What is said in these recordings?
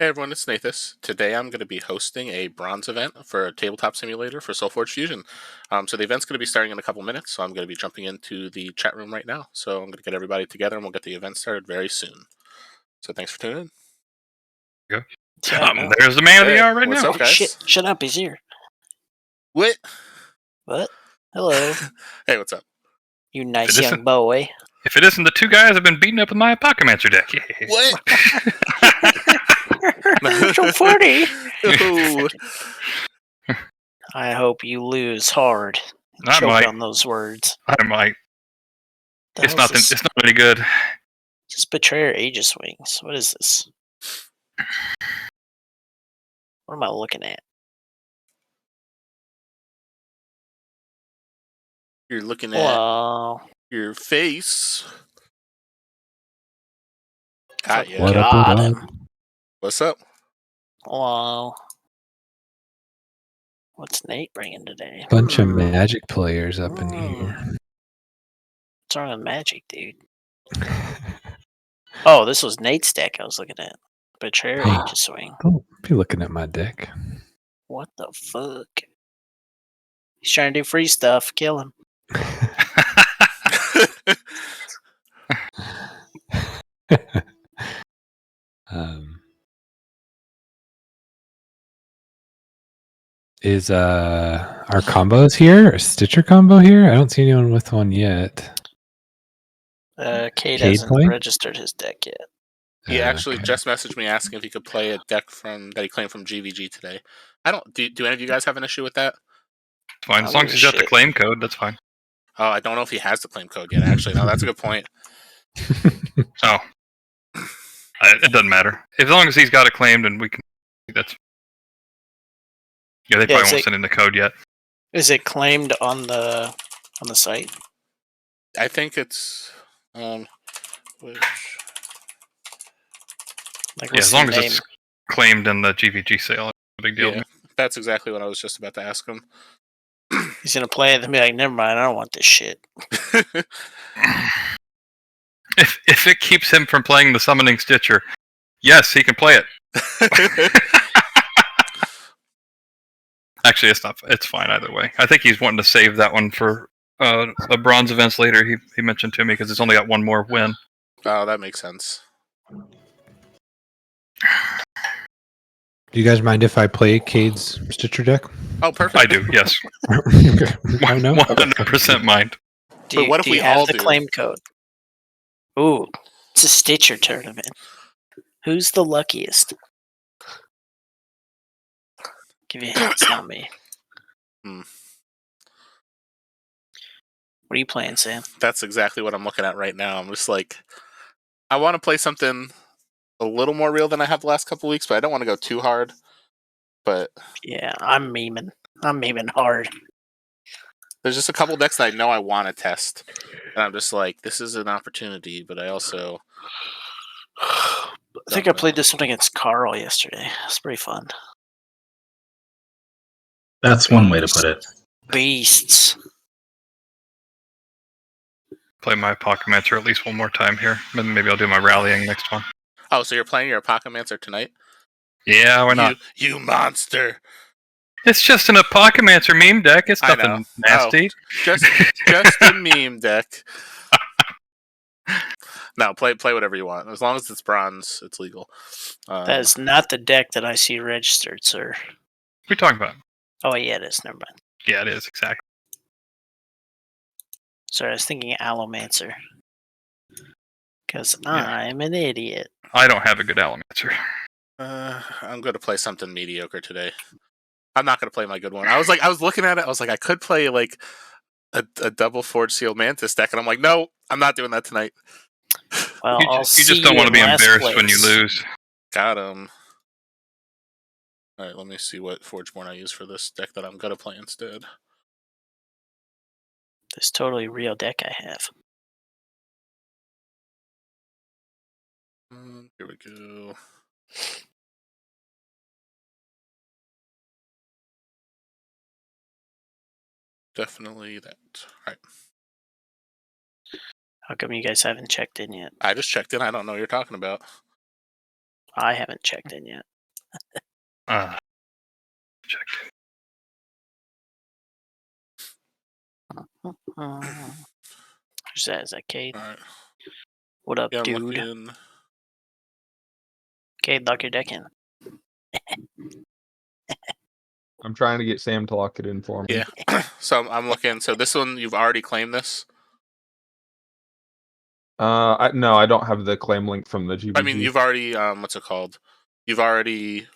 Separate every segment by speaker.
Speaker 1: Hey everyone, it's Nathas. Today I'm going to be hosting a bronze event for a tabletop simulator for SolForge Fusion. So the event's going to be starting in a couple minutes, so I'm going to be jumping into the chat room right now. So I'm going to get everybody together and we'll get the event started very soon. So thanks for tuning in.
Speaker 2: Go. Yeah, there's the man of the hour right
Speaker 1: what's
Speaker 2: now.
Speaker 1: Up, guys?
Speaker 3: Shit, shut up, he's here.
Speaker 1: What?
Speaker 3: Hello.
Speaker 1: Hey, what's up?
Speaker 3: You nice young boy.
Speaker 2: If it isn't the two guys I've been beating up with my Apocalypse deck.
Speaker 1: What?
Speaker 3: So funny. I hope you lose hard.
Speaker 2: I
Speaker 3: Choke
Speaker 2: might.
Speaker 3: on those words.
Speaker 2: I might. It's not any good.
Speaker 3: Just Betrayer Aegis Wings. What is this? What am I looking at?
Speaker 1: You're looking at your face.
Speaker 3: Got him.
Speaker 1: What's up?
Speaker 3: Hello. What's Nate bringing today?
Speaker 4: Bunch of Magic players up in here.
Speaker 3: What's wrong with Magic, dude? Oh, this was Nate's deck I was looking at. Betrayer Aegis Swing.
Speaker 4: Don't be looking at my deck.
Speaker 3: What the fuck? He's trying to do free stuff. Kill him.
Speaker 4: Is our combos here? Or Stitcher combo here? I don't see anyone with one yet.
Speaker 3: Cade hasn't registered his deck yet.
Speaker 1: He actually just messaged me asking if he could play a deck that he claimed from GVG today. I don't. Do any of you guys have an issue with that?
Speaker 2: Fine, as long as he's got the claim code, that's fine.
Speaker 1: Oh, I don't know if he has the claim code yet. Actually, no, that's a good point.
Speaker 2: Oh, it doesn't matter as long as he's got it claimed, and we can. That's. Yeah, they probably won't send in the code yet.
Speaker 3: Is it claimed on the site?
Speaker 1: I think it's
Speaker 2: as long as it's claimed in the GVG sale, it's a big deal.
Speaker 1: Yeah, that's exactly what I was just about to ask him.
Speaker 3: He's gonna play it and be like, "Never mind, I don't want this shit."
Speaker 2: If it keeps him from playing the Summoning Stitcher, yes, he can play it. Actually, it's not. It's fine either way. I think he's wanting to save that one for a bronze events later. He mentioned to me because it's only got one more win.
Speaker 1: Oh, that makes sense.
Speaker 4: Do you guys mind if I play Cade's Stitcher deck?
Speaker 1: Oh, perfect.
Speaker 2: I do. Yes. 100% mind.
Speaker 3: Do you have the claim code? Ooh, it's a Stitcher tournament. Who's the luckiest? Give you a hint, it's not me. What are you playing, Sam?
Speaker 1: That's exactly what I'm looking at right now. I'm just like, I want to play something a little more real than I have the last couple weeks, but I don't want to go too hard. But
Speaker 3: yeah, I'm memeing. I'm memeing hard.
Speaker 1: There's just a couple decks that I know I want to test, and I'm just like, this is an opportunity. But I also,
Speaker 3: I think I played this one against Carl yesterday. It's pretty fun.
Speaker 5: That's one way to put it.
Speaker 3: Beasts.
Speaker 2: Play my Apocalypse at least one more time here. Then maybe I'll do my rallying next one.
Speaker 1: Oh, so you're playing your Apocalypse tonight?
Speaker 2: Yeah, why not?
Speaker 1: You monster!
Speaker 2: It's just an Apocalypse meme deck. It's nothing nasty.
Speaker 1: Oh, just a meme deck. No, play whatever you want. As long as it's bronze, it's legal.
Speaker 3: That is not the deck that I see registered, sir.
Speaker 2: What are you talking about?
Speaker 3: Oh, yeah, it is. Never mind.
Speaker 2: Yeah, it is, exactly.
Speaker 3: Sorry, I was thinking Allomancer. Because I'm an idiot.
Speaker 2: I don't have a good Allomancer.
Speaker 1: I'm going to play something mediocre today. I'm not going to play my good one. I was looking at it. I was like, I could play like a double Forge Seal Mantis deck, and I'm like, no, I'm not doing that tonight.
Speaker 3: Well,
Speaker 2: you just don't want to be embarrassed when you lose.
Speaker 1: Got him. All right, let me see what Forgeborn I use for this deck that I'm going to play instead.
Speaker 3: This totally real deck I have.
Speaker 1: Here we go. Definitely that. All right.
Speaker 3: How come you guys haven't checked in yet?
Speaker 1: I just checked in. I don't know what you're talking about.
Speaker 3: I haven't checked in yet.
Speaker 2: Check.
Speaker 3: Who's that? Is that Cade?
Speaker 1: All right.
Speaker 3: What up,
Speaker 1: Yeah, I'm
Speaker 3: dude?
Speaker 1: looking.
Speaker 3: Cade, lock your deck in.
Speaker 6: I'm trying to get Sam to lock it in for me.
Speaker 1: Yeah. So I'm looking. So this one, you've already claimed this.
Speaker 6: No, I don't have the claim link from the GBG.
Speaker 1: I mean, you've already what's it called? You've already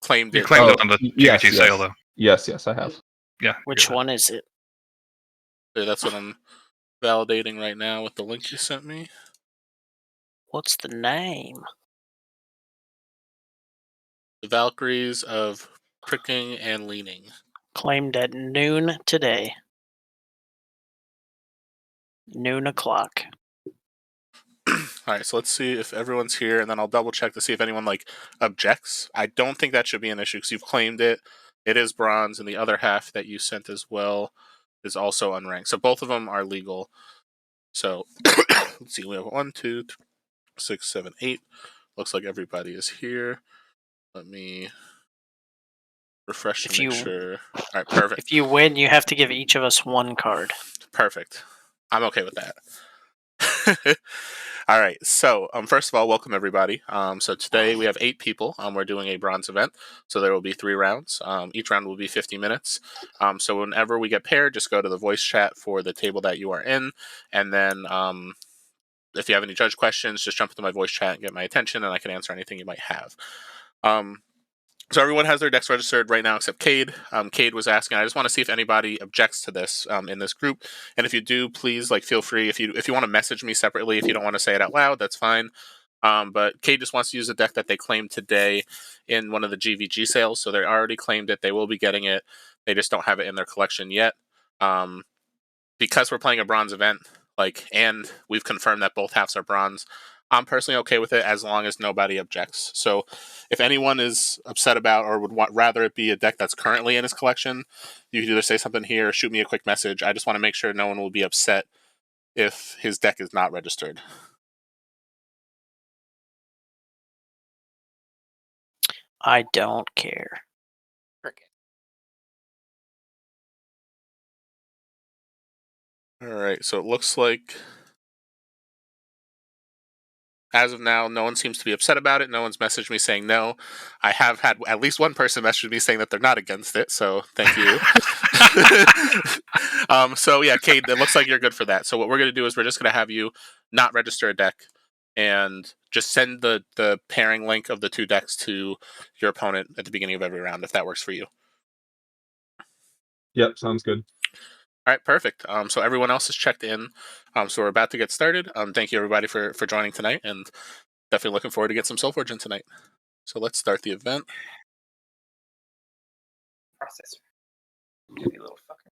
Speaker 1: claimed
Speaker 2: You
Speaker 1: it.
Speaker 2: claimed it on the GBG sale, though.
Speaker 6: Yes, I have.
Speaker 2: Yeah.
Speaker 3: Which one is it?
Speaker 1: So that's what I'm validating right now with the link you sent me.
Speaker 3: What's the name?
Speaker 1: The Valkyries of Pricking and Leaning.
Speaker 3: Claimed at noon today. Noon o'clock.
Speaker 1: All right, so let's see if everyone's here, and then I'll double check to see if anyone like objects. I don't think that should be an issue because you've claimed it. It is bronze, and the other half that you sent as well is also unranked. So both of them are legal. So let's see, we have 1, 2, 3, 6, 7, 8. Looks like everybody is here. Let me refresh to make sure. All right, perfect.
Speaker 3: If you win, you have to give each of us one card.
Speaker 1: Perfect. I'm okay with that. All right. So, first of all, welcome everybody. So today we have 8 people. We're doing a bronze event, so there will be 3 rounds. Each round will be 50 minutes. So whenever we get paired, just go to the voice chat for the table that you are in, and then if you have any judge questions, just jump into my voice chat and get my attention, and I can answer anything you might have. So everyone has their decks registered right now except Cade. Cade was asking. I just want to see if anybody objects to this in this group, and if you do, please feel free. If you want to message me separately, if you don't want to say it out loud, that's fine. But Cade just wants to use a deck that they claimed today in one of the GVG sales, so they already claimed it. They will be getting it. They just don't have it in their collection yet. Because we're playing a bronze event, and we've confirmed that both halves are bronze. I'm personally okay with it as long as nobody objects. So if anyone is upset about or would rather it be a deck that's currently in his collection, you can either say something here or shoot me a quick message. I just want to make sure no one will be upset if his deck is not registered.
Speaker 3: I don't care.
Speaker 1: All right, so it looks like as of now, no one seems to be upset about it. No one's messaged me saying no. I have had at least one person message me saying that they're not against it, so thank you. So yeah, Cade, it looks like you're good for that. So what we're going to do is we're just going to have you not register a deck and just send the pairing link of the 2 decks to your opponent at the beginning of every round, if that works for you.
Speaker 6: Yep, sounds good.
Speaker 1: All right, perfect. So everyone else is checked in. So we're about to get started. Thank you everybody for joining tonight, and definitely looking forward to get some SolForge in tonight. So let's start the event.
Speaker 7: Processor. You little fucker.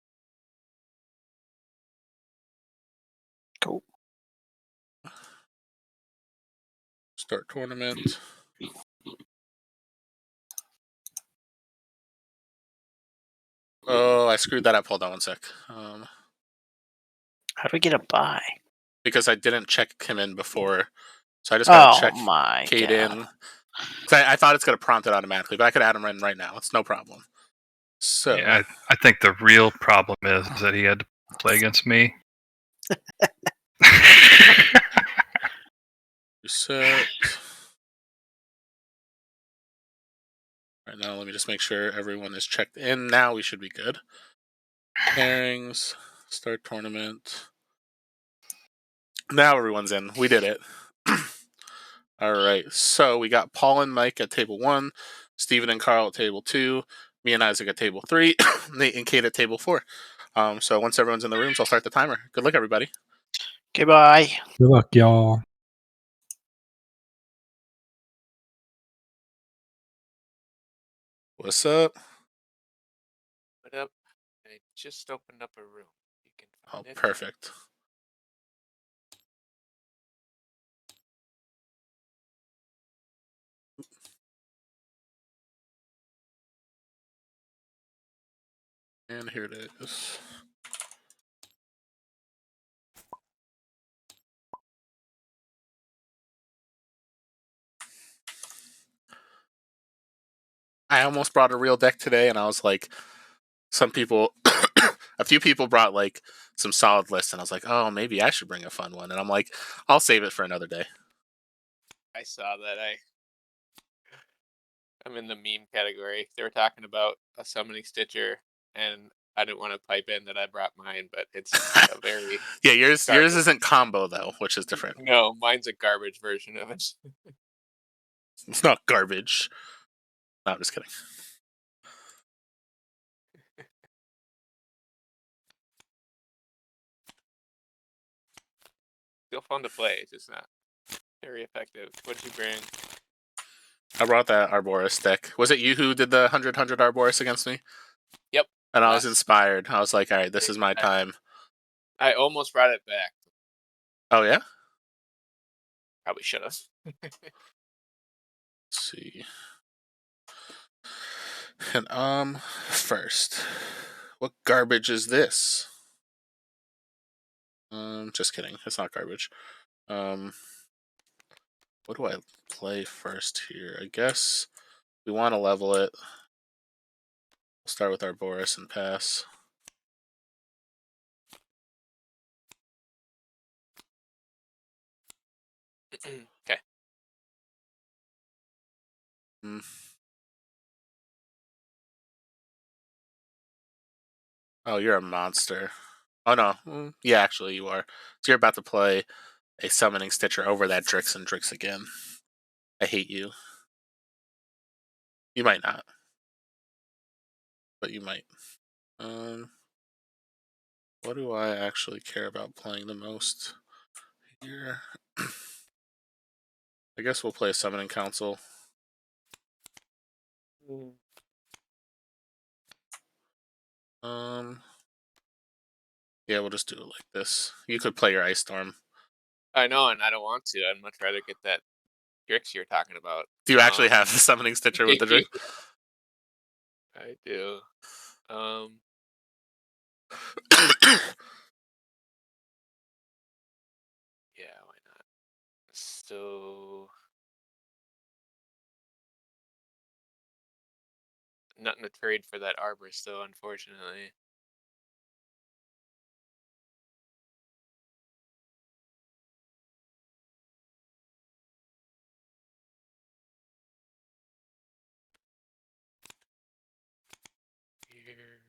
Speaker 3: Cool.
Speaker 1: Start tournament. Oh, I screwed that up. Hold on one sec.
Speaker 3: How do we get a buy?
Speaker 1: Because I didn't check him in before. So I just got to check
Speaker 3: my
Speaker 1: Cade
Speaker 3: God.
Speaker 1: in. I thought it's going to prompt it automatically, but I could add him in right now. It's no problem. So
Speaker 2: Yeah, I think the real problem is that he had to play against me.
Speaker 1: reset. Right now, let me just make sure everyone is checked in. Now we should be good. Pairings, start tournament. Now everyone's in. We did it. All right. So we got Paul and Mike at table 1, Steven and Carl at table 2, me and Isaac at table 3, Nate and Kate at table 4. So once everyone's in the rooms, I'll start the timer. Good luck, everybody.
Speaker 3: Okay, bye.
Speaker 4: Good luck, y'all.
Speaker 1: What's up?
Speaker 7: What up? I just opened up a room. You can find it.
Speaker 1: Perfect. And here it is. I almost brought a real deck today, and I was like, some people, a few people brought like some solid lists, and I was like, oh, maybe I should bring a fun one. And I'm like, I'll save it for another day.
Speaker 7: I saw that. I'm in the meme category. They were talking about a summoning Stitcher, and I didn't want to pipe in that I brought mine, but it's a very
Speaker 1: yeah. Yours isn't combo though, which is different.
Speaker 7: No, mine's a garbage version of it.
Speaker 1: It's not garbage. No, I'm just kidding.
Speaker 7: Still fun to play. It's just not very effective. What'd you bring?
Speaker 1: I brought that Arboris deck. Was it you who did the 100 Arboris against me?
Speaker 7: Yep.
Speaker 1: And I was inspired. I was like, all right, this is my time.
Speaker 7: I almost brought it back.
Speaker 1: Oh, yeah?
Speaker 7: Probably should have.
Speaker 1: Let's see. And, first, what garbage is this? Just kidding. It's not garbage. What do I play first here? I guess we want to level it. We'll start with Arboris and pass.
Speaker 7: Okay.
Speaker 1: Oh, you're a monster. Oh, no. Yeah, actually, you are. So you're about to play a Summoning Stitcher over that Drix and Drix again. I hate you. You might not. But you might. What do I actually care about playing the most here? I guess we'll play a Summoning Council. Yeah, we'll just do it like this. You could play your Ice Storm.
Speaker 7: I know, and I don't want to. I'd much rather get that Drix you're talking about.
Speaker 1: Do you actually have the Summoning Stitcher with the Drix?
Speaker 7: I do. Yeah, why not? So nothing to trade for that Arboris, though, unfortunately. Here.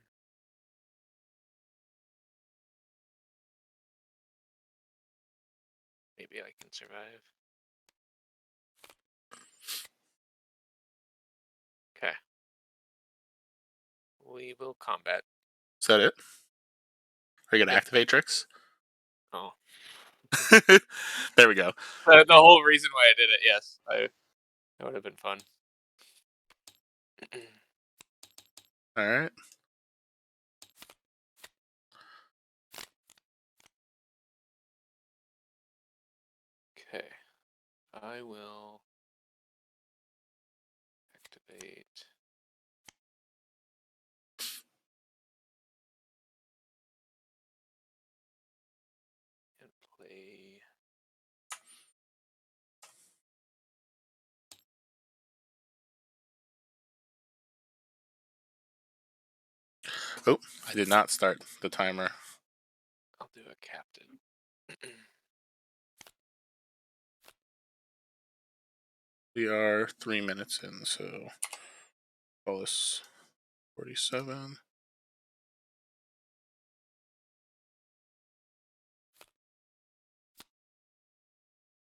Speaker 7: Maybe I can survive. Okay. We will combat.
Speaker 1: Is that it? Are you going to activate Drix?
Speaker 7: Oh.
Speaker 1: There we go.
Speaker 7: The whole reason why I did it, yes. That would have been fun.
Speaker 1: All right.
Speaker 7: Okay. I will activate. And play.
Speaker 1: Oh, I did not start the timer.
Speaker 7: I'll do a captain.
Speaker 1: We are 3 minutes in, so call this 47.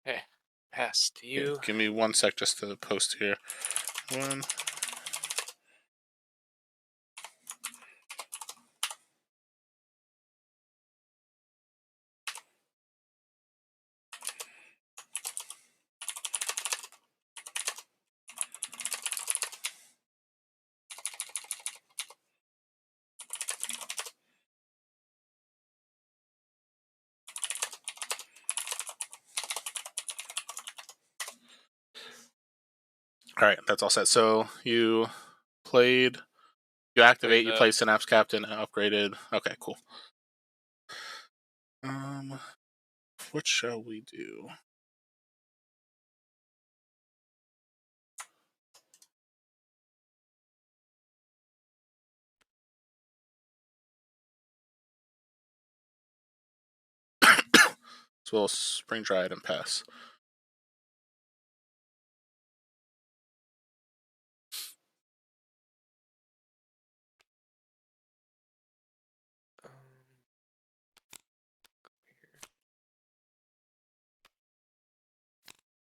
Speaker 7: Hey, pass to you.
Speaker 1: Yeah, give me 1 sec just to post here. 1. All right, that's all set. So you played, you activate, you play Synapse Captain, upgraded. Okay, cool. What shall we do? So we'll spring dried and pass.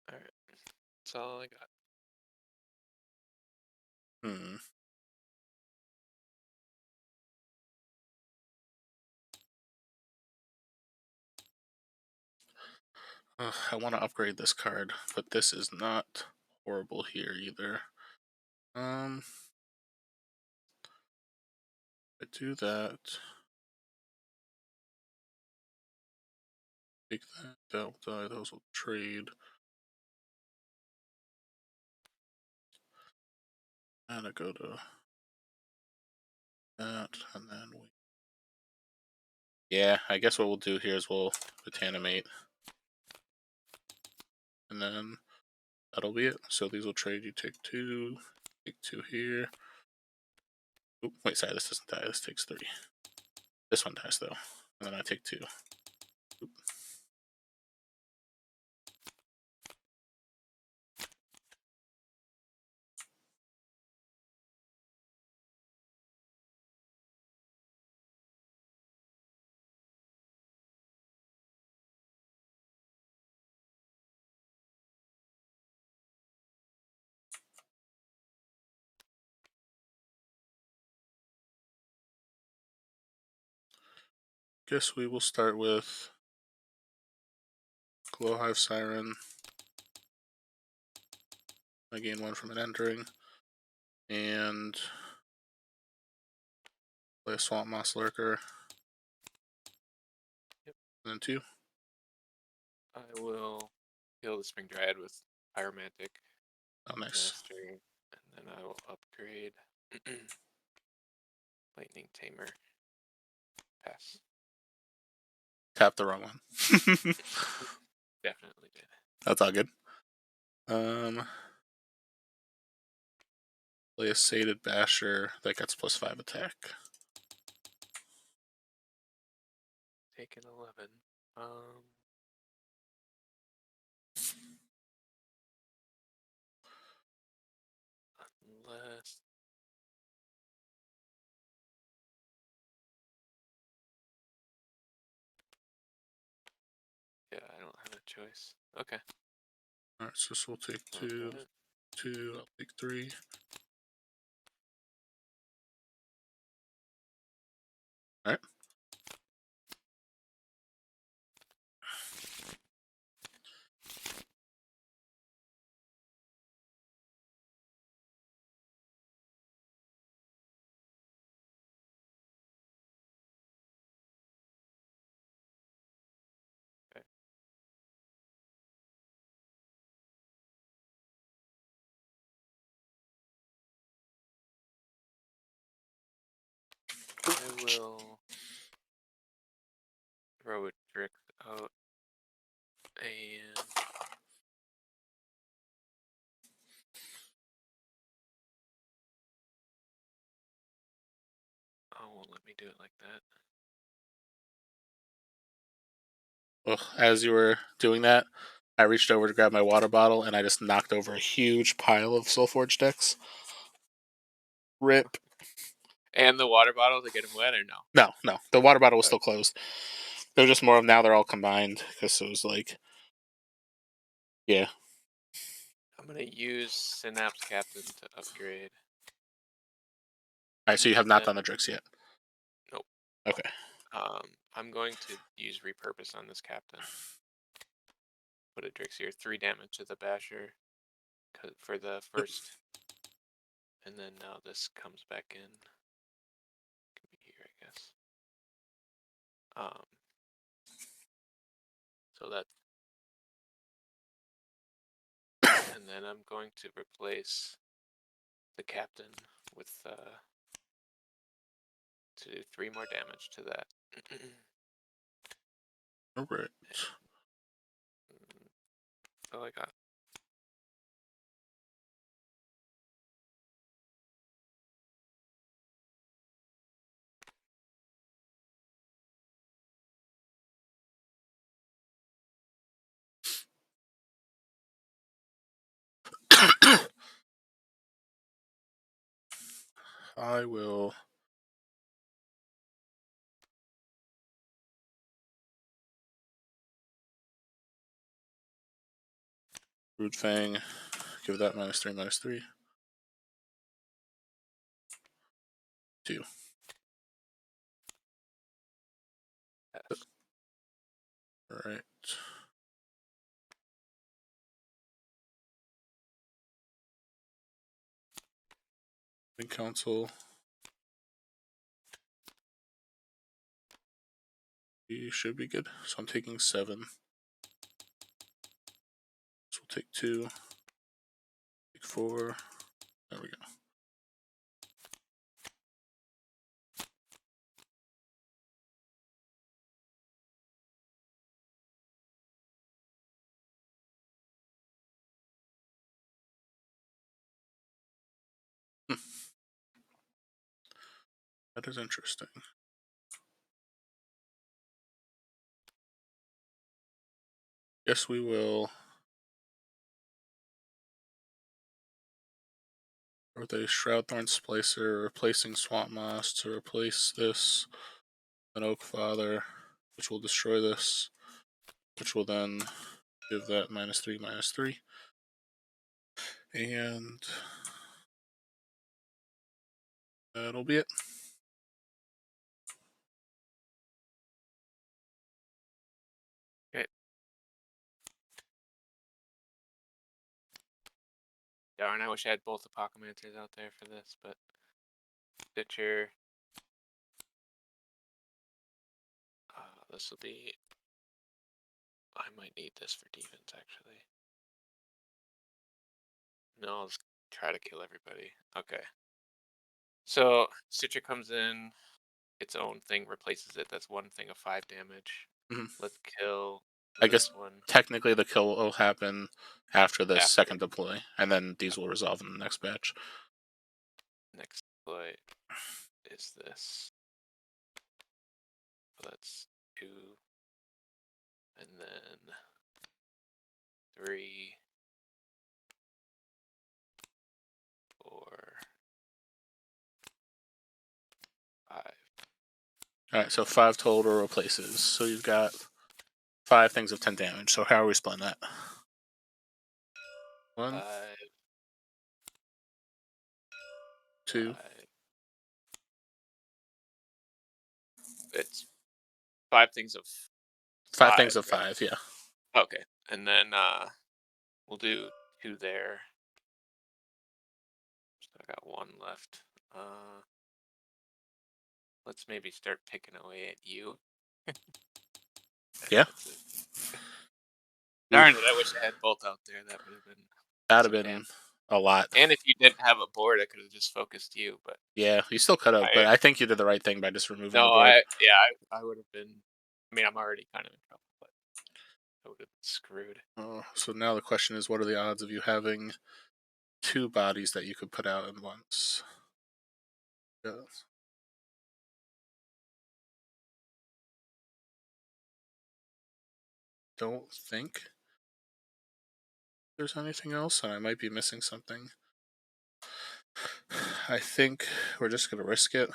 Speaker 7: Alright. That's all I got.
Speaker 1: I want to upgrade this card, but this is not horrible here either. I do that. Take that. That'll die. Those will trade. And I go to that, and then we. Yeah, I guess what we'll do here is we'll Botanimate. And then that'll be it. So these will trade. You take 2, take 2 here. Oop, wait, sorry, this doesn't die. This takes 3. This one dies though. And then I take 2. Oop. Guess we will start with Glowhive Siren. I gain 1 from an entering. And play a Swamp Moss Lurker.
Speaker 7: Yep.
Speaker 1: And then 2.
Speaker 7: I will kill the Spring Dryad with Pyromantic.
Speaker 1: Oh, nice.
Speaker 7: Mastery, and then I will upgrade Lightning Tamer. Pass.
Speaker 1: Tap the wrong one.
Speaker 7: Definitely did.
Speaker 1: That's all good. Play a Sated Basher that gets +5 attack.
Speaker 7: Take an 11. Unless yeah, I don't have a choice. Okay.
Speaker 1: Alright, so this will take 2. 2, I'll take 3. Alright.
Speaker 7: I will throw a Drix out and won't let me do it like that.
Speaker 1: Well, as you were doing that, I reached over to grab my water bottle and I just knocked over a huge pile of SolForge decks. Rip.
Speaker 7: And the water bottle to get them wet, or no?
Speaker 1: No. The water bottle was still closed. There was just more of now they're all combined because it was like, yeah.
Speaker 7: I'm gonna use Synapse Captain to upgrade.
Speaker 1: Alright, so you have not done the Drix yet?
Speaker 7: Nope.
Speaker 1: Okay.
Speaker 7: I'm going to use Repurpose on this Captain. Put a Drix here, 3 damage to the Basher for the first. And then now this comes back in. Could be here, I guess. So that's. And then I'm going to replace the Captain with to do 3 more damage to that.
Speaker 1: Alright.
Speaker 7: That's all I got.
Speaker 1: I will. Root Fang, give that -3/-3. 2.
Speaker 7: Yes.
Speaker 1: Alright. Council. We should be good. So I'm taking 7. So we'll take 2. Take 4. There we go. That is interesting. Guess we will. Or they Shroudthorn Splicer, replacing Swamp Moss to replace this, an Oak Father, which will destroy this, which will then give that -3/-3. And that'll be it.
Speaker 7: Okay. Darn, I wish I had both Apocalypses out there for this, but Stitcher. This will be. I might need this for defense, actually. No, I'll just try to kill everybody. Okay. So Stitcher comes in, its own thing replaces it. That's one thing of 5 damage. Let's kill.
Speaker 1: I guess
Speaker 7: one.
Speaker 1: technically the kill will happen after the second deploy, and then these will resolve in the next batch.
Speaker 7: Next deploy is this. So that's 2, and then 3, 4, 5.
Speaker 1: Alright, so 5 total replaces. So you've got 5 things of 10 damage. So how are we splitting that? 1,
Speaker 7: 5,
Speaker 1: 2.
Speaker 7: 5. It's 5 things of
Speaker 1: 5 things of
Speaker 7: right?
Speaker 1: 5, yeah.
Speaker 7: Okay, and then we'll do 2 there. So I got 1 left. Let's maybe start picking away at you.
Speaker 1: Yeah.
Speaker 7: Darn it! I wish I had both out there. That would have been.
Speaker 1: That'd have been a lot.
Speaker 7: And if you didn't have a board, I could have just focused you. But
Speaker 1: yeah, you still could have. But I think you did the right thing by just removing the board.
Speaker 7: I would have been. I mean, I'm already kind of in trouble, but I would have been screwed.
Speaker 1: Oh, so now the question is, what are the odds of you having 2 bodies that you could put out at once? Yes. Don't think there's anything else, and I might be missing something. I think we're just gonna risk it.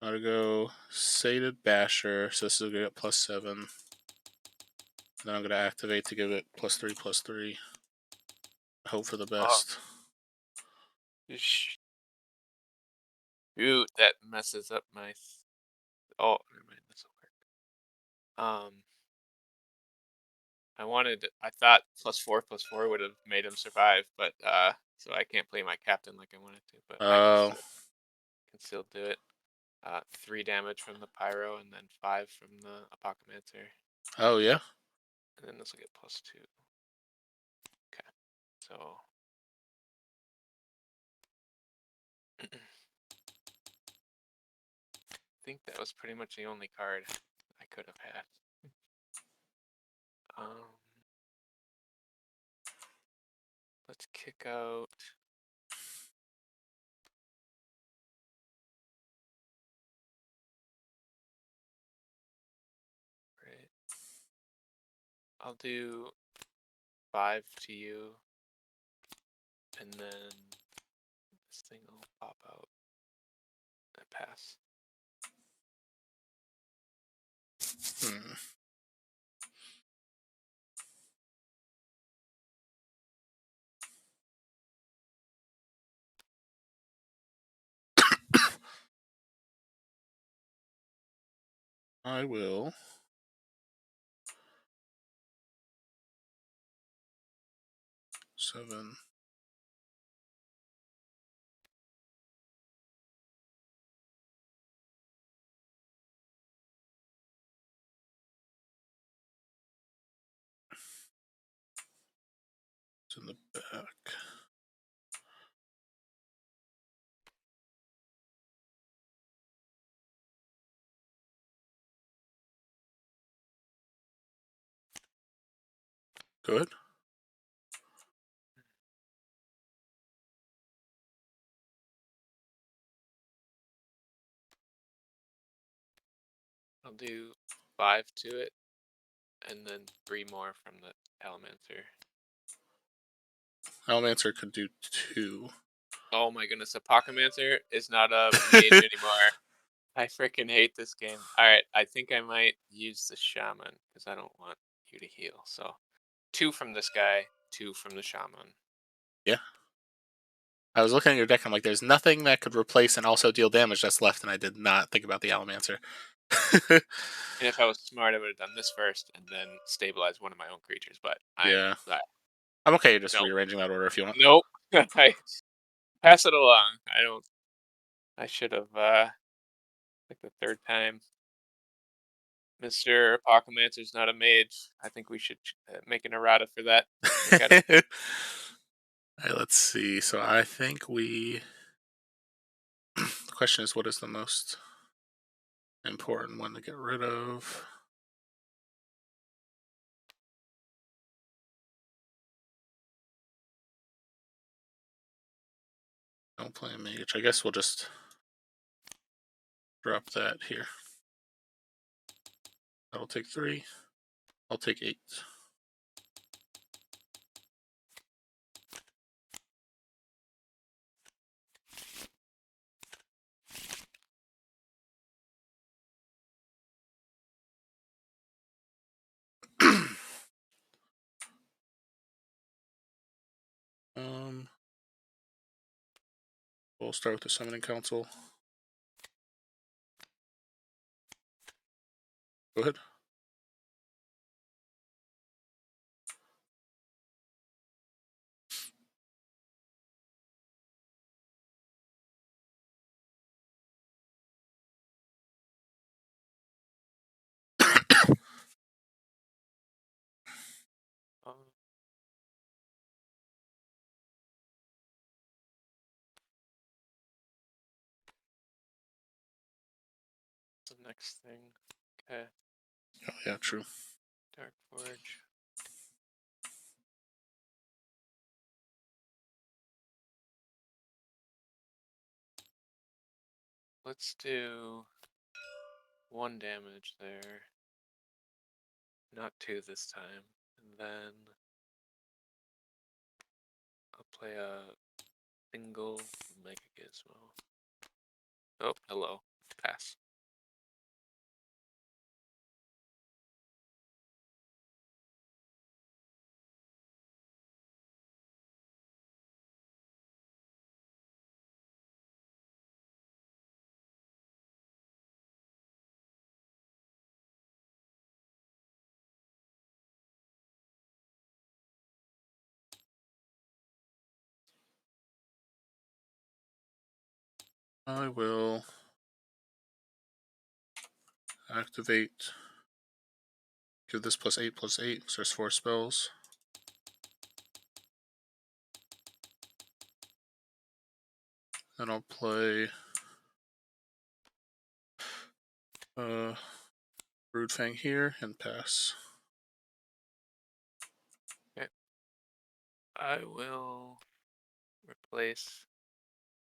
Speaker 1: I'm gonna go Sated Basher, so this is gonna get +7. Then I'm gonna activate to give it +3/+3. Hope for the best.
Speaker 7: Shoot, that messes up my. Oh, never mind. This will work. I thought +4/+4 would have made him survive, but so I can't play my captain like I wanted to, but I can still do it. 3 damage from the pyro, and then 5 from the Apocalypser.
Speaker 1: Oh yeah.
Speaker 7: And then this will get +2. Okay, so. I think that was pretty much the only card I could have had. Let's kick out. Right. I'll do 5 to you, and then this thing will pop out and pass.
Speaker 1: I will. Seven. It's in the back. Good.
Speaker 7: I'll do 5 to it, and then 3 more from the Allomancer.
Speaker 1: Allomancer could do 2.
Speaker 7: Oh my goodness, Apocalypser is not a mage anymore. I freaking hate this game. Alright, I think I might use the Shaman, because I don't want you to heal. So, 2 from this guy, 2 from the Shaman.
Speaker 1: Yeah. I was looking at your deck, I'm like, there's nothing that could replace and also deal damage that's left, and I did not think about the Allomancer.
Speaker 7: And if I was smart, I would have done this first, and then stabilized one of my own creatures, but
Speaker 1: I'm okay just
Speaker 7: Nope.
Speaker 1: rearranging that order if you want.
Speaker 7: Nope. I pass it along. I should have, like the 3rd time. Mr. Apocalypser's not a mage. I think we should make an errata for that.
Speaker 1: Alright, let's see. So I think we... the question is, what is the most important one to get rid of? Don't play a mage. I guess we'll just drop that here. That'll take 3. I'll take 8. We'll start with the Summoning Council. Go ahead.
Speaker 7: The next thing. Okay.
Speaker 1: Oh, yeah, true.
Speaker 7: Dark Forge. Let's do 1 damage there. Not 2 this time. And then I'll play a single Mega Gizmo. Oh, hello. Pass.
Speaker 1: I will activate. Give this +8/+8, so there's 4 spells. Then I'll play Broodfang here and pass.
Speaker 7: Okay. I will replace.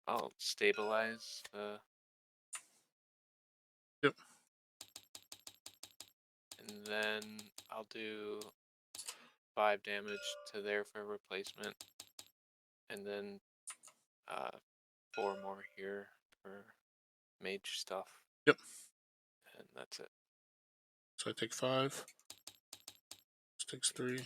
Speaker 7: I'll stabilize the.
Speaker 1: Yep.
Speaker 7: And then I'll do 5 damage to there for replacement. And then 4 more here for mage stuff.
Speaker 1: Yep.
Speaker 7: And that's it.
Speaker 1: So I take 5. This takes 3.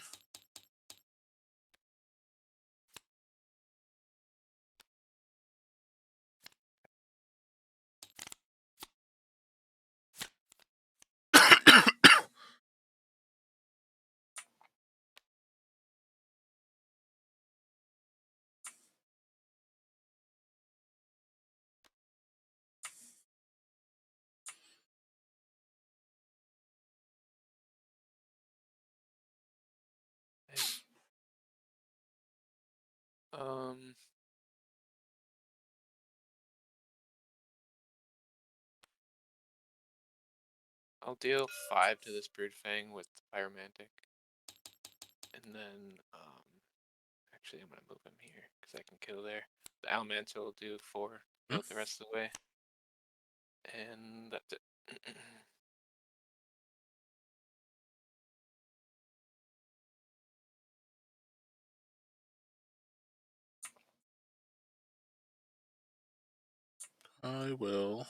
Speaker 7: I'll deal 5 to this Broodfang with Pyromantic. And then, actually, I'm going to move him here because I can kill there. The Elemental will do 4 go the rest of the way. And that's it.
Speaker 1: I will.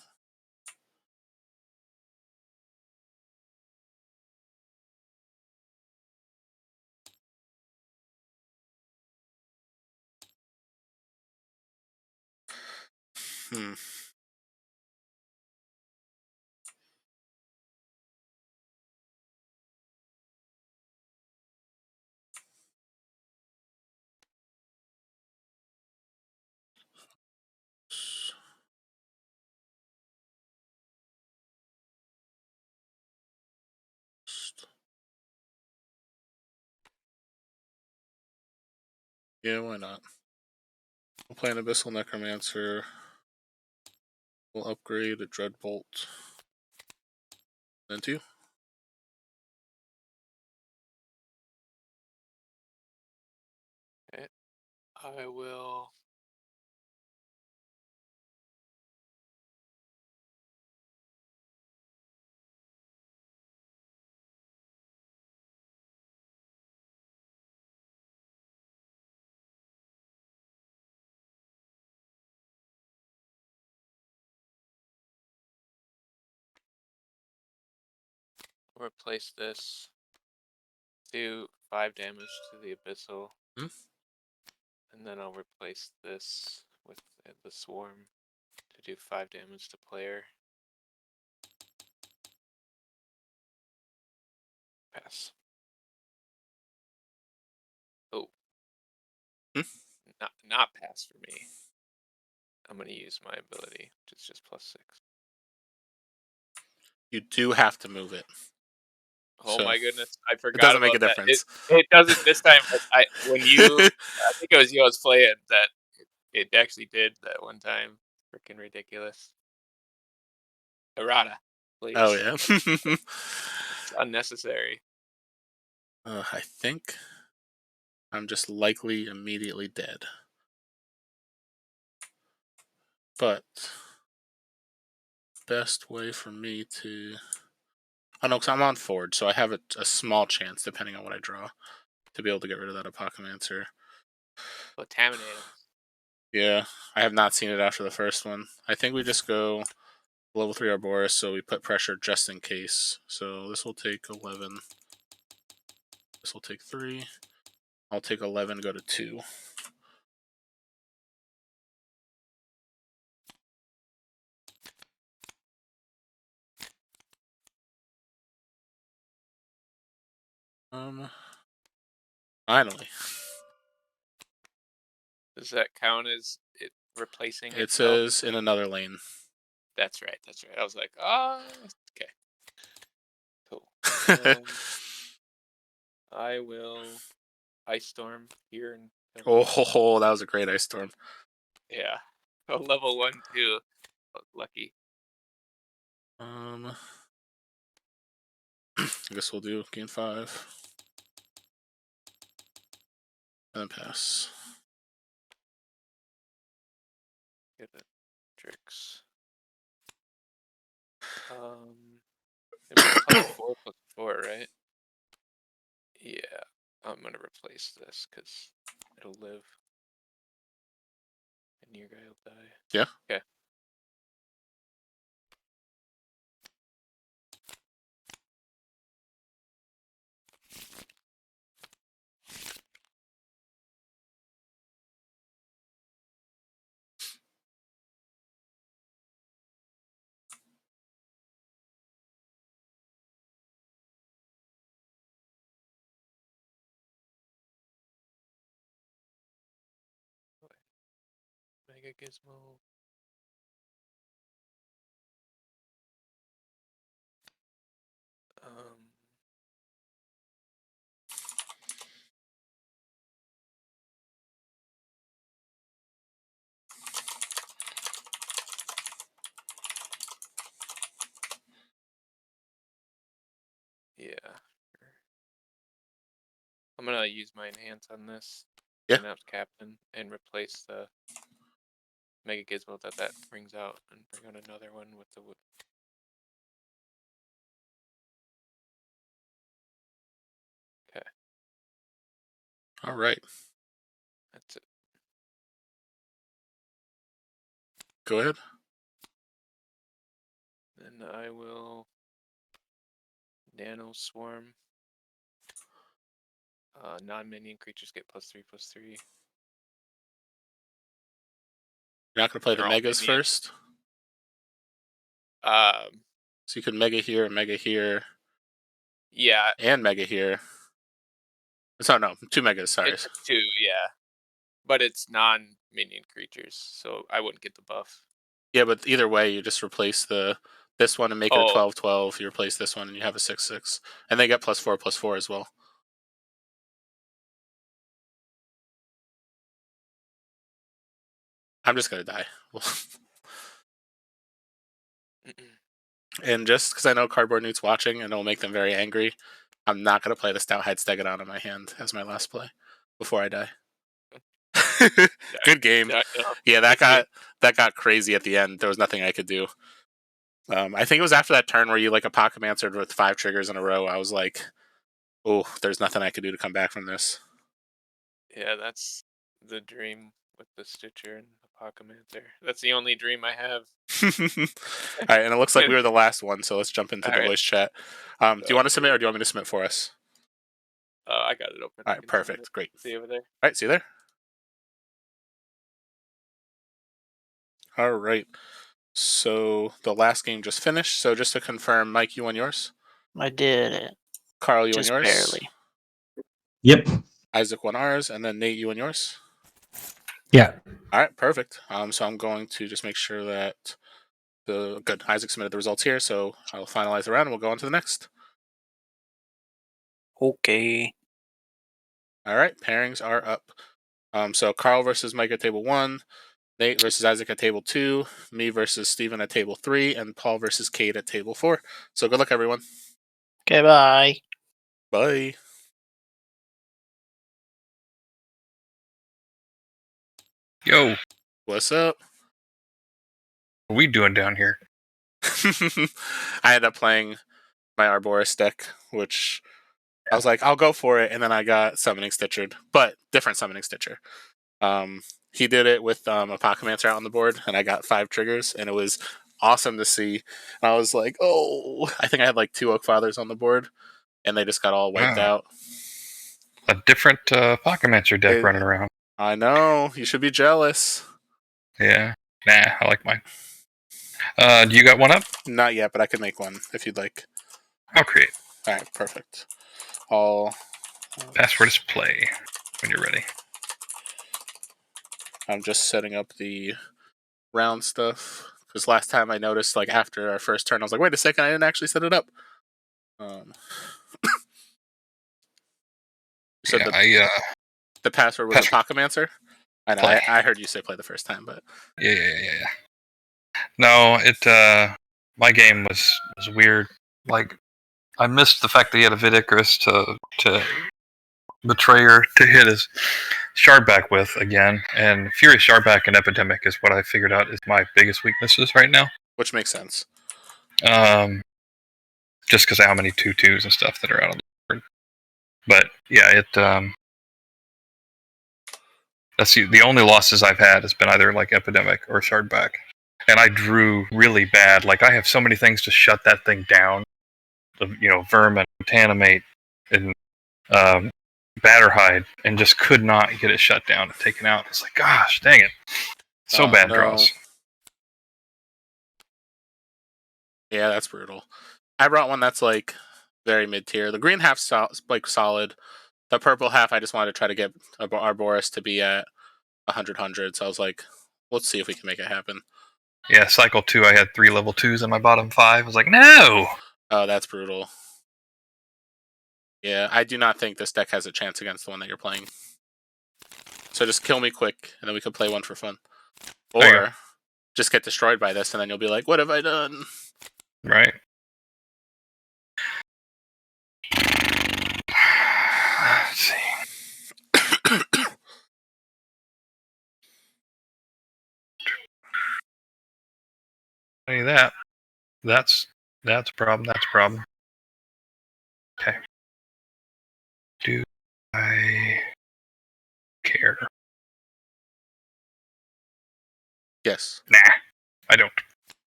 Speaker 1: Yeah, why not? We'll play an Abyssal Necromancer. We'll upgrade a Dreadbolt. Then 2.
Speaker 7: Okay. I will. Replace this. Do 5 damage to the Abyssal. And then I'll replace this with the Swarm to do 5 damage to player. Pass. Oh. Not pass for me. I'm going to use my ability, which is just +6.
Speaker 1: You do have to move it.
Speaker 7: Oh
Speaker 1: So,
Speaker 7: my goodness, I forgot
Speaker 1: it doesn't
Speaker 7: about
Speaker 1: make a
Speaker 7: that.
Speaker 1: difference.
Speaker 7: It doesn't this time, but I think it was you I was playing that it actually did that one time. Freaking ridiculous. Errata, please.
Speaker 1: Oh, yeah.
Speaker 7: It's unnecessary.
Speaker 1: I think I'm just likely immediately dead. But best way for me to... Oh no, because I'm on Forge, so I have a small chance, depending on what I draw, to be able to get rid of that Apocalypser.
Speaker 7: Contaminate him.
Speaker 1: Yeah, I have not seen it after the first one. I think we just go level 3 Arboris, so we put pressure just in case. So this will take 11. This will take 3. I'll take 11, go to 2. Finally.
Speaker 7: Does that count as it replacing
Speaker 1: It
Speaker 7: itself?
Speaker 1: says in another lane.
Speaker 7: That's right. That's right. I was like, okay. Cool. I will Ice Storm here.
Speaker 1: Oh, that was a great Ice Storm.
Speaker 7: Yeah. Oh, level 1, 2. Lucky.
Speaker 1: I guess we'll do gain 5. And then pass.
Speaker 7: Get it. Tricks. It was +4/+4, right? Yeah. I'm gonna replace this because it'll live. and your guy will die.
Speaker 1: Yeah.
Speaker 7: Okay. Mega Gizmo. Yeah. I'm gonna use my enhance on this.
Speaker 1: Yeah.
Speaker 7: Synapse Captain and replace the Mega Gizmo that brings out and bring out another one with the. Okay.
Speaker 1: All right.
Speaker 7: That's it.
Speaker 1: Go ahead.
Speaker 7: Then I will Nano Swarm. Non-minion creatures get +3/+3.
Speaker 1: You're not going to play
Speaker 7: They're
Speaker 1: the
Speaker 7: all
Speaker 1: megas
Speaker 7: minion.
Speaker 1: first? So you could mega here,
Speaker 7: Yeah.
Speaker 1: and mega here. So no, 2 megas, sorry.
Speaker 7: It's 2, yeah. But it's non-minion creatures, so I wouldn't get the buff.
Speaker 1: Yeah, but either way, you just replace this one and make it a 12/12. You replace this one and you have a 6/6. And they get +4/+4 as well. I'm just going to die. And just because I know Cardboard Newt's watching and it'll make them very angry, I'm not going to play the Stout-Hide Stegodon in my hand as my last play before I die. Good game. Yeah, that got crazy at the end. There was nothing I could do. I think it was after that turn where you like Apocamancered with 5 triggers in a row. I was like, oh, there's nothing I could do to come back from this.
Speaker 7: Yeah, that's the dream with the Stitcher and Apocamancer. That's the only dream I have.
Speaker 1: All right, and it looks like we were the last one, so let's jump into the voice chat. Do you want to submit or do you want me to submit for us?
Speaker 7: I got it open.
Speaker 1: All right, perfect. Great.
Speaker 7: See you over there.
Speaker 1: All right, see you there. All right. So the last game just finished. So just to confirm, Mike, you won yours?
Speaker 3: I did it.
Speaker 1: Carl, you
Speaker 3: Just
Speaker 1: won yours?
Speaker 3: barely.
Speaker 5: Yep.
Speaker 1: Isaac won ours, and then Nate, you won yours?
Speaker 4: Yeah.
Speaker 1: All right, perfect. So I'm going to just make sure that good Isaac submitted the results here, so I'll finalize the round and we'll go on to the next.
Speaker 3: Okay.
Speaker 1: All right, pairings are up. So Carl versus Mike at table 1, Nate versus Isaac at table 2, me versus Steven at table 3, and Paul versus Kate at table 4. So good luck, everyone.
Speaker 3: Okay, bye.
Speaker 1: Bye.
Speaker 2: Yo.
Speaker 1: What's up?
Speaker 2: What are we doing down here?
Speaker 1: I ended up playing my Arboris deck, which I was like, I'll go for it, and then I got Summoning Stitchered, but different Summoning Stitcher. He did it with Apocamancer out on the board, and I got 5 triggers, and it was awesome to see. And I was like, oh, I think I had like 2 Oak Fathers on the board, and they just got all wiped out.
Speaker 2: A different Apocamancer deck running around.
Speaker 1: I know. You should be jealous.
Speaker 2: Yeah. Nah, I like mine. Do you got one up?
Speaker 1: Not yet, but I could make one if you'd like.
Speaker 2: I'll create.
Speaker 1: All right, perfect.
Speaker 2: Password is play when you're ready.
Speaker 1: I'm just setting up the round stuff because last time I noticed, like after our first turn, I was like, "Wait a second, I didn't actually set it up." So the password was Apocamancer. I know. I heard you say play the first time, but
Speaker 2: yeah. No, my game was weird. Like I missed the fact that he had a Vidicarus to Betrayer to hit his Shardback with again, and Furious Shardback and Epidemic is what I figured out is my biggest weaknesses right now.
Speaker 1: Which makes sense.
Speaker 2: Just because of how many 2/2s and stuff that are out on the board. But yeah, That's the only losses I've had has been either like Epidemic or Shardback. And I drew really bad. Like, I have so many things to shut that thing down. Vermin, Tanimate, and Batterhide, and just could not get it shut down and taken out. It's like, gosh, dang it. So bad draws.
Speaker 1: Yeah, that's brutal. I brought one that's like very mid-tier. The green half's solid. The purple half, I just wanted to try to get Arboris to be at 100. So I was like, let's see if we can make it happen.
Speaker 2: Yeah, cycle 2, I had 3 level 2s in my bottom 5. I was like, no!
Speaker 1: Oh, that's brutal. Yeah, I do not think this deck has a chance against the one that you're playing. So just kill me quick, and then we can play one for fun. Or just get destroyed by this, and then you'll be like, what have I done?
Speaker 2: Right. Let's see. Hey, that's a problem. That's a problem. Okay. Do I care?
Speaker 1: Yes.
Speaker 2: Nah, I don't.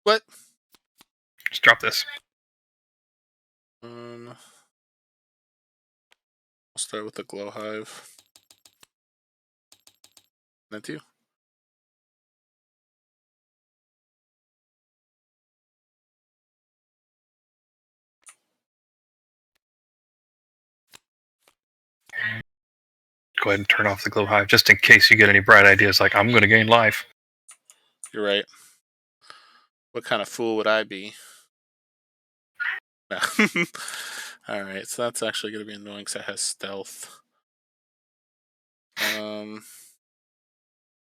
Speaker 1: What?
Speaker 2: Just drop this.
Speaker 1: I'll start with the Glow Hive. Then two.
Speaker 2: Go ahead and turn off the Glow Hive, just in case you get any bright ideas like, I'm going to gain life.
Speaker 1: You're right. What kind of fool would I be? No. Alright, so that's actually going to be annoying because it has stealth. I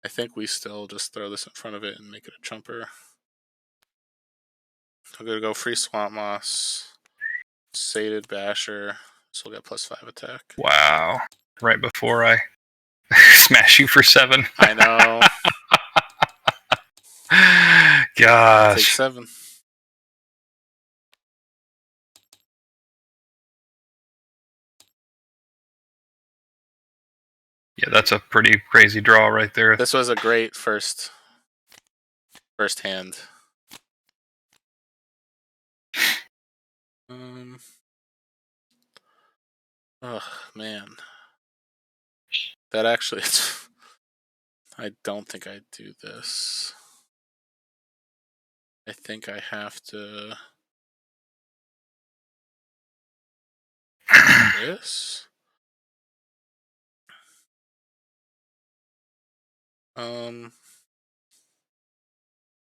Speaker 1: think we still just throw this in front of it and make it a chumper. I'm going to go free Swamp Moss, Sated Basher, so we'll get +5 attack.
Speaker 2: Wow. Right before I smash you for 7.
Speaker 1: I know.
Speaker 2: Gosh.
Speaker 1: Take 7.
Speaker 2: Yeah, that's a pretty crazy draw right there.
Speaker 1: This was a great first hand. Oh man, that actually. I don't think I do this. I think I have to. This.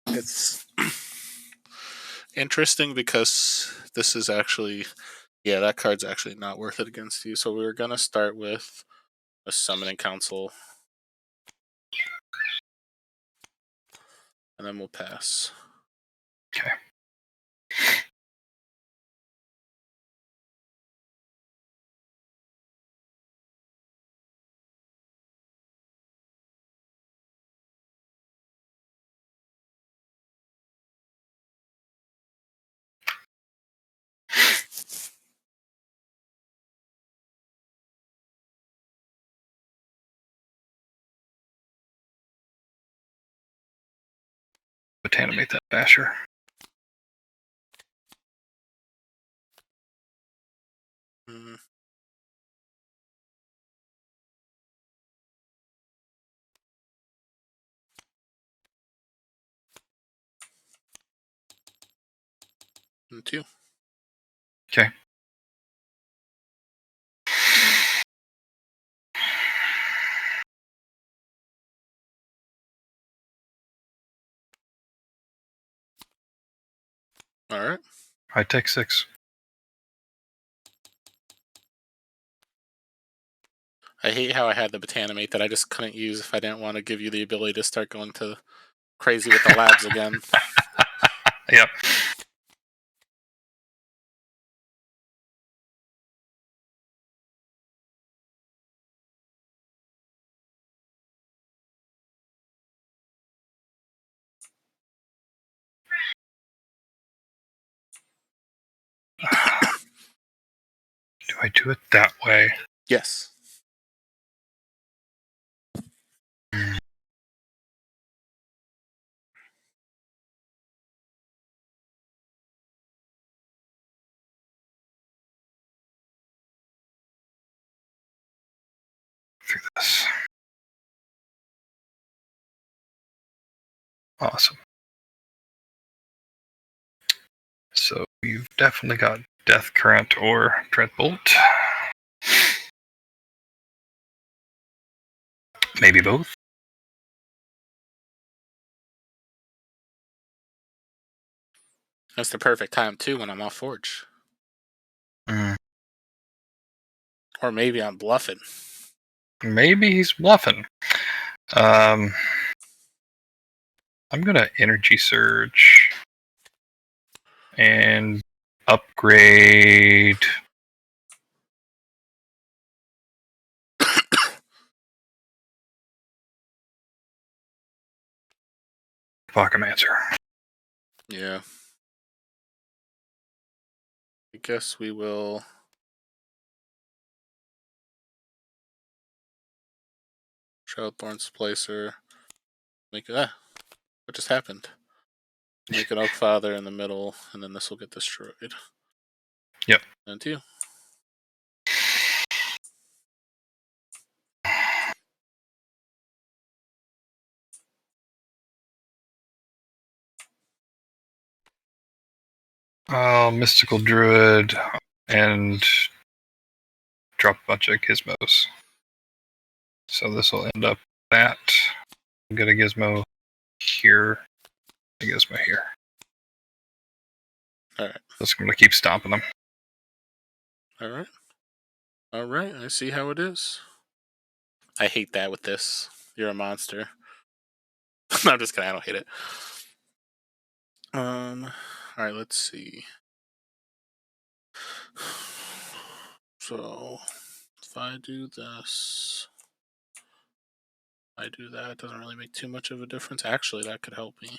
Speaker 1: It's interesting because this is actually, yeah, that card's actually not worth it against you. So we were gonna start with a Summoning Council, and then we'll pass.
Speaker 2: Okay. Animate that Basher.
Speaker 1: Mm. And 2.
Speaker 2: Okay.
Speaker 1: All right.
Speaker 2: I take 6.
Speaker 1: I hate how I had the Botanimate that I just couldn't use if I didn't want to give you the ability to start going to crazy with the labs again.
Speaker 2: Yep. Do I do it that way?
Speaker 1: Yes.
Speaker 2: Awesome. So you've definitely got Death Current or Dreadbolt. Maybe both.
Speaker 1: That's the perfect time too when I'm off Forge. Or maybe I'm bluffing.
Speaker 2: Maybe he's bluffing. I'm gonna Energy Surge and upgrade Pocketmancer.
Speaker 1: Yeah. I guess we will. Shroudthorn Splicer. Make what just happened? Make an Oak Father in the middle, and then this will get destroyed.
Speaker 2: Yep.
Speaker 1: And to you.
Speaker 2: Mystical Druid and drop a bunch of gizmos. So this will end up that. Get a gizmo here, a gizmo here.
Speaker 1: Alright.
Speaker 2: Just going to keep stomping them.
Speaker 1: Alright. Alright, I see how it is. I hate that with this. You're a monster. No, I'm just kidding, I don't hate it. Alright, let's see. So, if I do this, I do that, it doesn't really make too much of a difference. Actually, that could help me.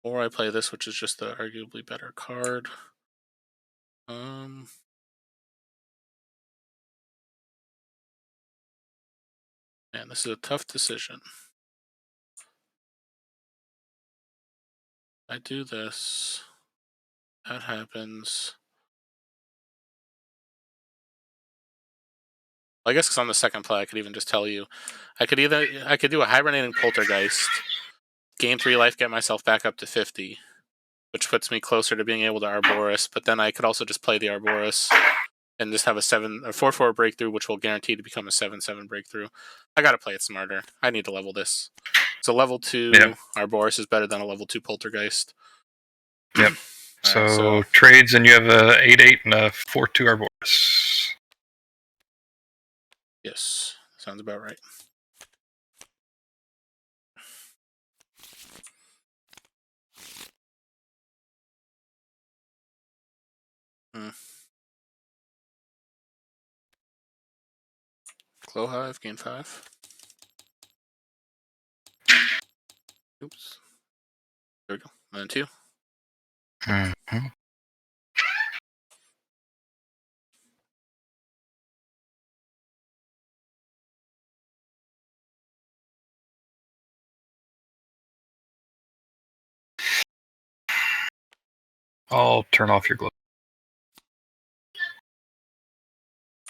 Speaker 1: Or I play this, which is just the arguably better card. Man, this is a tough decision. I do this. That happens. Well, I guess because on the second play, I could even just tell you. I could do a hibernating poltergeist, gain 3 life, get myself back up to 50, which puts me closer to being able to Arboris. But then I could also just play the Arboris and just have a 4/4 breakthrough, which will guarantee to become a 7/7 breakthrough. I gotta play it smarter. I need to level this. So level 2 Arboris is better than a level 2 poltergeist.
Speaker 2: Yep.
Speaker 1: So
Speaker 2: trades, and you have a 8/8 and a 4/2 Arboris.
Speaker 1: Yes, sounds about right. Glow Hive, gain 5. Oops. There we go. And then 2.
Speaker 2: Mm-hmm. I'll turn off your glow.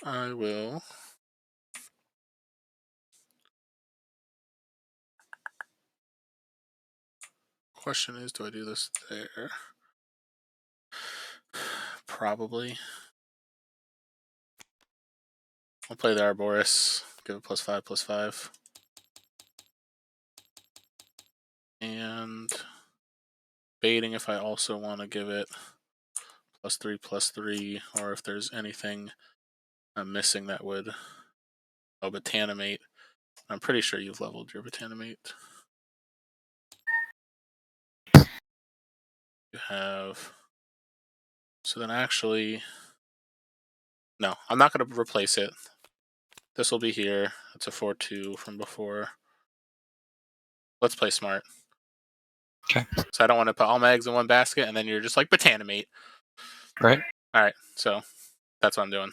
Speaker 1: I will. Question is, do I do this there? Probably. I'll play the Arboris. Give it +5/+5. And baiting if I also want to give it +3/+3, or if there's anything I'm missing that would. Oh, Botanimate. I'm pretty sure you've leveled your Botanimate. You have. So then actually. No, I'm not going to replace it. This will be here. It's a 4/2 from before. Let's play smart.
Speaker 2: Okay.
Speaker 1: So I don't want to put all my eggs in one basket, and then you're just like, Botanimate.
Speaker 2: Right.
Speaker 1: Alright, so that's what I'm doing.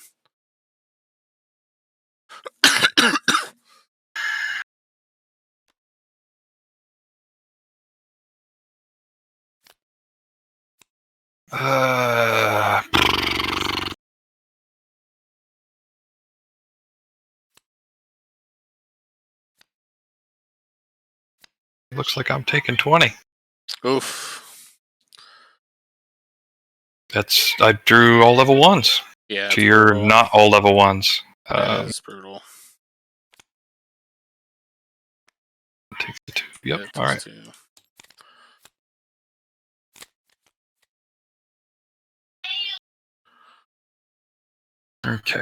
Speaker 2: Looks like I'm taking 20.
Speaker 1: Oof.
Speaker 2: I drew all level 1s.
Speaker 1: Yeah.
Speaker 2: To your
Speaker 1: brutal.
Speaker 2: not all level 1s.
Speaker 1: That is brutal.
Speaker 2: Take the 2. Yep.
Speaker 1: Yeah,
Speaker 2: All right.
Speaker 1: 2.
Speaker 2: Okay.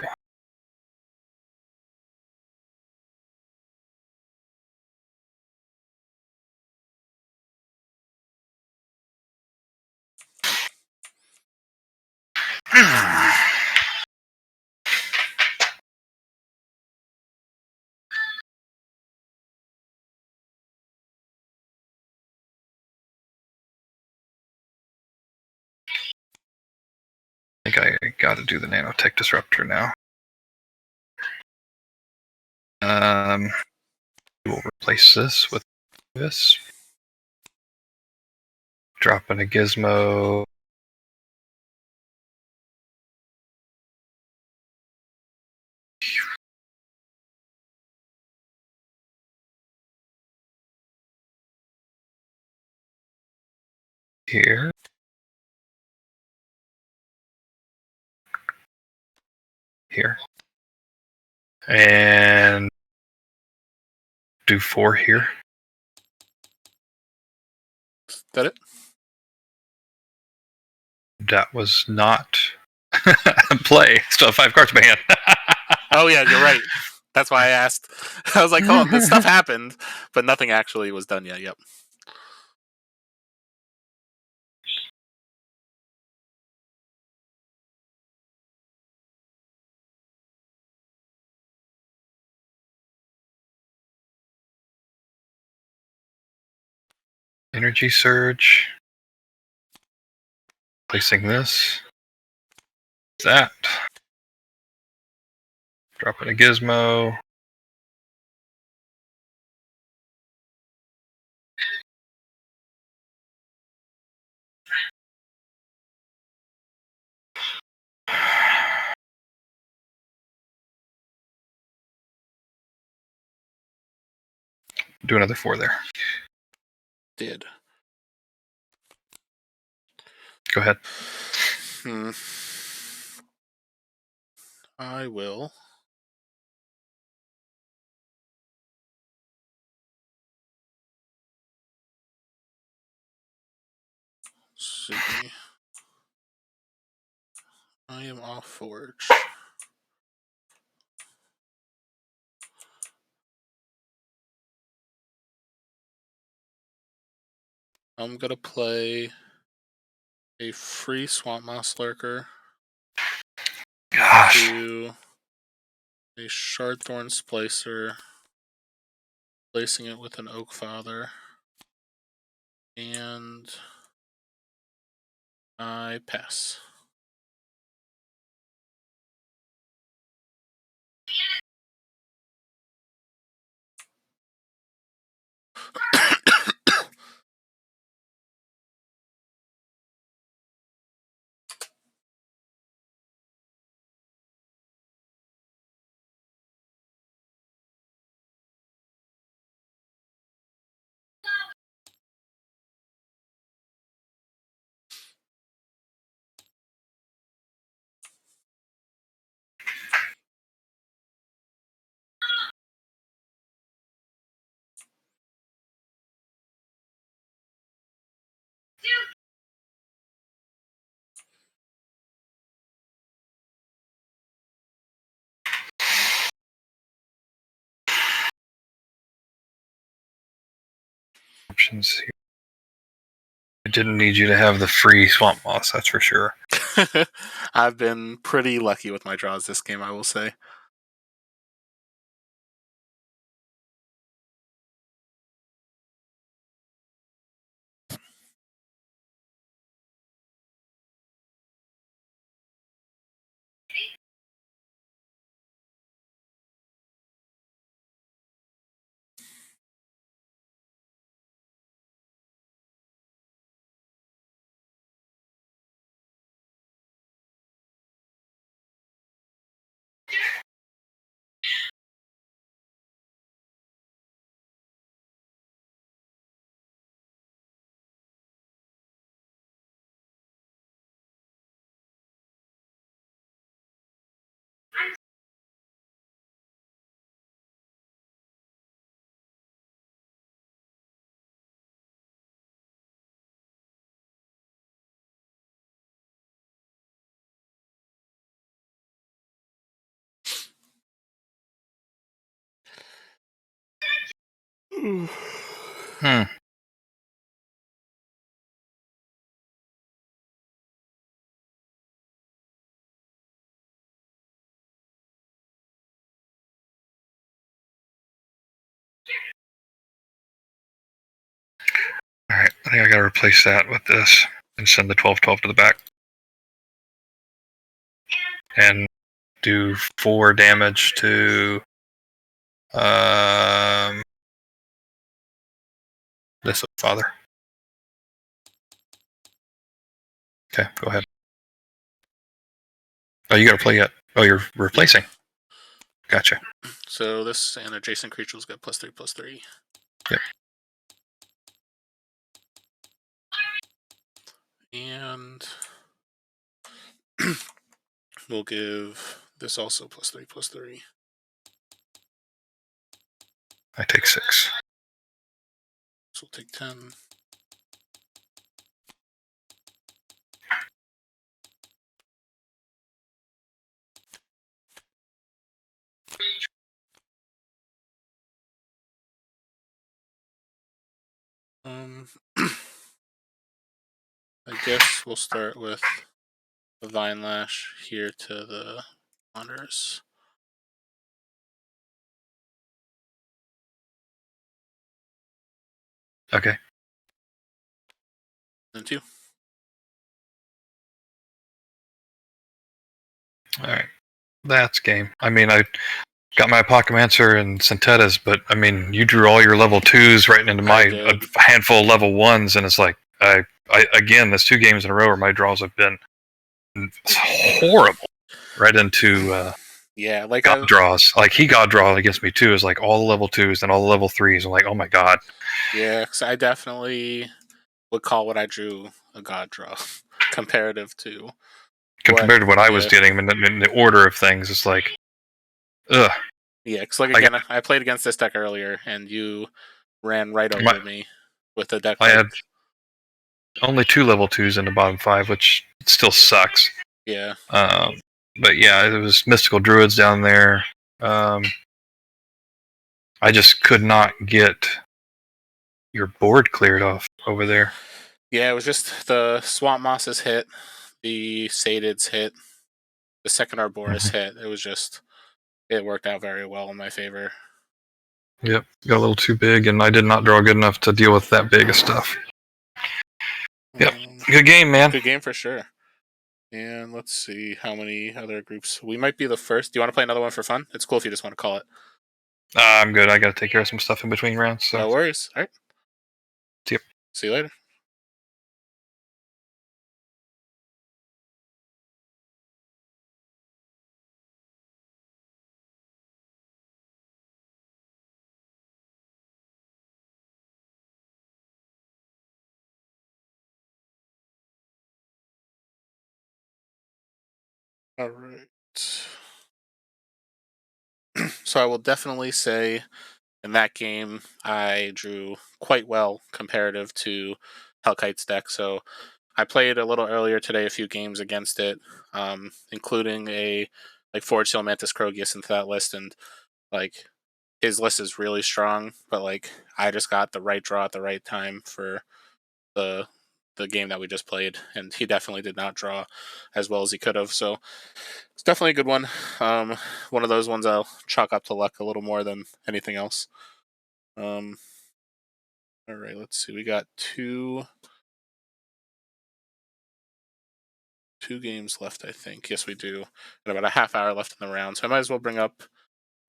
Speaker 2: I think I got to do the nanotech disruptor now. We'll replace this with this. Drop in a gizmo. Here. Here. And do 4 here.
Speaker 1: Is that it?
Speaker 2: That was not play. Still 5 cards in my hand.
Speaker 1: Oh yeah, you're right. That's why I asked. I was like, "Oh, this stuff happened, but nothing actually was done yet." Yep.
Speaker 2: Energy surge. Placing this. That. Drop in a gizmo. Do another 4 there.
Speaker 1: Did.
Speaker 2: Go ahead.
Speaker 1: I will. See. I am off Forge. I'm gonna play a free Swamp Moss Lurker.
Speaker 2: Gosh.
Speaker 1: To a Shardthorn Splicer, placing it with an Oak Father, and I pass.
Speaker 2: Options here. I didn't need you to have the free Swamp Moss, that's for sure.
Speaker 1: I've been pretty lucky with my draws this game, I will say.
Speaker 2: Hmm. Alright, I think I gotta replace that with this and send the 12-12 to the back. And do 4 damage to this father. Okay, go ahead. Oh, you gotta play yet. Oh, you're replacing. Gotcha.
Speaker 1: So this and adjacent creatures got +3/+3.
Speaker 2: Yep.
Speaker 1: And we'll give this also +3/+3.
Speaker 2: I take 6.
Speaker 1: So we'll take 10. I guess we'll start with the Vine Lash here to the Wanderers.
Speaker 2: Okay.
Speaker 1: And 2.
Speaker 2: Alright. That's game. I mean, I got my Apocalypser and Centetas, but I mean, you drew all your level 2s right into my a handful of level 1s, and it's like, I again, there's 2 games in a row where my draws have been horrible. Right into
Speaker 1: yeah, like
Speaker 2: God draws. Like he God draw against me too. Is like all the level 2s and all the level 3s. I'm like, oh my god.
Speaker 1: Yeah, because I definitely would call what I drew a God draw, comparative to
Speaker 2: what I was getting in the order of things. It's like, ugh.
Speaker 1: Yeah, because like again, I played against this deck earlier, and you ran right over me with a deck.
Speaker 2: I had only 2 level 2s in the bottom 5, which still sucks.
Speaker 1: Yeah.
Speaker 2: But yeah, it was Mystical Druids down there. I just could not get your board cleared off over there.
Speaker 1: Yeah, it was just the Swamp Mosses hit, the Satids hit, the second Arboris hit. It was just, it worked out very well in my favor.
Speaker 2: Yep, got a little too big, and I did not draw good enough to deal with that big of stuff. Yep, good game, man.
Speaker 1: Good game for sure. And let's see how many other groups. We might be the first. Do you want to play another one for fun? It's cool if you just want to call it.
Speaker 2: I'm good. I got to take care of some stuff in between rounds. So.
Speaker 1: No worries. All right.
Speaker 2: Yep.
Speaker 1: See you later. All right. So I will definitely say in that game, I drew quite well comparative to Hellkite's deck. So I played a little earlier today a few games against it, including a like Forge Seal Mantis Krogius into that list, and like his list is really strong, but like I just got the right draw at the right time for the game that we just played, and he definitely did not draw as well as he could have. So it's definitely a good one. One of those ones I'll chalk up to luck a little more than anything else. All right, let's see. We got two games left, I think. Yes, we do. And about a half hour left in the round, so I might as well bring up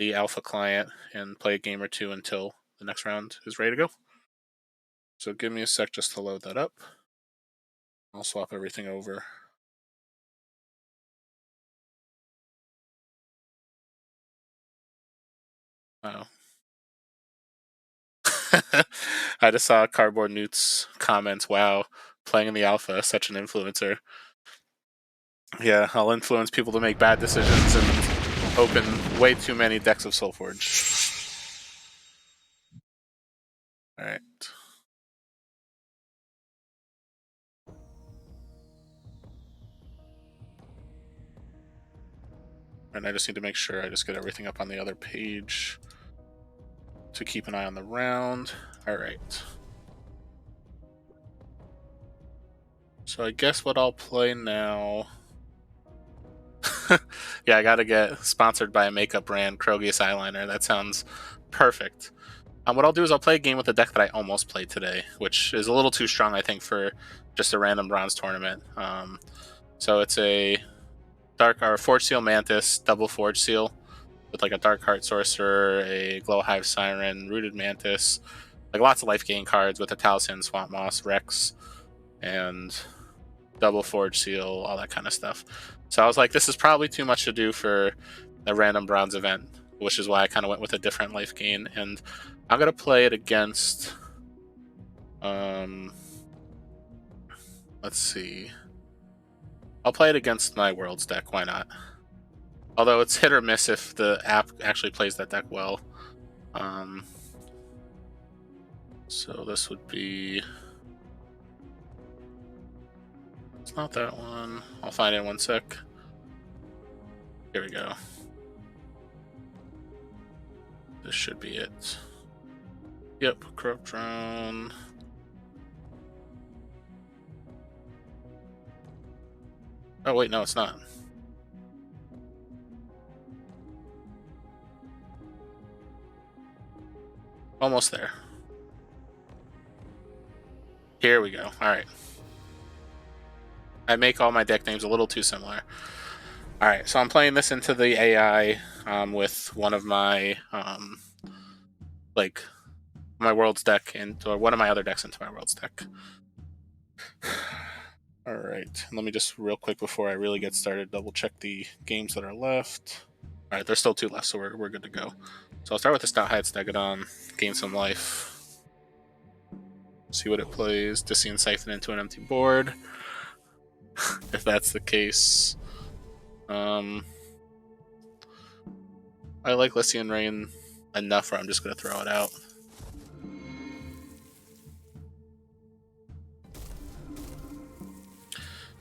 Speaker 1: the alpha client and play a game or two until the next round is ready to go. So give me a sec just to load that up. I'll swap everything over. Oh. I just saw Cardboard Newt's comments. Wow, playing in the alpha, such an influencer. Yeah, I'll influence people to make bad decisions and open way too many decks of SolForge. Alright. And I just need to make sure I just get everything up on the other page. to keep an eye on the round. All right. So I guess what I'll play now... yeah, I gotta get sponsored by a makeup brand, Krogius Eyeliner. That sounds perfect. What I'll do is I'll play a game with a deck that I almost played today, which is a little too strong, I think, for just a random bronze tournament. So it's a Forge Seal Mantis, double Forge Seal, with like a Dark Heart Sorcerer, a Glowhive Siren, Rooted Mantis, like lots of life gain cards with a Taliesin, Swamp Moss, Rex, and double Forge Seal, all that kind of stuff. So I was like, this is probably too much to do for a random bronze event, which is why I kind of went with a different life gain. And I'm going to play it against... let's see. I'll play it against my Worlds deck, why not? Although it's hit or miss if the app actually plays that deck well. So this would be... It's not that one. I'll find it in 1 sec. Here we go. This should be it. Yep, Corrupt Drone. Oh wait, no, it's not. Almost there. Here we go. Alright. I make all my deck names a little too similar. Alright, so I'm playing this into the AI with one of my my Worlds deck or one of my other decks into my Worlds deck. Alright, let me just real quick before I really get started double check the games that are left. Alright, there's still 2 left, so we're good to go. So I'll start with the Stout Hide Stegodon, gain some life. See what it plays. Discian Siphon into an empty board. If that's the case. I like Lycian Rain enough where I'm just going to throw it out.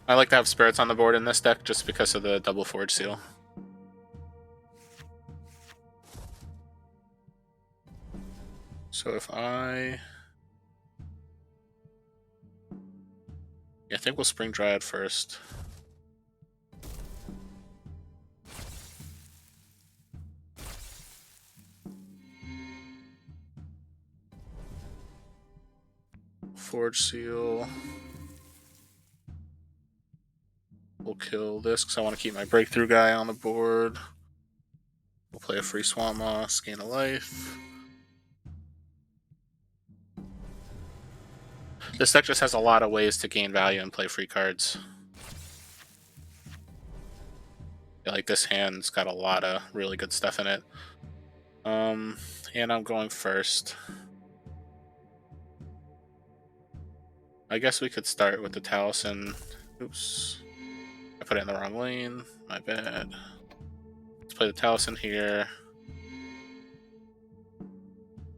Speaker 1: I like to have spirits on the board in this deck just because of the double Forge Seal. So if I think we'll Spring Dryad first. Forge Seal. We'll kill this because I want to keep my Breakthrough guy on the board. We'll play a free Swamp Moss, gain a life. This deck just has a lot of ways to gain value and play free cards. Yeah, like this hand's got a lot of really good stuff in it. And I'm going first. I guess we could start with the Taliesin. Oops. I put it in the wrong lane. My bad. Let's play the Taliesin here.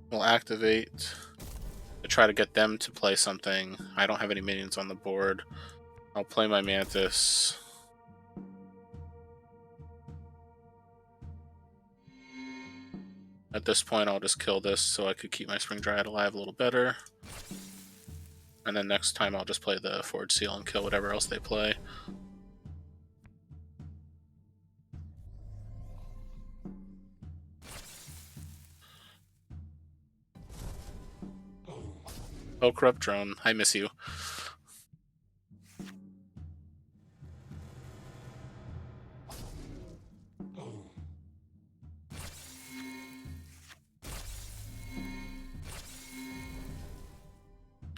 Speaker 1: We'll activate to try to get them to play something. I don't have any minions on the board. I'll play my Mantis. At this point, I'll just kill this so I could keep my Spring Dryad alive a little better. And then next time, I'll just play the Forge Seal and kill whatever else they play. Oh, Corrupt Drone, I miss you.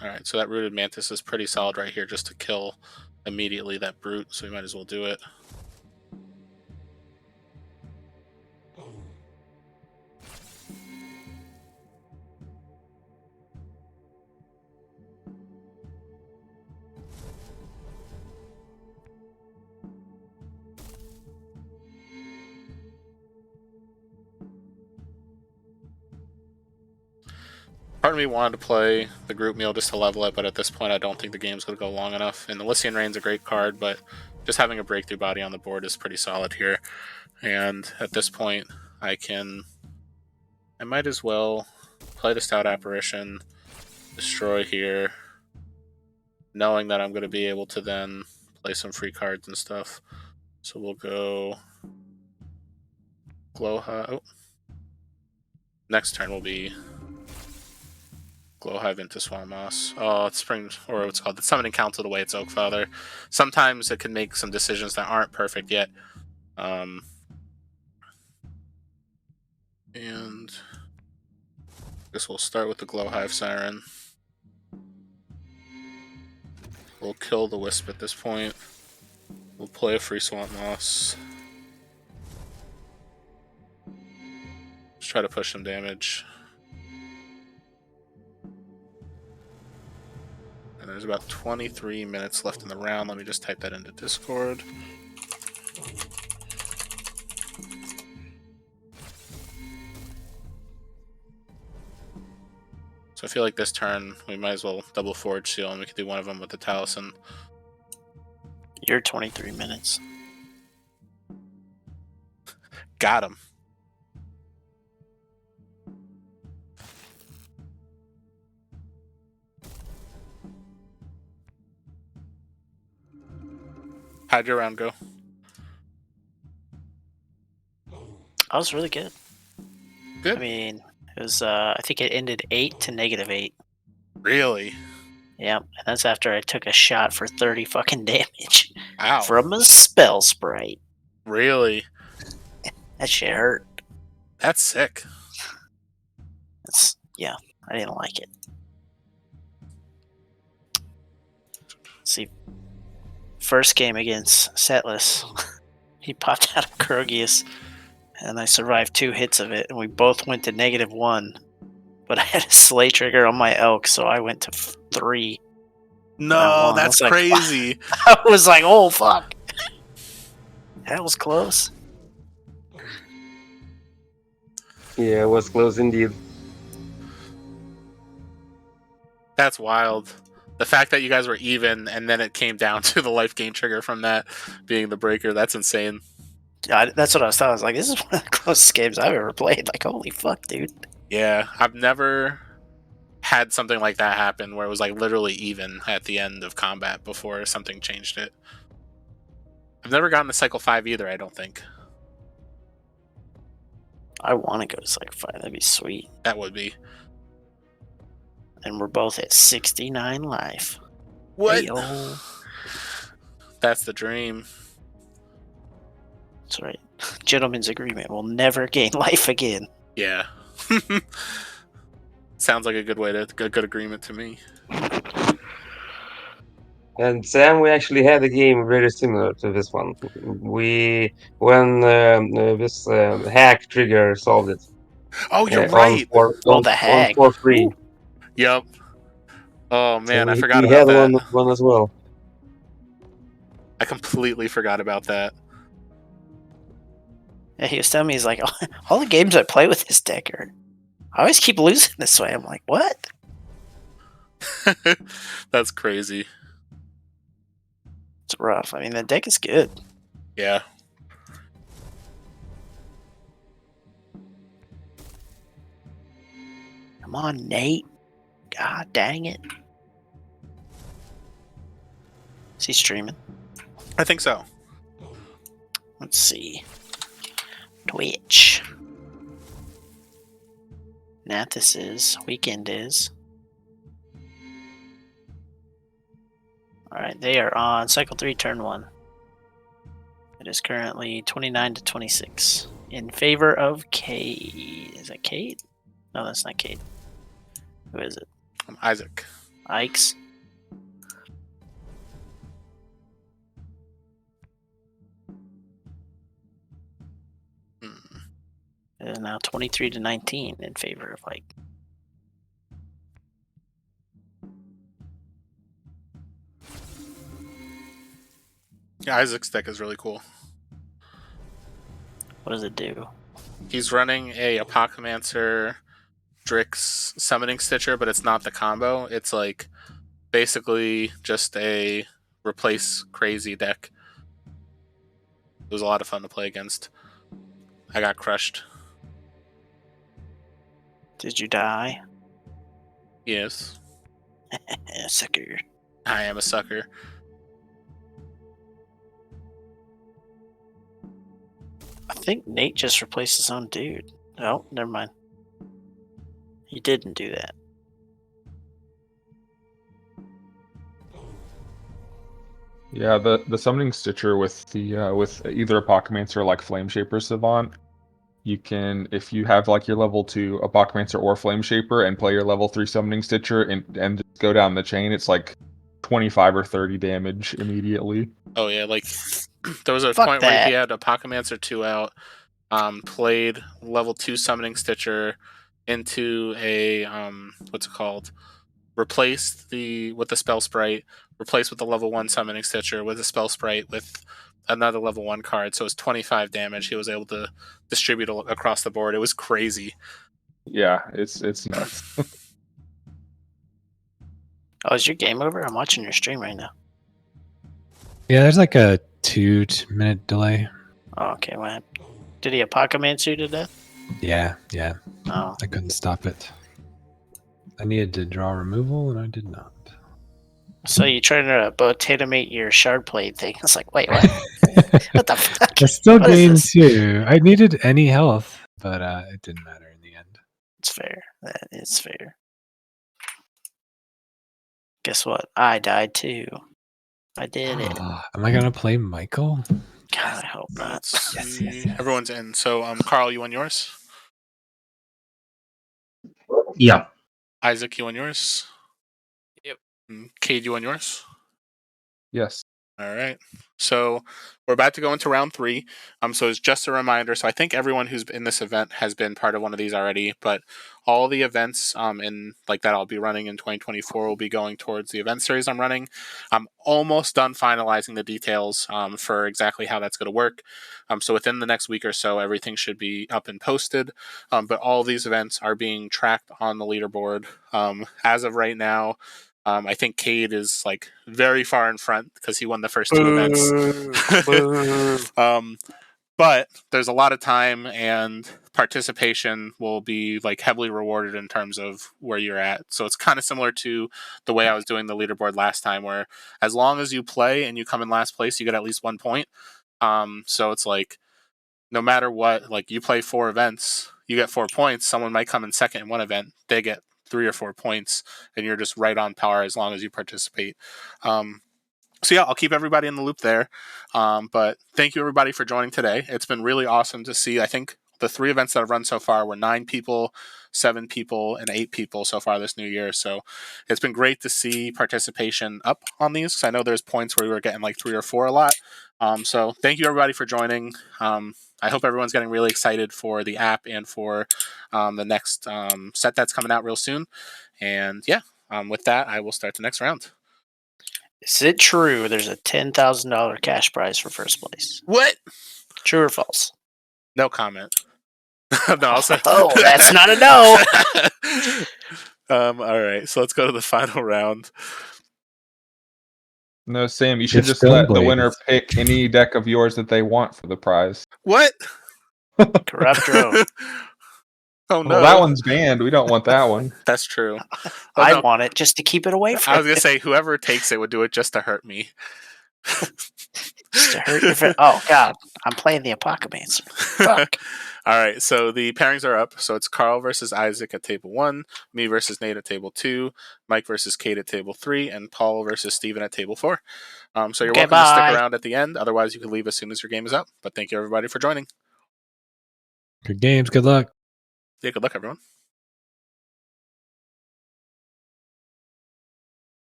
Speaker 1: Alright, so that Rooted Mantis is pretty solid right here just to kill immediately that Brute, so we might as well do it. Part of me wanted to play the group meal just to level it, but at this point I don't think the game's going to go long enough. And the Lycian Rain's a great card, but just having a Breakthrough Body on the board is pretty solid here. And at this point, I might as well play the Stout Apparition, destroy here, knowing that I'm going to be able to then play some free cards and stuff. So we'll go Glowhive. Oh. Next turn will be Glowhive into Swammoss. Oh, it's Spring, or what's called the Summoning Council the way it's Oakfather. Sometimes it can make some decisions that aren't perfect yet. And I guess we'll start with the Glowhive Siren. We'll kill the Wisp at this point. We'll play a free Swamp Moss. Just try to push some damage. And there's about 23 minutes left in the round. Let me just type that into Discord. So I feel like this turn, we might as well double Forge Seal, and we could do one of them with the Taliesin.
Speaker 3: You're 23 minutes.
Speaker 1: Got him. How'd your round go?
Speaker 3: I was really good.
Speaker 1: Good.
Speaker 3: I mean, it was. I think it ended 8 to -8.
Speaker 1: Really?
Speaker 3: Yeah, and that's after I took a shot for 30 fucking damage.
Speaker 1: Wow.
Speaker 3: From a spell sprite.
Speaker 1: Really?
Speaker 3: That shit hurt.
Speaker 1: That's sick.
Speaker 3: Yeah, I didn't like it. See, first game against Setless, he popped out of Krogius, and I survived 2 hits of it, and we both went to -1. But I had a Slay Trigger on my Elk, so I went to 3.
Speaker 1: No, that's crazy.
Speaker 3: I was like, oh, fuck. That was close.
Speaker 8: Yeah, it was close indeed.
Speaker 1: That's wild. The fact that you guys were even, and then it came down to the life gain trigger from that being the breaker, that's insane.
Speaker 3: That's what I was thought. I was like, this is one of the closest games I've ever played. Like, holy fuck, dude.
Speaker 1: Yeah, I've never had something like that happen where it was like literally even at the end of combat before something changed it. I've never gotten to Cycle 5 either, I don't think.
Speaker 3: I want to go to Cycle 5. That'd be sweet.
Speaker 1: That would be.
Speaker 3: And we're both at 69 life.
Speaker 1: What?
Speaker 3: Hey-o.
Speaker 1: That's the dream.
Speaker 3: That's right. Gentleman's agreement. We'll never gain life again.
Speaker 1: Yeah. Sounds like a good way to good agreement to me.
Speaker 8: And Sam, we actually had a game very similar to this one. When this hack trigger solved it.
Speaker 1: Oh, you're right.
Speaker 3: The hack.
Speaker 8: On 4-3.
Speaker 1: Yep. Oh man,
Speaker 8: so
Speaker 1: I forgot
Speaker 8: we
Speaker 1: about
Speaker 8: had
Speaker 1: that.
Speaker 8: one as well.
Speaker 1: I completely forgot about that.
Speaker 3: Yeah, he was telling me, he's like, all the games I play with this deck I always keep losing this way. I'm like, what?
Speaker 1: That's crazy.
Speaker 3: It's rough. I mean, the deck is good.
Speaker 1: Yeah.
Speaker 3: Come on, Nate. God dang it. Is he streaming?
Speaker 1: I think so.
Speaker 3: Let's see. Twitch. Nathas is. Weekend is. Alright, they are on Cycle 3, Turn 1. It is currently 29 to 26. In favor of Cade. Is that Cade? No, that's not Cade. Who is it?
Speaker 1: I'm Isaac.
Speaker 3: Ike's. It is now 23 to 19 in favor of Ike.
Speaker 1: Yeah, Isaac's deck is really cool.
Speaker 3: What does it do?
Speaker 1: He's running a Apocalypser Drix Summoning Stitcher, but it's not the combo. It's like basically just a replace crazy deck. It was a lot of fun to play against. I got crushed.
Speaker 3: Did you die?
Speaker 1: Yes.
Speaker 3: Sucker.
Speaker 1: I am a sucker.
Speaker 3: I think Nate just replaced his own dude. Oh, never mind. He didn't do that.
Speaker 6: Yeah, the summoning stitcher with the with either Apocalypse or like Flame Shaper Savant, you can, if you have like your level 2 Apocalypse or Flame Shaper and play your level 3 summoning stitcher and just go down the chain, it's like 25 or 30 damage immediately.
Speaker 1: Oh yeah, like there was a
Speaker 3: Fuck
Speaker 1: point where he
Speaker 3: that.
Speaker 1: had Apocalypse 2 out, played level 2 summoning stitcher into a what's it called? Replaced with the spell sprite, replaced with the level 1 summoning stitcher with a spell sprite with another level 1 card, so it's 25 damage he was able to distribute across the board. It was crazy.
Speaker 6: Yeah, it's nuts.
Speaker 3: Oh, is your game over? I'm watching your stream right now.
Speaker 4: Yeah, there's like a 2-minute delay.
Speaker 3: Oh, okay, what happened? Did he Apocalypse you to death?
Speaker 4: Yeah.
Speaker 3: Oh.
Speaker 4: I couldn't stop it. I needed to draw removal, and I did not.
Speaker 3: So you trying to potato mate your shard blade thing? It's like, wait, what? What the fuck?
Speaker 4: I still
Speaker 3: What is
Speaker 4: gained
Speaker 3: this?
Speaker 4: 2. I needed any health, but it didn't matter in the end.
Speaker 3: It's fair. That is fair. Guess what? I died too. I did it.
Speaker 4: Am I gonna play Michael?
Speaker 3: God, I hope not.
Speaker 1: Let's
Speaker 4: Yes,
Speaker 1: see.
Speaker 4: yes, yes.
Speaker 1: Everyone's in. So Carl, you on yours?
Speaker 5: Yeah.
Speaker 1: Isaac, you on yours?
Speaker 7: Yep.
Speaker 1: Cade, you on yours?
Speaker 6: Yes.
Speaker 1: All right. So we're about to go into round 3. So it's just a reminder. So I think everyone who's in this event has been part of one of these already, but all the events in like that I'll be running in 2024 will be going towards the event series I'm running. I'm almost done finalizing the details for exactly how that's going to work. So within the next week or so, everything should be up and posted. But all these events are being tracked on the leaderboard. As of right now, I think Cade is like very far in front because he won the first 2 events. But there's a lot of time, and participation will be like heavily rewarded in terms of where you're at. So it's kind of similar to the way I was doing the leaderboard last time, where as long as you play and you come in last place, you get at least 1 point. So it's like no matter what, like you play 4 events, you get 4 points. Someone might come in second in one event, they get 3 or 4 points, and you're just right on par as long as you participate. So yeah, I'll keep everybody in the loop there. But thank you everybody for joining today. It's been really awesome to see. I think the 3 events that I've run so far were 9 people, 7 people, and 8 people so far this new year. So it's been great to see participation up on these. I know there's points where we were getting like 3 or 4 a lot. So thank you everybody for joining. I hope everyone's getting really excited for the app and for the next set that's coming out real soon. And yeah, with that, I will start the next round.
Speaker 3: Is it true there's a $10,000 cash prize for first place?
Speaker 1: What?
Speaker 3: True or false?
Speaker 1: No comment. No, also...
Speaker 3: Oh, that's not a no.
Speaker 1: All right, so let's go to the final round.
Speaker 6: No, Sam, you should
Speaker 4: It's
Speaker 6: just let the
Speaker 4: Stoneblade.
Speaker 6: winner pick any deck of yours that they want for the prize.
Speaker 1: What?
Speaker 3: Corrupt Rogue.
Speaker 1: Oh no,
Speaker 6: Well, that one's banned. We don't want that one.
Speaker 1: that's true.
Speaker 3: I
Speaker 1: no.
Speaker 3: want it just to keep it away from
Speaker 1: I was
Speaker 3: you.
Speaker 1: gonna say whoever takes it would do it just to hurt me.
Speaker 3: Just to hurt your friend. Oh god, I'm playing the Apocalypse. Fuck.
Speaker 1: All right, so the pairings are up. So it's Carl versus Isaac at table 1, me versus Nate at table 2, Mike versus Kate at table 3, and Paul versus Steven at table 4. So you're welcome to stick around at the end. Otherwise, you can leave as soon as your game is up. But thank you everybody for joining.
Speaker 4: Good games. Good luck.
Speaker 1: Yeah, good luck everyone.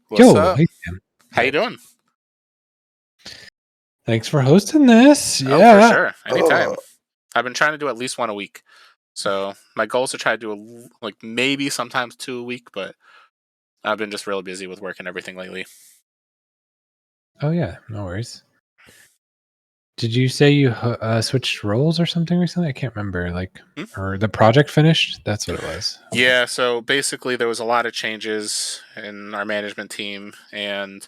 Speaker 1: What's up?
Speaker 4: Hey, Sam.
Speaker 1: How you doing?
Speaker 4: Thanks for hosting this.
Speaker 1: Oh,
Speaker 4: Yeah.
Speaker 1: for sure. Anytime. I've been trying to do at least 1 a week. So my goal is to try to do like maybe sometimes 2 a week, but I've been just really busy with work and everything lately.
Speaker 4: Oh yeah. No worries. Did you say you switched roles or something recently? I can't remember. Or the project finished? That's what it was.
Speaker 1: Yeah, so basically there was a lot of changes in our management team, and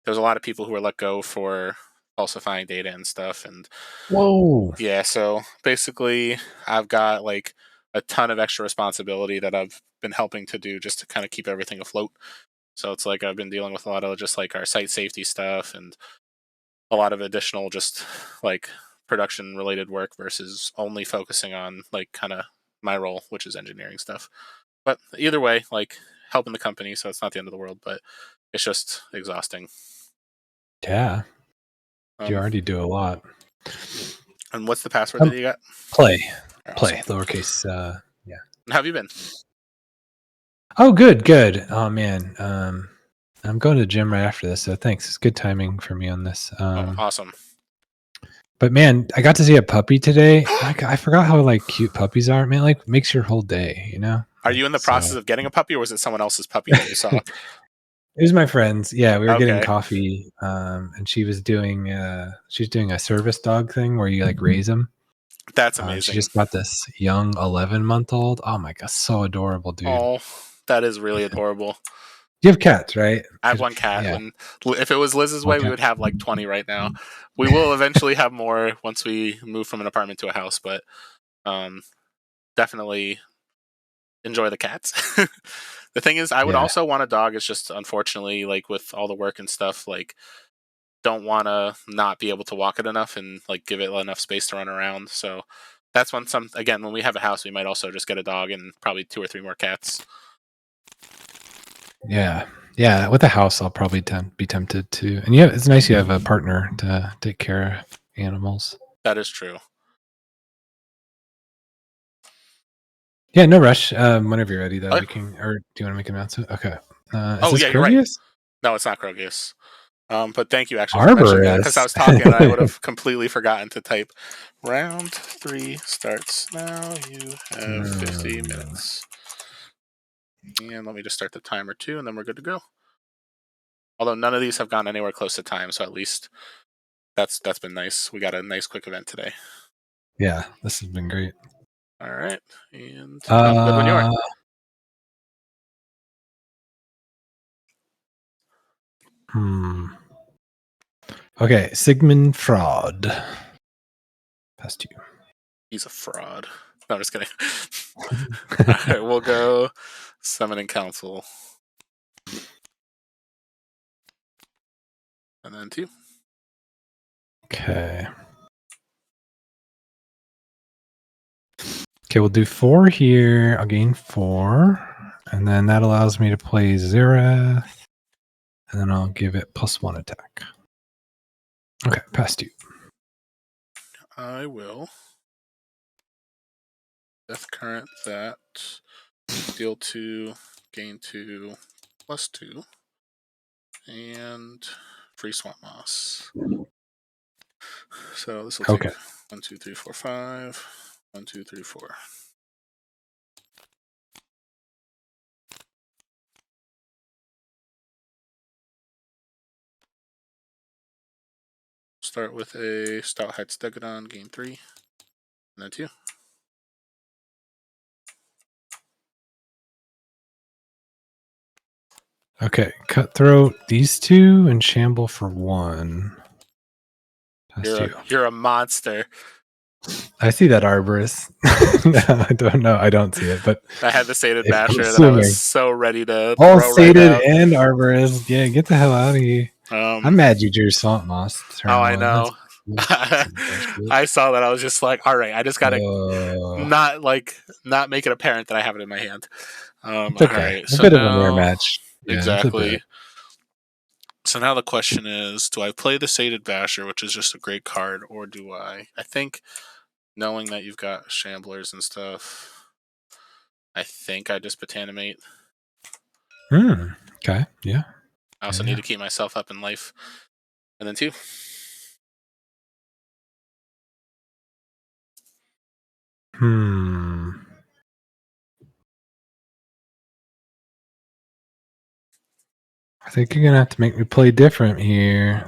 Speaker 1: there was a lot of people who were let go for falsifying data and stuff. And
Speaker 4: Whoa.
Speaker 1: yeah, so basically I've got like a ton of extra responsibility that I've been helping to do just to kind of keep everything afloat. So it's like I've been dealing with a lot of just like our site safety stuff and a lot of additional just like production related work versus only focusing on like kind of my role, which is engineering stuff. But either way, like helping the company, so it's not the end of the world, but it's just exhausting.
Speaker 4: Yeah. You already do a lot.
Speaker 1: And what's the password that you got?
Speaker 4: Play.
Speaker 1: Awesome.
Speaker 4: Lowercase. Yeah.
Speaker 1: How have you been?
Speaker 4: Oh, good. Oh man. I'm going to the gym right after this, so thanks. It's good timing for me on this.
Speaker 1: Awesome.
Speaker 4: But man, I got to see a puppy today. I forgot how like cute puppies are. Man, like makes your whole day, you know?
Speaker 1: Are you in the process of getting a puppy, or was it someone else's puppy that you saw?
Speaker 4: It was my friend's. Yeah, we were getting
Speaker 1: Okay.
Speaker 4: coffee, and she was doing a service dog thing where you like raise them.
Speaker 1: That's amazing.
Speaker 4: She just got this young 11-month-old. Oh my god, so adorable, dude.
Speaker 1: Oh, that is really adorable.
Speaker 4: You have cats, right?
Speaker 1: I have one cat.
Speaker 4: Yeah.
Speaker 1: If it was Liz's way, we would have like 20 right now. We will eventually have more once we move from an apartment to a house, but definitely enjoy the cats. The thing is, I would also want a dog. It's just unfortunately, like with all the work and stuff, like don't want to not be able to walk it enough and like give it enough space to run around. So that's when when we have a house, we might also just get a dog and probably 2 or 3 more cats.
Speaker 4: Yeah. With a house, I'll probably be tempted to. And yeah, it's nice you have a partner to take care of animals.
Speaker 1: That is true.
Speaker 4: Yeah, no rush. Whenever you're ready, though, we can. Or do you want to make an announcement? Okay. Is this
Speaker 1: you're right.
Speaker 4: Krogius?
Speaker 1: No, it's not Krogius. But thank you actually for mentioning that, because I was talking and I would have completely forgotten to type. Round 3 starts now. You have 50 minutes. And let me just start the timer too, and then we're good to go. Although none of these have gone anywhere close to time, so at least that's been nice. We got a nice quick event today.
Speaker 4: Yeah, this has been great.
Speaker 1: All right, and I'm good when you are.
Speaker 4: Okay, Sigmund Fraud. Past you.
Speaker 1: He's a fraud. No, I'm just kidding. All right, we'll go Summoning Council. And then 2.
Speaker 4: Okay, we'll do 4 here. I'll gain 4. And then that allows me to play Zerath. And then I'll give it +1 attack. Okay, past you.
Speaker 1: I will Death Current that. Deal 2, gain 2, +2. And free Swamp Moss. So this will take 1, 2, 3, 4, 5. 1, 2, 3, 4. Start with a Stout Heights Stegodon, gain 3. And then 2.
Speaker 4: Okay, Cutthroat these 2 and Shamble for 1.
Speaker 1: You're a monster.
Speaker 4: I see that Arboris. No, I don't know. I don't see it, but
Speaker 1: I had the Sated Basher that I was so ready to
Speaker 4: all
Speaker 1: throw
Speaker 4: Sated
Speaker 1: right
Speaker 4: and Arboris. Yeah, get the hell out of here. I'm mad you drew Swamp Moss.
Speaker 1: I know. I saw that. I was just like, all right, I just gotta not make it apparent that I have it in my hand.
Speaker 4: It's okay.
Speaker 1: All right,
Speaker 4: a bit of a mirror match. Yeah,
Speaker 1: exactly. So now the question is, do I play the Sated Basher, which is just a great card, or do I think, knowing that you've got Shamblers and stuff, I think I just Botanimate.
Speaker 4: Okay, yeah.
Speaker 1: I also need to keep myself up in life. And then 2.
Speaker 4: I think you're gonna have to make me play different here.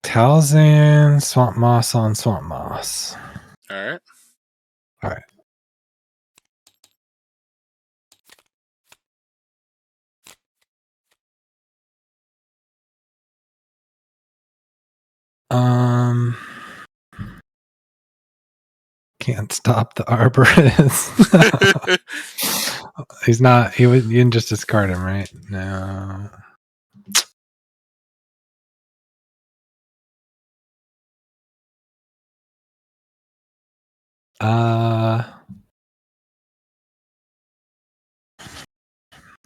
Speaker 4: Talzan, Swamp Moss on Swamp Moss.
Speaker 1: All right.
Speaker 4: Can't stop the Arboris. He's not. You didn't just discard him, right? No.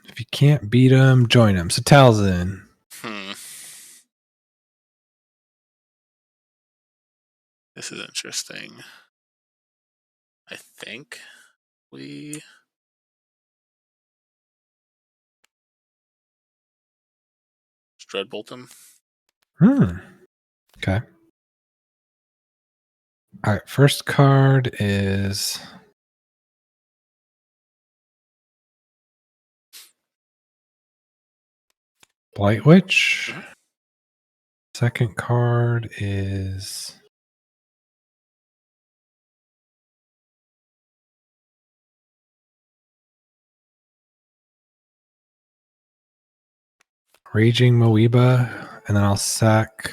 Speaker 4: If you can't beat him, join him. So Talzin.
Speaker 1: This is interesting. I think we Dreadbolt him.
Speaker 4: Okay. All right. First card is Blight Witch. Second card is Raging Moeba, and then I'll sack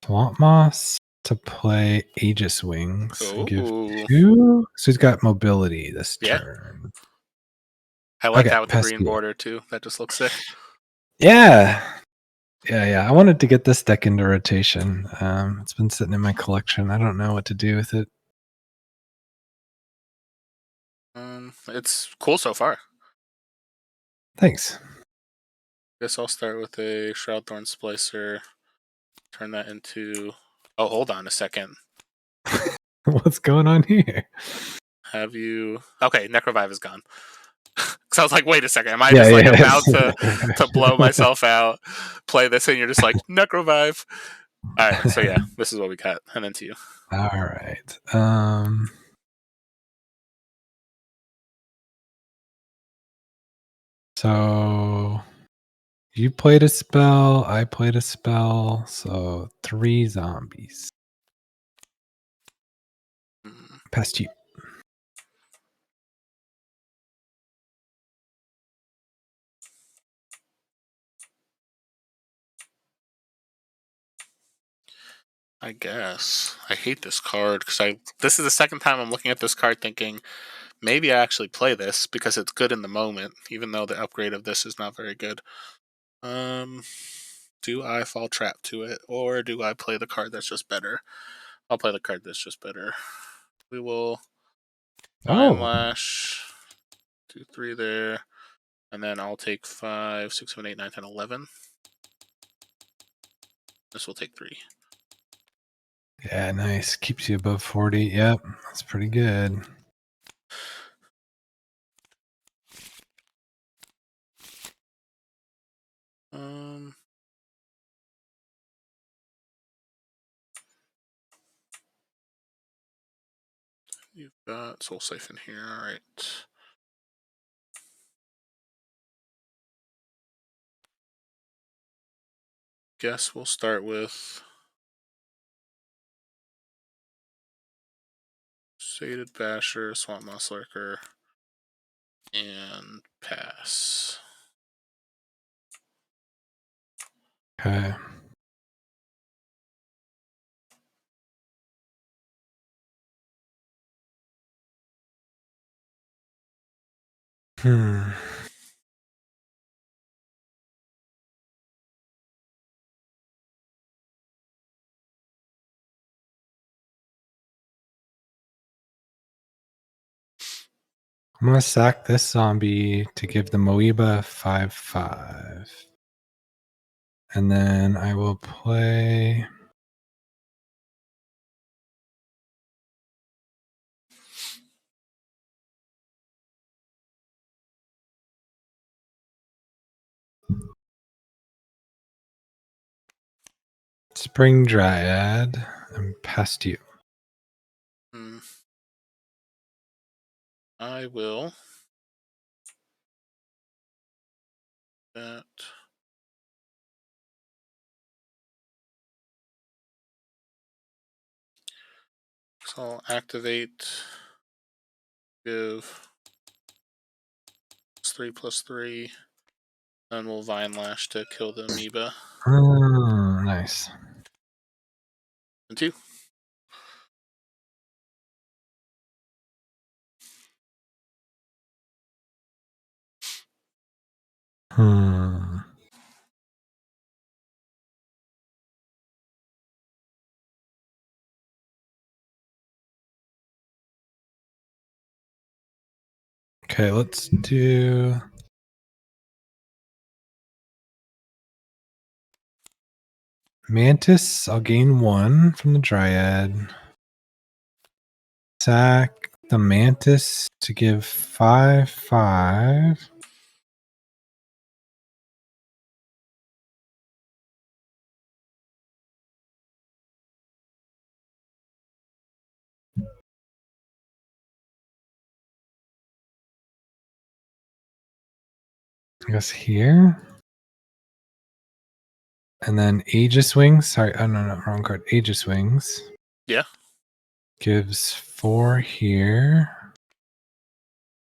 Speaker 4: Swamp Moss to play Aegis Wings. And give 2. So he's got mobility this turn.
Speaker 1: I like that with the green border too. That just looks sick.
Speaker 4: Yeah. I wanted to get this deck into rotation. It's been sitting in my collection. I don't know what to do with it.
Speaker 1: It's cool so far.
Speaker 4: Thanks.
Speaker 1: Guess I'll start with a Shroudthorn Splicer. Turn that into. Oh, hold on a second.
Speaker 4: What's going on here?
Speaker 1: Have you? Okay, Necrovive is gone. Because I was like, wait a second, am I just like about to blow myself out? Play this, and you're just like Necrovive. All right, so yeah, this is what we got, and then to you.
Speaker 4: All right. So you played a spell, I played a spell, so 3 zombies. Past you.
Speaker 1: I guess. I hate this card because this is the second time I'm looking at this card thinking maybe I actually play this because it's good in the moment, even though the upgrade of this is not very good. Do I fall trap to it, or do I play the card that's just better? I'll play the card that's just better. We will Iron Lash, 2, 3 there, and then I'll take 5, 6, 7, 8, 9, 10, 11. This will take 3.
Speaker 4: Yeah, nice. Keeps you above 40. Yep, that's pretty good.
Speaker 1: You've got Soul Siphon here. All right. Guess we'll start with Sated Basher, Swamp Moss Lurker, and pass.
Speaker 4: Okay. I'm going to sack this zombie to give the Moeba 5/5. And then I will play Spring Dryad and past you.
Speaker 1: I will. That. So I'll activate. Give. +3/+3. Then we'll Vine Lash to kill the amoeba.
Speaker 4: Oh, nice.
Speaker 1: And 2.
Speaker 4: Okay, let's do Mantis. I'll gain 1 from the Dryad. Sack the Mantis to give 5/5. I guess here. And then Aegis Wings. Sorry, oh no, wrong card. Aegis Wings.
Speaker 1: Yeah.
Speaker 4: Gives 4 here.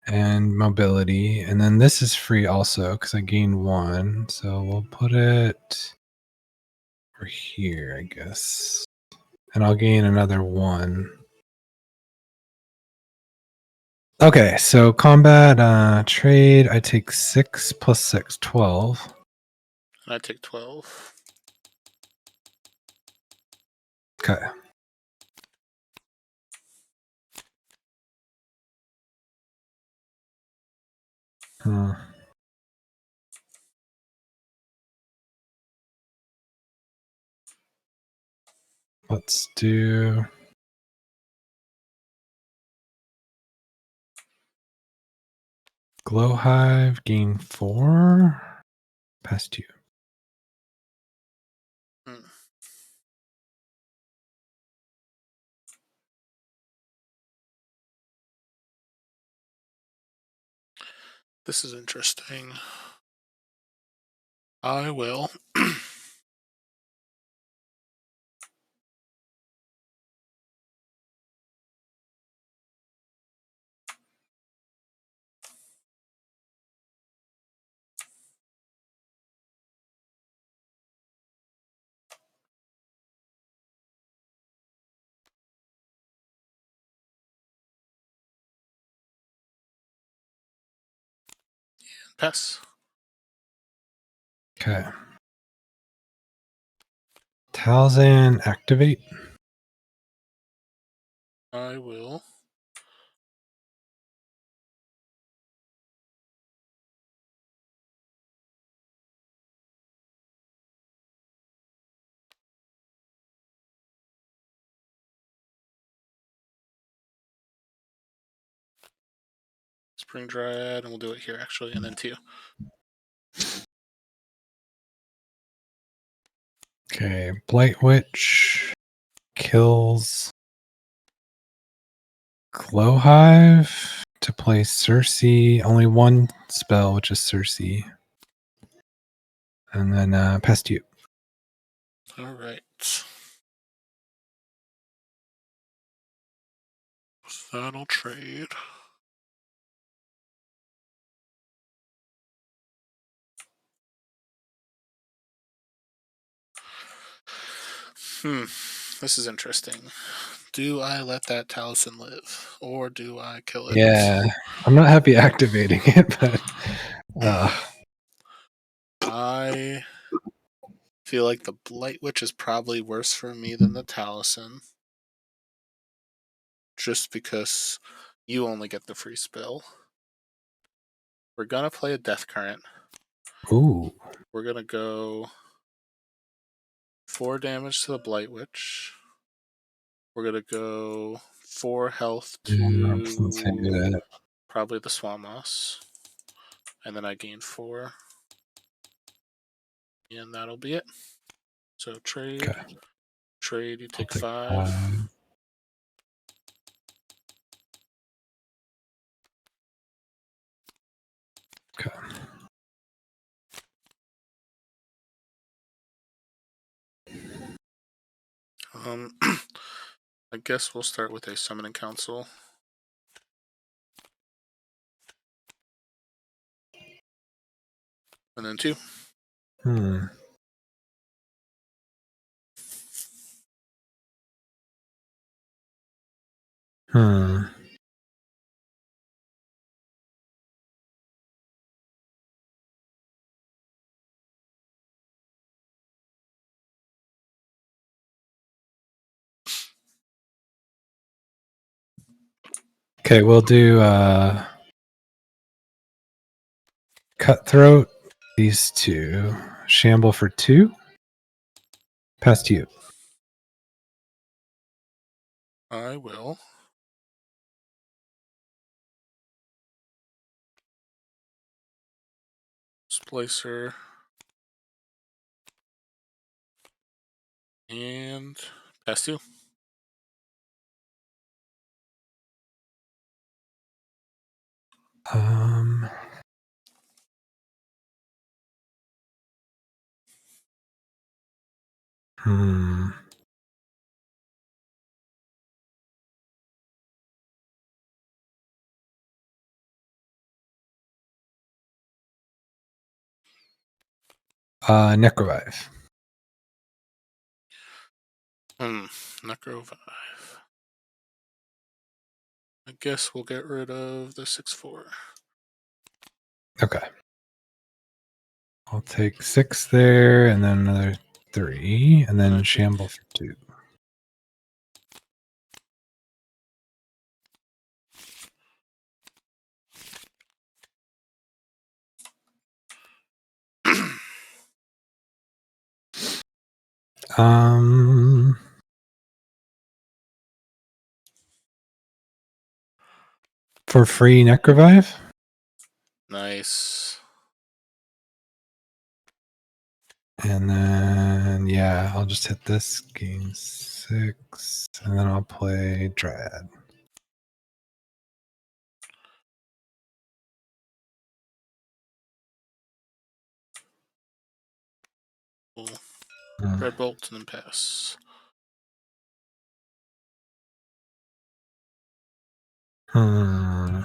Speaker 4: And mobility. And then this is free also because I gain 1. So we'll put it over here, I guess. And I'll gain another 1. Okay, so combat trade, I take 6 plus 6, 12.
Speaker 1: And I take 12.
Speaker 4: Okay. Let's do Glow Hive, gain 4. Past you.
Speaker 1: This is interesting. I will. Pass.
Speaker 4: Okay. Talzan, activate.
Speaker 1: I will. Spring Dryad, and we'll do it here actually, and then 2.
Speaker 4: Okay, Blight Witch kills Glow Hive to play Cersei. Only 1 spell, which is Cersei. And then past you.
Speaker 1: Alright. That'll trade. This is interesting. Do I let that Taliesin live, or do I kill it?
Speaker 4: Yeah, I'm not happy activating it, but
Speaker 1: I feel like the Blight Witch is probably worse for me than the Taliesin. Just because you only get the free spell. We're gonna play a Death Current.
Speaker 4: Ooh.
Speaker 1: We're gonna go 4 damage to the Blight Witch. We're gonna go 4 health to probably the Swamp Moss. And then I gain 4. And that'll be it. So trade.
Speaker 4: Okay.
Speaker 1: Trade, you take 5.
Speaker 4: Okay.
Speaker 1: I guess we'll start with a Summoning Council. And then 2.
Speaker 4: Hmm. Okay, we'll do Cutthroat, these two. Shamble for 2. Pass to you.
Speaker 1: I will. Splicer. And pass 2.
Speaker 4: Um. Hmm. Necrovive.
Speaker 1: Necrovive. I guess we'll get rid of the 6/4.
Speaker 4: Okay. I'll take 6 there, and then another 3, and then
Speaker 1: I think-
Speaker 4: Shamble for 2. For free Necrovive?
Speaker 1: Nice.
Speaker 4: And then, yeah, I'll just hit this, gain 6, and then I'll play Dryad.
Speaker 1: Cool.
Speaker 4: Hmm.
Speaker 1: Red Bolt and then pass.
Speaker 4: Hmm.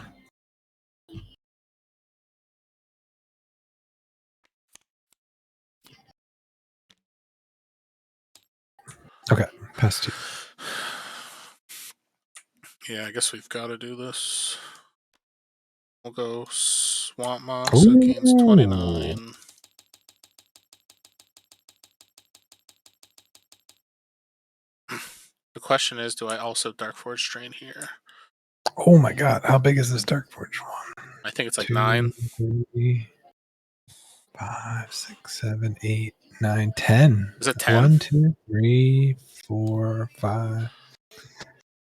Speaker 4: Okay, pass 2.
Speaker 1: Yeah, I guess we've got to do this. We'll go Swamp Moss, so it gains 29. The question is, do I also Dark Forge Drain here?
Speaker 4: Oh my god, how big is this Dark Forge one?
Speaker 1: I think it's like
Speaker 4: 2,
Speaker 1: 9.
Speaker 4: 3, 5, 6, 7, 8, 9, 10.
Speaker 1: Is it 10?
Speaker 4: 1, 2, 3, 4, 5,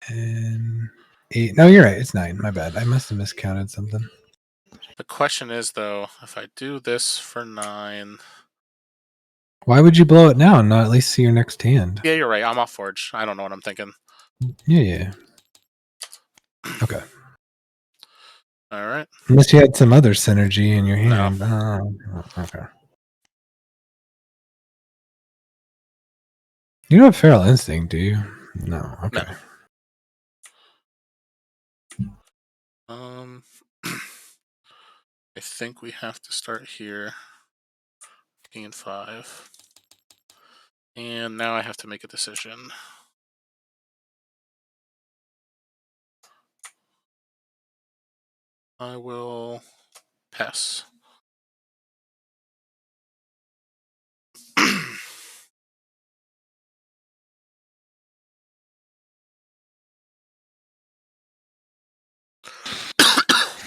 Speaker 4: and 8. No, you're right. It's 9. My bad. I must have miscounted something.
Speaker 1: The question is, though, if I do this for 9...
Speaker 4: Why would you blow it now and not at least see your next hand?
Speaker 1: Yeah, you're right. I'm off Forge. I don't know what I'm thinking.
Speaker 4: Yeah. Okay.
Speaker 1: All right.
Speaker 4: Unless you had some other synergy in your hand.
Speaker 1: No.
Speaker 4: Oh, okay. You don't have Feral Instinct, do you? No. Okay.
Speaker 1: No. I think we have to start here. Gain 5. And now I have to make a decision. I will pass.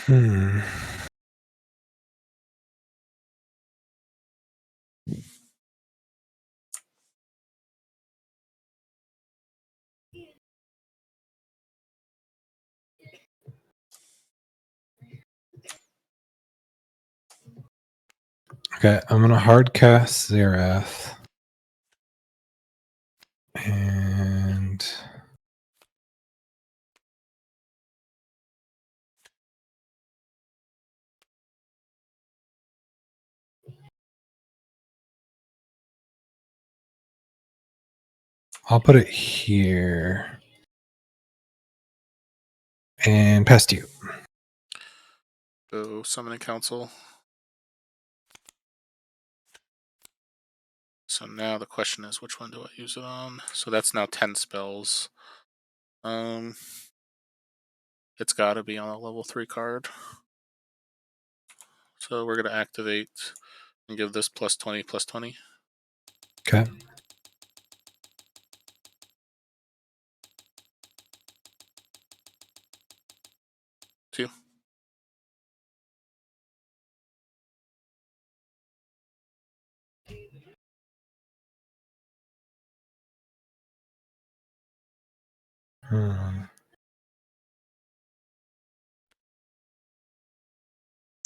Speaker 4: Hmm. Okay, I'm gonna hard cast Zerath. And I'll put it here. And past you.
Speaker 1: Go Summoning Council. So now the question is, which one do I use it on? So that's now 10 spells. it's got to be on a level 3 card. So we're going to activate and give this plus 20, plus 20.
Speaker 4: Okay.
Speaker 1: Two.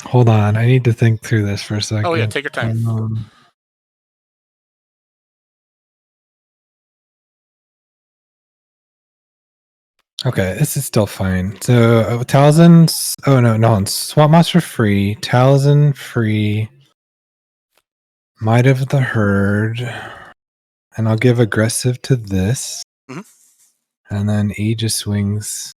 Speaker 4: Hold on, I need to think through this for a second.
Speaker 1: Oh yeah, take your time.
Speaker 4: Okay, this is still fine. So Talzin's. Oh no, Swamp Monster free, Talzin free, Might of the Herd, and I'll give aggressive to this, and then Aegis Wings,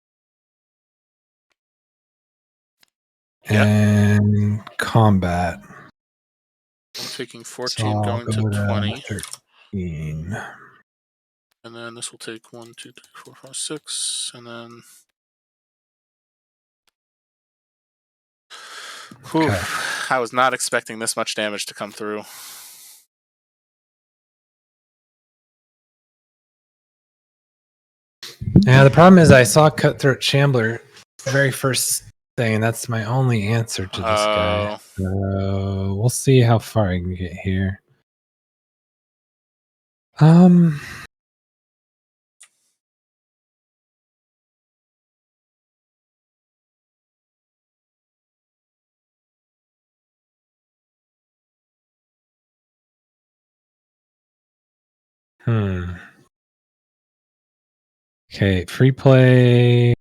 Speaker 4: and combat.
Speaker 1: I'm taking 14,
Speaker 4: so
Speaker 1: going to 20.
Speaker 4: 13.
Speaker 1: And then this will take 1, 2, 3, 4, 5, 6, and then. Whew,
Speaker 4: Okay.
Speaker 1: I was not expecting this much damage to come through.
Speaker 4: Yeah, the problem is I saw Cutthroat Shambler very first thing, and that's my only answer to this guy. So we'll see how far I can get here. Okay, free play.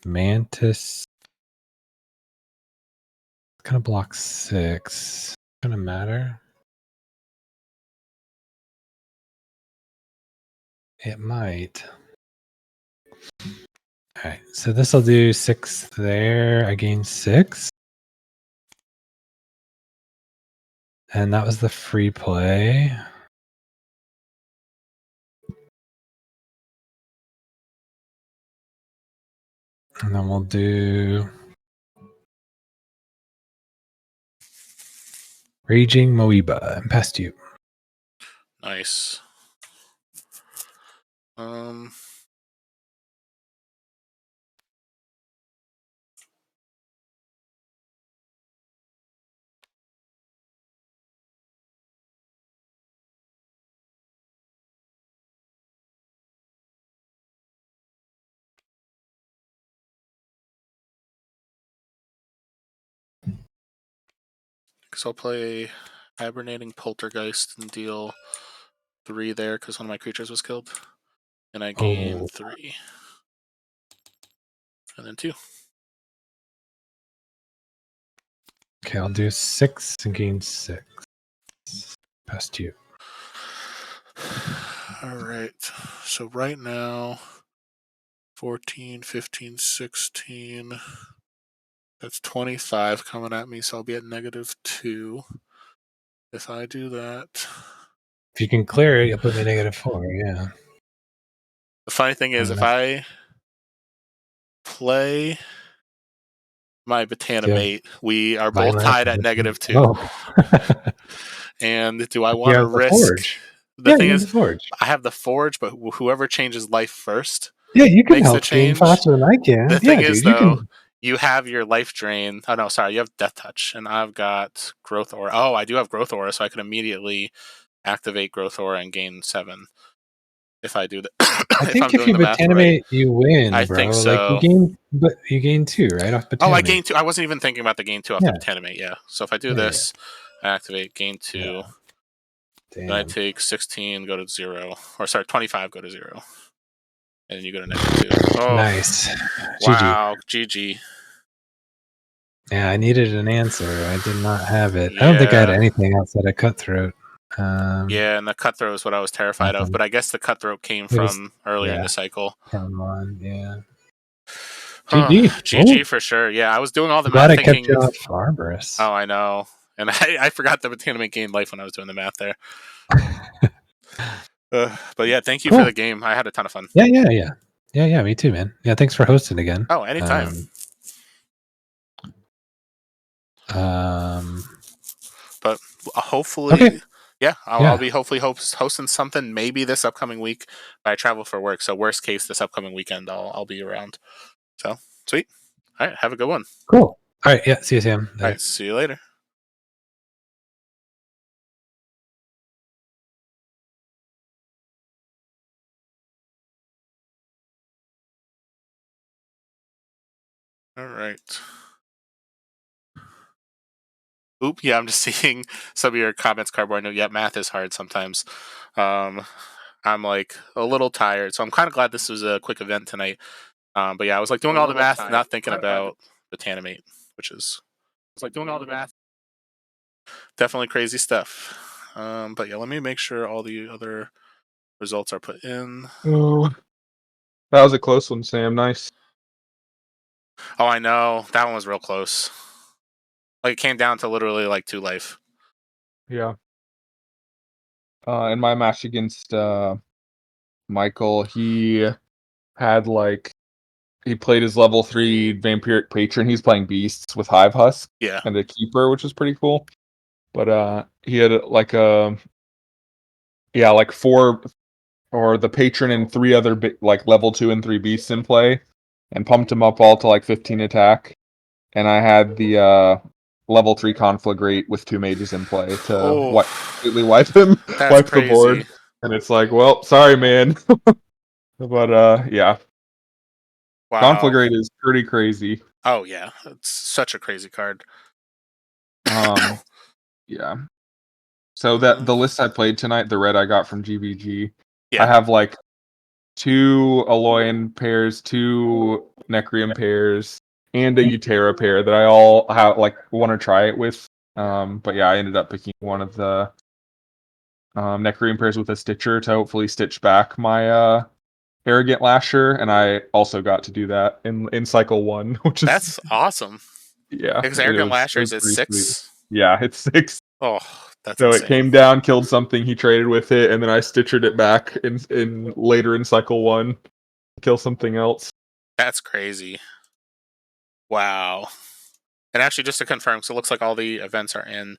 Speaker 4: Mantis. Kind of block 6. Gonna matter. It might. Alright, so this will do 6 there. I gain 6. And that was the free play. And then we'll do Raging Moeba. I'm past you.
Speaker 1: Nice. So I'll play Hibernating Poltergeist and deal 3 there because one of my creatures was killed. And I gain 3. And then 2.
Speaker 4: Okay, I'll do 6 and gain 6. Past you.
Speaker 1: Alright. So right now, 14, 15, 16. That's 25 coming at me, so I'll be at -2. If I do that.
Speaker 4: If you can clear it, you'll put me -4, yeah.
Speaker 1: The funny thing is, if I play my Botana mate, we are both tied at -2.
Speaker 4: Oh.
Speaker 1: And do I want to risk?
Speaker 4: Forge.
Speaker 1: The thing is,
Speaker 4: the Forge.
Speaker 1: I have the Forge, but whoever changes life first,
Speaker 4: yeah, you can
Speaker 1: makes
Speaker 4: help
Speaker 1: the change.
Speaker 4: faster than I can.
Speaker 1: The thing is,
Speaker 4: dude,
Speaker 1: though, you have your life drain. Oh no, sorry, you have Death Touch, and I've got Growth Aura. Oh, I do have Growth Aura, so I can immediately activate Growth Aura and gain 7. If I do that,
Speaker 4: I think if you Botanimate, you win,
Speaker 1: I
Speaker 4: bro.
Speaker 1: think so.
Speaker 4: Like you gain 2, right? Off Botanimate.
Speaker 1: Oh, I gain 2. I wasn't even thinking about the gain 2 off the Botanimate. Yeah. So if I do this, I activate gain 2. Then I take 16, go to 0. Or sorry, 25, go to 0. And then you go to -2. Oh,
Speaker 4: nice.
Speaker 1: Wow. GG.
Speaker 4: Yeah, I needed an answer. I did not have it. I don't think I had anything outside of Cutthroat.
Speaker 1: Yeah, and the Cutthroat is what I was terrified of, but I guess the Cutthroat came from earlier in the cycle.
Speaker 4: Come on, yeah.
Speaker 1: GG. GG for sure. Yeah, I was doing all the math thinking.
Speaker 4: Kept you off Arboris.
Speaker 1: Oh, I know. And I forgot the Botanimate gained life when I was doing the math there. But yeah, thank you for the game. I had a ton of fun.
Speaker 4: Yeah. Yeah, me too, man. Yeah, thanks for hosting again.
Speaker 1: Oh, anytime. But hopefully,
Speaker 4: Okay.
Speaker 1: I'll be hopefully hosting something maybe this upcoming week. But I travel for work, so worst case, this upcoming weekend I'll be around. So sweet. All right, have a good one.
Speaker 4: Cool. All right, yeah. See you, Sam.
Speaker 1: All right, see you later. All right. Oop, yeah, I'm just seeing some of your comments, Cardboard. I know, yeah, math is hard sometimes. I'm like a little tired, so I'm kind of glad this was a quick event tonight. But yeah, I was like doing all the math, not thinking about the Tanimate, which is like doing all the math. Definitely crazy stuff. But yeah, let me make sure all the other results are put in.
Speaker 6: Oh, that was a close one, Sam. Nice.
Speaker 1: Oh, I know. That one was real close. Like, it came down to literally like 2 life.
Speaker 6: Yeah. In my match against Michael, he had he played his level 3 Vampiric Patron. He's playing Beasts with Hive Husk
Speaker 1: Yeah.
Speaker 6: and a Keeper, which is pretty cool. But he had like 4 or the Patron and 3 other like level 2 and 3 Beasts in play, and pumped him up all to like 15 attack. And I had the level 3 Conflagrate with 2 mages in play to completely wipe him,
Speaker 1: That's
Speaker 6: wipe the board.
Speaker 1: crazy.
Speaker 6: And it's like, well, sorry, man. But yeah.
Speaker 1: Wow.
Speaker 6: Conflagrate is pretty crazy.
Speaker 1: Oh yeah, it's such a crazy card.
Speaker 6: Yeah. So that the list I played tonight, the red I got from GVG,
Speaker 1: Yeah.
Speaker 6: I have like 2 Aloyan pairs, 2 Necrium pairs, and a Utera pair that I all have want to try it with. But yeah, I ended up picking one of the Necrium pairs with a Stitcher to hopefully stitch back my Arrogant Lasher, and I also got to do that in cycle 1, which is
Speaker 1: That's awesome.
Speaker 6: yeah.
Speaker 1: Because Arrogant Lashers is
Speaker 6: pretty
Speaker 1: 6.
Speaker 6: sweet. Yeah, it's 6.
Speaker 1: Oh, that's
Speaker 6: So
Speaker 1: insane.
Speaker 6: it came down, killed something, he traded with it, and then I stitchered it back in later in cycle 1 to kill something else.
Speaker 1: That's crazy. Wow. And actually, just to confirm, so it looks like all the events are in.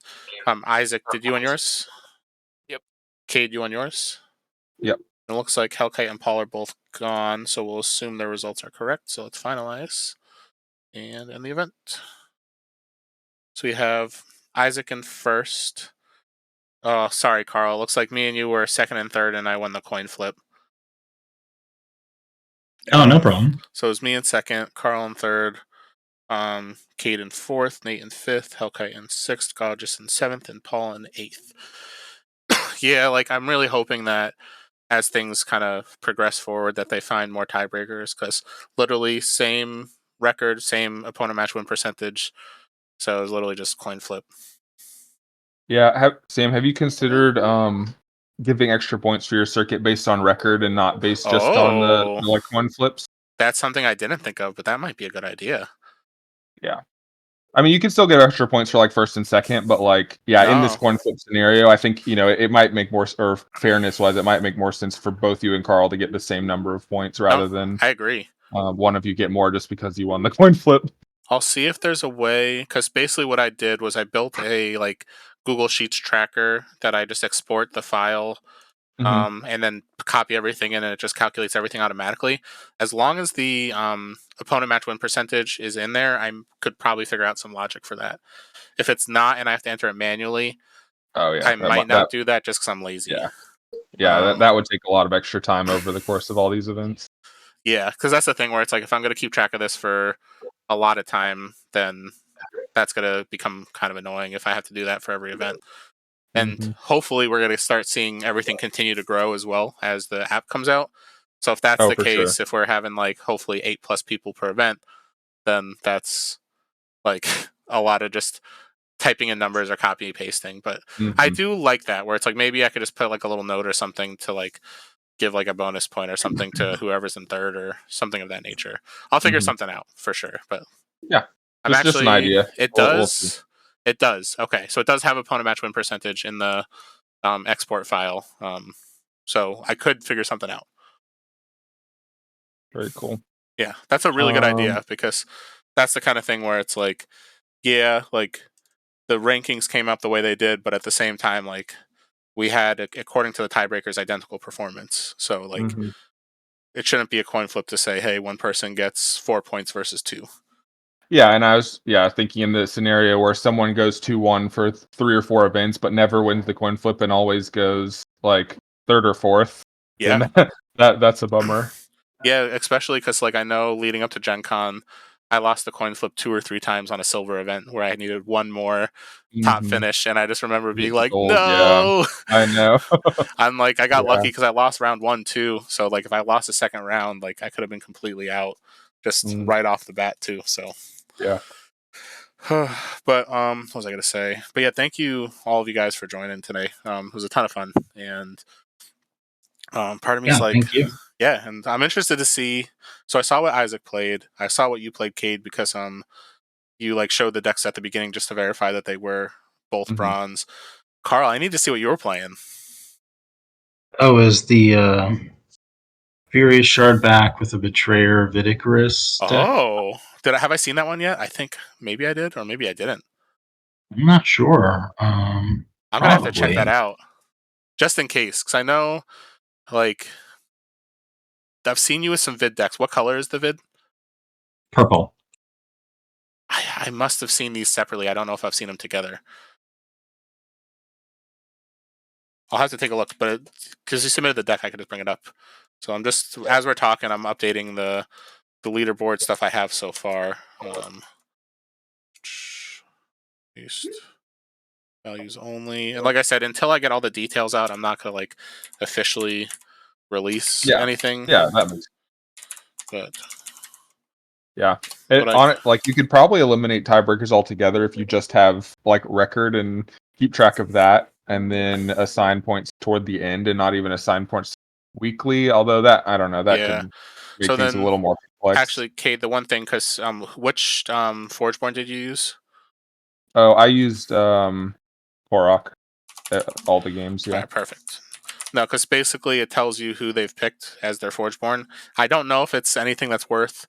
Speaker 1: Isaac, did you on yours?
Speaker 7: Yep.
Speaker 1: Cade, you on yours?
Speaker 6: Yep.
Speaker 1: It looks like Hellkite and Paul are both gone, so we'll assume their results are correct. So let's finalize and end the event. So we have Isaac in first. Oh, sorry, Carl. Looks like me and you were second and third, and I won the coin flip.
Speaker 5: Oh, no problem.
Speaker 1: So it was me in second, Carl in third, Cade in fourth, Nate in fifth, Hellkite in sixth, Gorgeous in seventh, and Paul in eighth. Yeah, like I'm really hoping that as things kind of progress forward, that they find more tiebreakers, because literally same record, same opponent match win percentage. So it was literally just coin flip.
Speaker 6: Yeah, Sam, have you considered giving extra points for your circuit based on record and not based just on the like coin flips?
Speaker 1: That's something I didn't think of, but that might be a good idea.
Speaker 6: Yeah. I mean, you can still get extra points for like first and second, but in this coin flip scenario, I think it might make more, or fairness wise, it might make more sense for both you and Carl to get the same number of points rather than
Speaker 1: I agree.
Speaker 6: One of you get more just because you won the coin flip.
Speaker 1: I'll see if there's a way, because basically what I did was I built a Google Sheets tracker that I just export the file and then copy everything in, and it just calculates everything automatically. As long as the opponent match win percentage is in there, I could probably figure out some logic for that. If it's not and I have to enter it manually, I might not do that just because I'm lazy.
Speaker 6: Yeah, that would take a lot of extra time over the course of all these events.
Speaker 1: Yeah, because that's the thing where it's like if I'm going to keep track of this for a lot of time, then that's going to become kind of annoying if I have to do that for every event. And hopefully we're going to start seeing everything continue to grow as well as the app comes out. So if that's the case, if we're having hopefully 8+ people per event, then that's a lot of just typing in numbers or copy pasting. But I do like that where it's maybe I could just put a little note or something to give a bonus point or something to whoever's in third or something of that nature. I'll figure something out for sure. But
Speaker 6: yeah,
Speaker 1: I'm
Speaker 6: just an idea.
Speaker 1: It does. It does. Okay, so it does have opponent match win percentage in the export file. So I could figure something out.
Speaker 6: Very cool.
Speaker 1: Yeah, that's a really good idea because that's the kind of thing where it's like, yeah, like the rankings came up the way they did, but at the same time, like we had, according to the tiebreakers, identical performance. So like
Speaker 6: Mhm.
Speaker 1: it shouldn't be a coin flip to say, hey, one person gets 4 points versus 2.
Speaker 6: Yeah, and I was thinking in the scenario where someone goes 2-1 for 3 or 4 events, but never wins the coin flip and always goes like third or fourth.
Speaker 1: Yeah.
Speaker 6: Then that's a bummer.
Speaker 1: Yeah, especially because like I know leading up to Gen Con, I lost the coin flip 2 or 3 times on a silver event where I needed one more top
Speaker 6: Mhm.
Speaker 1: finish, and I just remember being
Speaker 6: It's
Speaker 1: like,
Speaker 6: gold, yeah.
Speaker 1: no.
Speaker 6: I know.
Speaker 1: I'm like, I got
Speaker 6: Yeah.
Speaker 1: lucky because I lost round 1 too. So like if I lost the second round, like I could have been completely out just
Speaker 6: Mm.
Speaker 1: right off the bat too. So
Speaker 6: Yeah.
Speaker 1: but what was I gonna say? But yeah, thank you all of you guys for joining today. It was a ton of fun, and part of me is
Speaker 5: Yeah,
Speaker 1: like,
Speaker 5: thank you.
Speaker 1: yeah, and I'm interested to see. So I saw what Isaac played. I saw what you played, Cade, because you like showed the decks at the beginning just to verify that they were both
Speaker 6: Mhm.
Speaker 1: bronze. Carl, I need to see what you were playing.
Speaker 5: Oh, is the Furious Shard back with a Betrayer Vidicarus deck?
Speaker 1: Oh, have I seen that one yet? I think maybe I did, or maybe I didn't.
Speaker 5: I'm not sure.
Speaker 1: I'm gonna have to check
Speaker 5: Probably.
Speaker 1: that out just in case, because I know like I've seen you with some vid decks. What color is the vid?
Speaker 5: Purple.
Speaker 1: I must have seen these separately. I don't know if I've seen them together. I'll have to take a look, but because you submitted the deck, I could just bring it up. So I'm just, as we're talking, I'm updating the leaderboard stuff I have so far. Paste values only, and like I said, until I get all the details out, I'm not gonna like officially release anything.
Speaker 6: Yeah, that makes
Speaker 1: But
Speaker 6: yeah.
Speaker 1: but I
Speaker 6: On it, like you could probably eliminate tiebreakers altogether if you just have like record and keep track of that, and then assign points toward the end, and not even assign points weekly. Although that I don't know, that
Speaker 1: yeah.
Speaker 6: could make
Speaker 1: So
Speaker 6: things a
Speaker 1: then,
Speaker 6: little more complex.
Speaker 1: actually, Kate, the one thing, because which Forgeborn did you use?
Speaker 6: Oh, I used Korok all the games.
Speaker 1: All
Speaker 6: Yeah.
Speaker 1: right, perfect. No, because basically it tells you who they've picked as their Forgeborn. I don't know if it's anything that's worth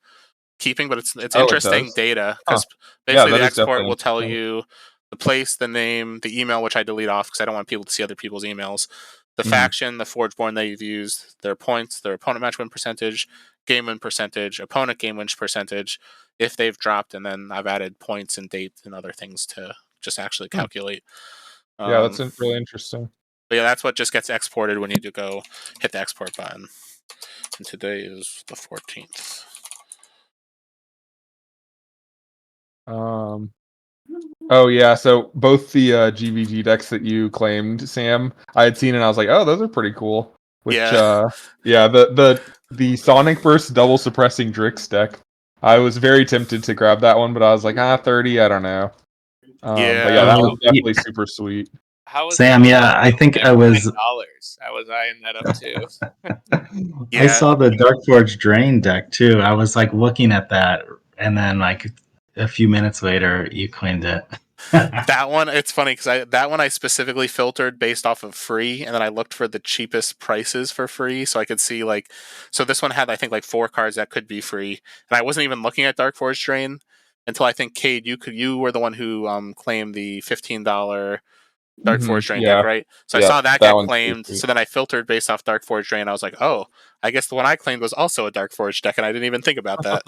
Speaker 1: keeping, but it's
Speaker 6: Oh, it
Speaker 1: interesting
Speaker 6: does.
Speaker 1: data
Speaker 6: Huh.
Speaker 1: because
Speaker 6: Yeah,
Speaker 1: basically
Speaker 6: that
Speaker 1: the
Speaker 6: is
Speaker 1: export
Speaker 6: definitely
Speaker 1: will tell
Speaker 6: interesting.
Speaker 1: you the place, the name, the email, which I delete off because I don't want people to see other people's emails, the
Speaker 6: Mhm.
Speaker 1: faction, the Forgeborn they've used, their points, their opponent match win percentage, game win percentage, opponent game win percentage, if they've dropped, and then I've added points and date and other things to just actually
Speaker 6: Hmm.
Speaker 1: calculate.
Speaker 6: Yeah, that's really interesting.
Speaker 1: But yeah, that's what just gets exported when you do go hit the export button. And today is the 14th.
Speaker 6: Oh yeah, so both the GVG decks that you claimed, Sam, I had seen and I was like, oh, those are pretty cool. Which
Speaker 1: Yeah.
Speaker 6: yeah, the Sonic Burst double suppressing Drix deck. I was very tempted to grab that one, but I was like, 30, I don't know. But yeah,
Speaker 1: Yeah.
Speaker 6: that
Speaker 5: Oh,
Speaker 6: was definitely super sweet.
Speaker 7: How was
Speaker 5: Sam,
Speaker 7: that
Speaker 5: yeah, I think I was.
Speaker 7: $9? I was eyeing that up too.
Speaker 5: I
Speaker 1: Yeah.
Speaker 5: saw the Dark Forge Drain deck too. I was like looking at that, and then like a few minutes later, you claimed it.
Speaker 1: That one, it's funny because that one I specifically filtered based off of free, and then I looked for the cheapest prices for free, so I could see like, so this one had I think like 4 cards that could be free, and I wasn't even looking at Dark Forge Drain until I think Cade, you were the one who claimed the $15 Dark Forge Drain deck,
Speaker 6: Yeah,
Speaker 1: right? So I
Speaker 6: yeah,
Speaker 1: saw that
Speaker 6: that
Speaker 1: get
Speaker 6: one's pretty
Speaker 1: claimed.
Speaker 6: sweet.
Speaker 1: So then I filtered based off Dark Forge Drain. I was like, oh, I guess the one I claimed was also a Dark Forge deck, and I didn't even think about that.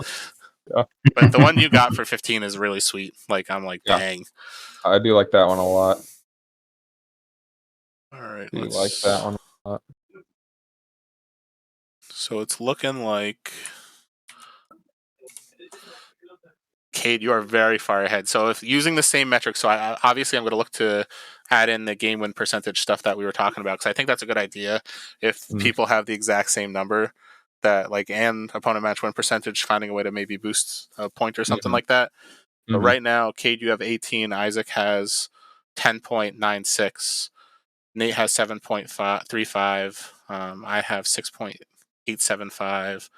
Speaker 6: Yeah.
Speaker 1: But the one you got for 15 is really sweet. Like I'm like,
Speaker 6: Yeah,
Speaker 1: dang.
Speaker 6: I do like that one a lot.
Speaker 1: All right,
Speaker 6: Do like that one a lot.
Speaker 1: So it's looking like Cade, you are very far ahead. So if using the same metric, so obviously I'm going to look to add in the game win percentage stuff that we were talking about because I think that's a good idea. If people have the exact same number, that like and opponent match win percentage, finding a way to maybe boost a point or something like that. But right now, Cade, you have 18. Isaac has 10.96. Nate has 7.35. I have 6.875.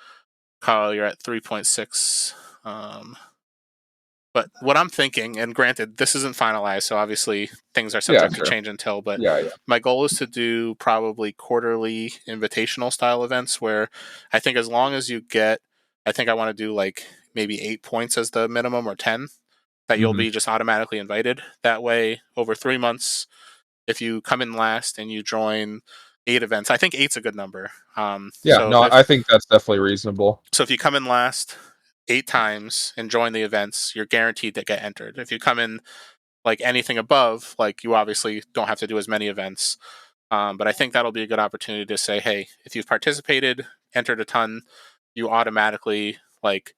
Speaker 1: Kyle, you're at 3.6. But what I'm thinking, and granted, this isn't finalized, so obviously things are subject to change until, but my goal is to do probably quarterly invitational style events where I think as long as you get I think I want to do like maybe 8 points as the minimum or 10 that you'll be just automatically invited. That way, over 3 months, if you come in last and you join 8 events, I think 8's a good number.
Speaker 6: Yeah, no, I think that's definitely reasonable.
Speaker 1: So if you come in last 8 times and join the events, you're guaranteed to get entered. If you come in like anything above, like you obviously don't have to do as many events. But I think that'll be a good opportunity to say, hey, if you've participated, entered a ton, you automatically like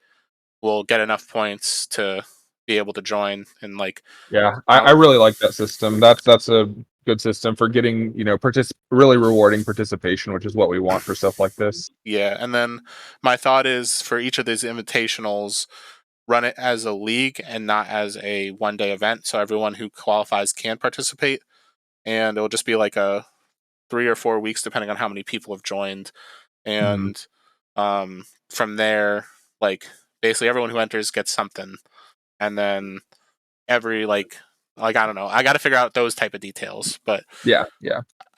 Speaker 1: will get enough points to be able to join. And like,
Speaker 6: Yeah, I really like that system. That's a good system for getting, you know, really rewarding participation, which is what we want for stuff like this.
Speaker 1: Yeah, and then my thought is for each of these invitationals, run it as a league and not as a one-day event, so everyone who qualifies can participate. And it'll just be like a 3 or 4 weeks, depending on how many people have joined. And from there, like basically everyone who enters gets something, and then every like I don't know, I got to figure out those type of details, but
Speaker 6: yeah,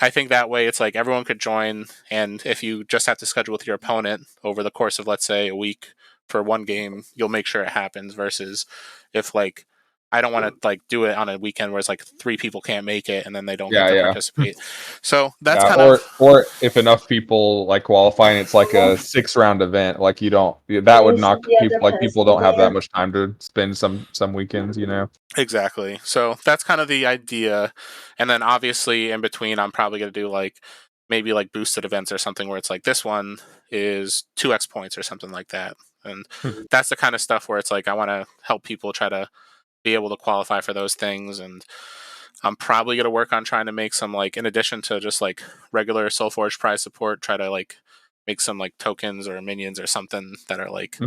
Speaker 1: I think that way it's like everyone could join, and if you just have to schedule with your opponent over the course of, let's say, a week for one game, you'll make sure it happens. Versus if like I don't want to like do it on a weekend where it's like 3 people can't make it and then they don't get to participate. So that's kind of
Speaker 6: or if enough people like qualify and it's like a 6-round event, like that would knock people, like people don't have that much time to spend some weekends, you know.
Speaker 1: Exactly. So that's kind of the idea. And then obviously in between, I'm probably going to do like maybe like boosted events or something where it's like this one is 2x points or something like that. And that's the kind of stuff where it's like I want to help people try to be able to qualify for those things. And I'm probably going to work on trying to make some like, in addition to just like regular SolForge prize support, try to like make some like tokens or minions or something that are like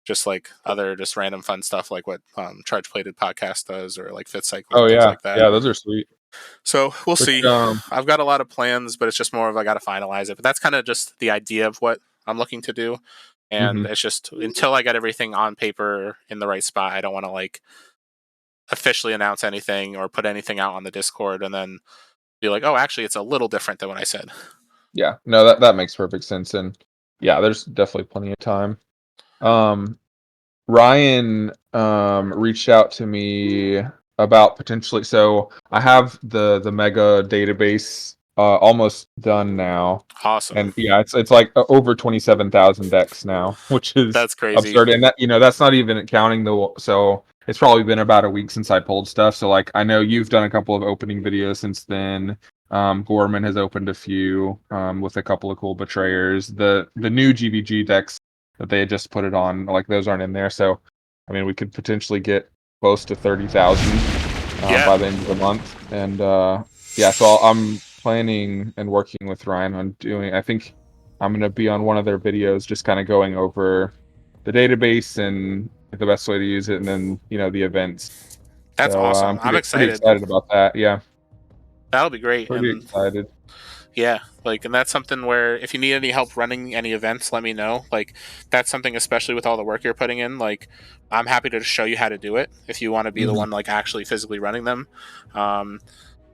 Speaker 1: just like other just random fun stuff like what Charge Plated Podcast does or like Fifth Cycle and things like that.
Speaker 6: Yeah, those are sweet.
Speaker 1: So we'll see. I've got a lot of plans, but it's just more of I got to finalize it. But that's kind of just the idea of what I'm looking to do. And it's just until I get everything on paper in the right spot, I don't want to like officially announce anything or put anything out on the Discord and then be like, oh, actually, it's a little different than what I said.
Speaker 6: Yeah, no, that makes perfect sense. And yeah, there's definitely plenty of time. Ryan reached out to me about potentially. So I have the mega database almost done now.
Speaker 1: Awesome.
Speaker 6: And yeah, it's like over 27,000 decks now, which is
Speaker 1: that's crazy.
Speaker 6: Absurd. And that, you know, that's not even counting so it's probably been about a week since I pulled stuff. So like I know you've done a couple of opening videos since then. Gorman has opened a few with a couple of cool betrayers. The new GVG decks that they had just put it on, like those aren't in there. So I mean, we could potentially get close to 30,000 by the end of the month. And yeah, so I'm planning and working with Ryan on doing. I think I'm going to be on one of their videos, just kind of going over the database and the best way to use it, and then the events.
Speaker 1: That's awesome. I'm excited.
Speaker 6: Pretty excited about that. Yeah,
Speaker 1: that'll be great.
Speaker 6: Pretty excited.
Speaker 1: Yeah, like, and that's something where if you need any help running any events, let me know. Like, that's something, especially with all the work you're putting in. Like, I'm happy to show you how to do it if you want to be the one like actually physically running them.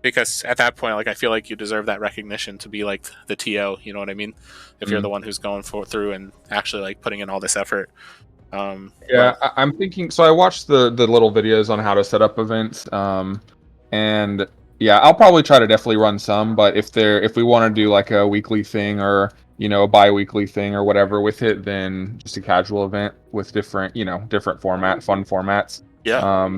Speaker 1: Because at that point, like, I feel like you deserve that recognition to be like the TO. You know what I mean? If you're the one who's going through and actually like putting in all this effort.
Speaker 6: Yeah, I'm thinking. So I watched the little videos on how to set up events, and yeah, I'll probably try to definitely run some. But if we want to do like a weekly thing or a bi-weekly thing or whatever with it, then just a casual event with different fun formats.
Speaker 1: Yeah.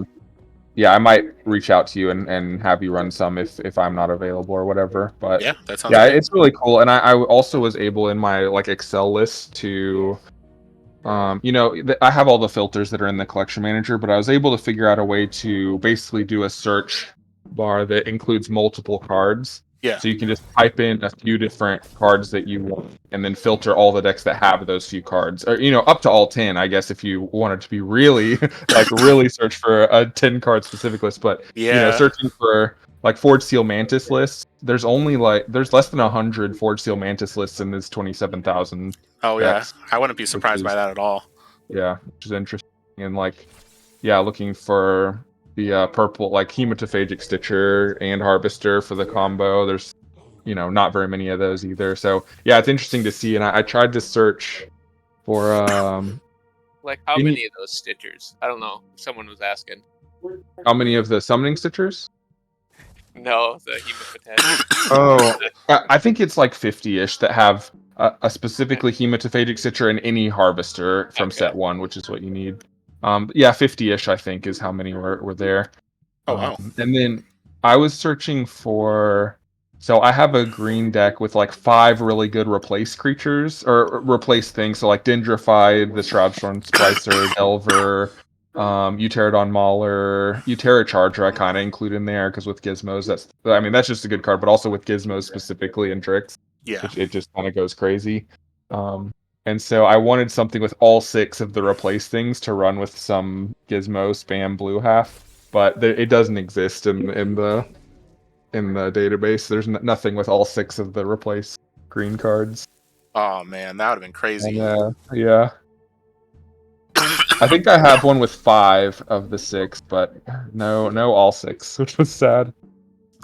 Speaker 6: Yeah, I might reach out to you and have you run some if I'm not available or whatever. But
Speaker 1: yeah, that sounds good.
Speaker 6: It's really cool. And I also was able in my like Excel list to I have all the filters that are in the collection manager, but I was able to figure out a way to basically do a search bar that includes multiple cards.
Speaker 1: Yeah.
Speaker 6: So you can just type in a few different cards that you want and then filter all the decks that have those few cards. Or, up to all 10, I guess, if you wanted to be really, really search for a 10 card specific list. But, searching for like Forge Seal Mantis lists, there's less than 100 Forge Seal Mantis lists in this 27,000.
Speaker 1: Oh decks, yeah, I wouldn't be surprised by that at all.
Speaker 6: Yeah, which is interesting. And looking for the purple like hematophagic stitcher and harvester for the combo. There's not very many of those either. So yeah, it's interesting to see. And I tried to search For
Speaker 7: Like, how
Speaker 6: Any-
Speaker 7: many of those Stitchers? I don't know. Someone was asking.
Speaker 6: how many of the summoning Stitchers?
Speaker 7: No, the Hemophatic.
Speaker 6: Oh, I think it's like 50-ish that have a specifically hematophagic Stitcher in any harvester from
Speaker 7: Okay.
Speaker 6: set 1, which is what you need. Yeah, 50-ish I think is how many were there.
Speaker 1: Oh wow.
Speaker 6: And then I was searching for. So I have a green deck with like 5 really good replace creatures or replace things. So like Dendrified, the Shroudstone Splicer, Delver, Euterodon Mauler, Utera Charger. I kind of include in there because with Gizmos, that's just a good card. But also with Gizmos specifically and Drix,
Speaker 1: Yeah.
Speaker 6: it just kind of goes crazy. And so I wanted something with all 6 of the replace things to run with some Gizmo spam blue half, but it doesn't exist in the database. There's nothing with all 6 of the replace green cards.
Speaker 1: Oh man, that would have been crazy.
Speaker 6: And, yeah. I think I have one with 5 of the 6, but no all 6, which was sad.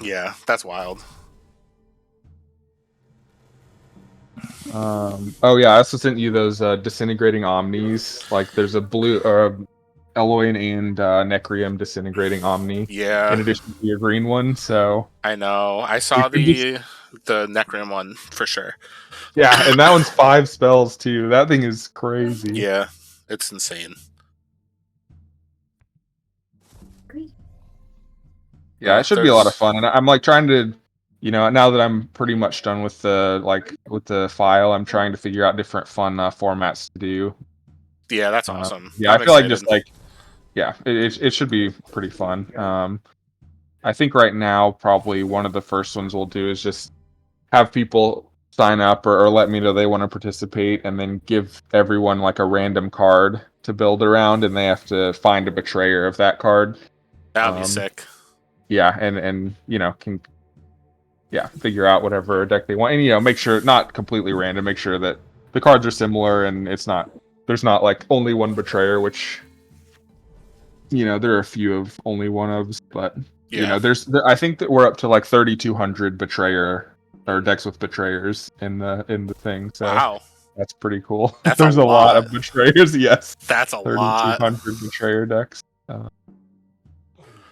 Speaker 1: Yeah, that's wild.
Speaker 6: Oh yeah, I also sent you those disintegrating omnis. Like there's a blue Eloin and Necrium disintegrating omni.
Speaker 1: Yeah.
Speaker 6: In addition to your green one, so
Speaker 1: I know. I saw the Necrim one for sure.
Speaker 6: yeah, and that one's 5 spells too. That thing is crazy.
Speaker 1: Yeah, it's insane.
Speaker 6: Yeah, it should be a lot of fun, and I'm like trying to, now that I'm pretty much done with the file, I'm trying to figure out different fun formats to do.
Speaker 1: Yeah, that's awesome.
Speaker 6: Yeah,
Speaker 1: I'm
Speaker 6: I feel
Speaker 1: excited.
Speaker 6: like just like, yeah, it should be pretty fun. I think right now probably one of the first ones we'll do is just have people sign up or let me know they want to participate, and then give everyone like a random card to build around, and they have to find a betrayer of that card.
Speaker 1: That would be sick.
Speaker 6: Yeah, and can figure out whatever deck they want, and make sure not completely random, make sure that the cards are similar and there's not like only one betrayer, which there are a few of only one ofs, but I think that we're up to like 3,200 betrayer or decks with betrayers in the thing. So
Speaker 1: wow,
Speaker 6: that's pretty cool.
Speaker 1: That's
Speaker 6: there's a lot of betrayers. Yes,
Speaker 1: that's a
Speaker 6: 3,200 betrayer decks.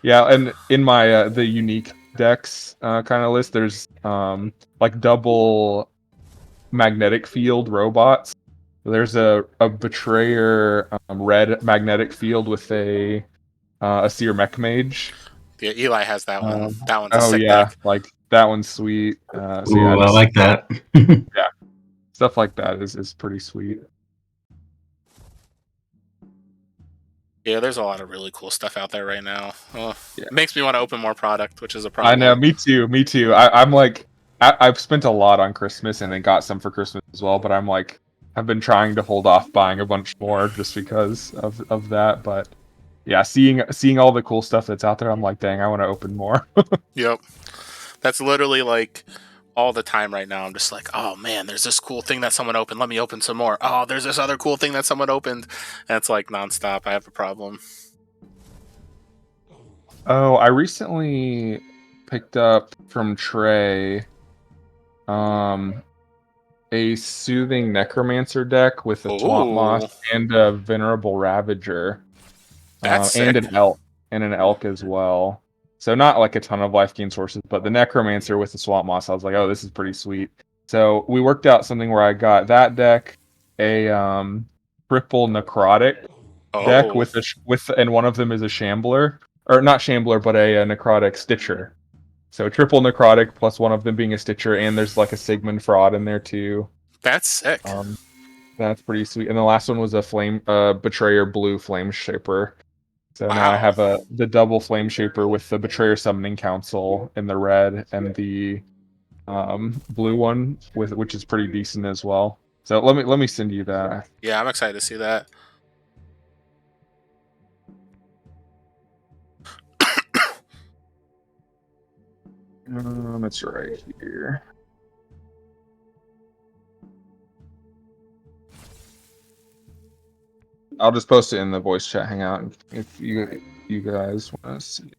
Speaker 6: Yeah, and in my the unique decks kind of list, there's like double magnetic field robots. There's a betrayer red magnetic field with a seer mech mage.
Speaker 1: Yeah, Eli has that one. That one's a
Speaker 6: Oh
Speaker 1: sick
Speaker 6: yeah,
Speaker 1: deck.
Speaker 6: like that one's sweet. So
Speaker 5: Ooh,
Speaker 6: yeah,
Speaker 5: I like that.
Speaker 6: yeah, stuff like that is pretty sweet.
Speaker 1: Yeah, there's a lot of really cool stuff out there right now. It makes me want to open more product, which is a
Speaker 6: I
Speaker 1: problem.
Speaker 6: know, me too. I'm like, I've spent a lot on Christmas and then got some for Christmas as well, but I'm like, I've been trying to hold off buying a bunch more just because of that. But yeah, seeing all the cool stuff that's out there, I'm like, dang, I want to open more.
Speaker 1: Yep, that's literally like all the time right now. I'm just like, oh man, there's this cool thing that someone opened. Let me open some more. Oh, there's this other cool thing that someone opened. And it's like nonstop. I have a problem.
Speaker 6: Oh, I recently picked up from Trey a Soothing Necromancer deck with a Swamp Moss and a Venerable Ravager.
Speaker 1: That's
Speaker 6: and
Speaker 1: sick.
Speaker 6: an elk as well. So not like a ton of life gain sources, but the Necromancer with the Swamp Moss, I was like, oh, this is pretty sweet. So we worked out something where I got that deck, a triple necrotic deck with and one of them is a shambler, or not shambler, but a necrotic stitcher. So triple necrotic plus one of them being a stitcher, and there's like a Sigmund fraud in there too.
Speaker 1: That's sick.
Speaker 6: That's pretty sweet. And the last one was a flame betrayer blue flame shaper. So now I have the double flame shaper with the betrayer summoning council in the red and the blue one which is pretty decent as well. So let me send you that.
Speaker 1: Yeah, I'm excited to see that.
Speaker 6: It's right here. I'll just post it in the voice chat hangout if you guys want to see it.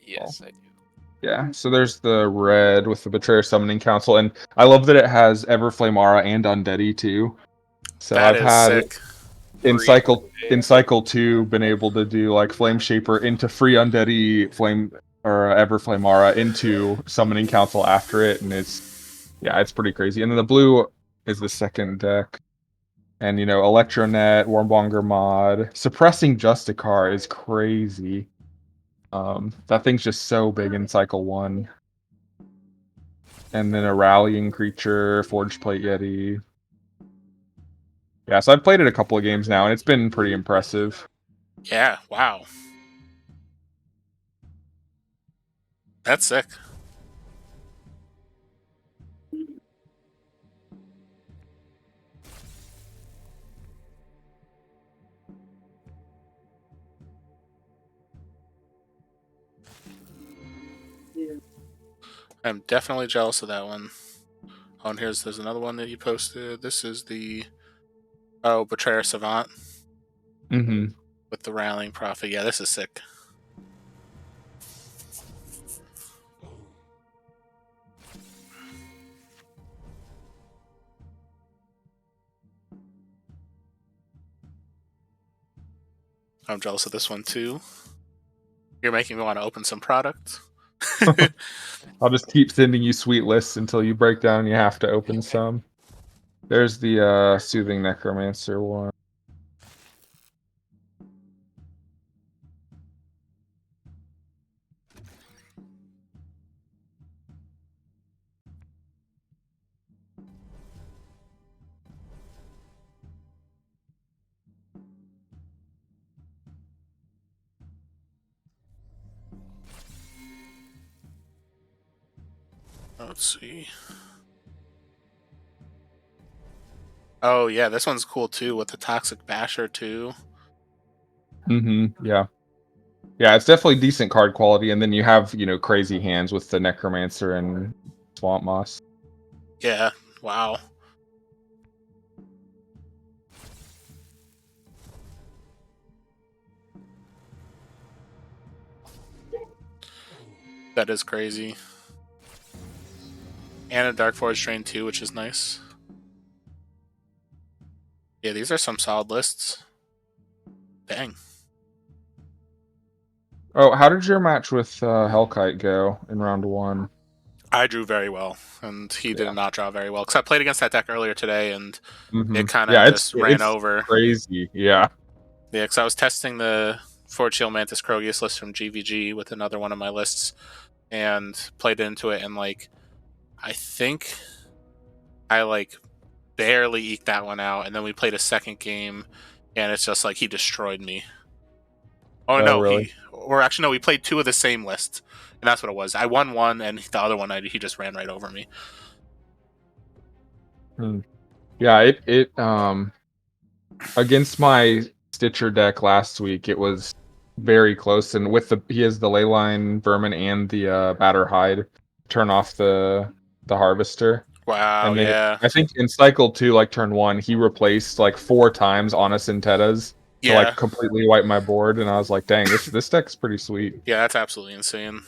Speaker 7: Yes, I do.
Speaker 6: Yeah, so there's the red with the Betrayer Summoning Council, and I love that it has Everflame Aura and Undeady too. So
Speaker 1: That
Speaker 6: I've
Speaker 1: is
Speaker 6: had
Speaker 1: sick.
Speaker 6: in
Speaker 7: Free
Speaker 6: cycle 2 been able to do like Flame Shaper into free Undeady Flame or Everflamara into Summoning Council after it, and it's pretty crazy. And then the blue is the second deck. And Electronet, Warmbonger mod, suppressing Justicar is crazy. That thing's just so big in cycle 1. And then a rallying creature, Forged Plate Yeti. Yeah, so I've played it a couple of games now, and it's been pretty impressive.
Speaker 1: Yeah, wow. That's sick. I'm definitely jealous of that one. Oh, and there's another one that you posted. This is the Betrayer Savant
Speaker 6: Mm-hmm.
Speaker 1: with the Rallying Prophet. Yeah, this is sick. I'm jealous of this one too. You're making me want to open some product.
Speaker 6: I'll just keep sending you sweet lists until you break down and you have to open some. There's the Soothing Necromancer one.
Speaker 1: Let's see. Oh yeah, this one's cool too with the Toxic Basher too.
Speaker 6: Mm-hmm. Yeah. Yeah, it's definitely decent card quality, and then you have, crazy hands with the Necromancer and Swamp Moss.
Speaker 1: Yeah, wow. That is crazy. And a Dark Forge Train too, which is nice. Yeah, these are some solid lists. Dang.
Speaker 6: Oh, how did your match with Hellkite go in round 1?
Speaker 1: I drew very well, and he did
Speaker 6: Yeah.
Speaker 1: not draw very well. Because I played against that deck earlier today, and
Speaker 6: Mm-hmm.
Speaker 1: it kind of
Speaker 6: Yeah,
Speaker 1: just ran
Speaker 6: it's
Speaker 1: over.
Speaker 6: crazy. Yeah.
Speaker 1: Yeah, because I was testing the Forge Shield Mantis Krogius list from GVG with another one of my lists, and played into it, and I think I barely eked that one out, and then we played a second game, and it's just he destroyed me. Oh
Speaker 6: Oh,
Speaker 1: no,
Speaker 6: really?
Speaker 1: we played 2 of the same list, and that's what it was. I won one, and the other one he just ran right over me.
Speaker 6: Yeah, it against my Stitcher deck last week, it was very close, and he has the Leyline Vermin and the Batter Hide turn off the Harvester.
Speaker 1: Wow,
Speaker 6: And then
Speaker 1: yeah,
Speaker 6: I think in cycle 2, like turn 1, he replaced 4 times Honest and Tetas to
Speaker 1: yeah,
Speaker 6: completely wipe my board, and I was like, dang, this deck's pretty sweet.
Speaker 1: yeah. That's absolutely insane.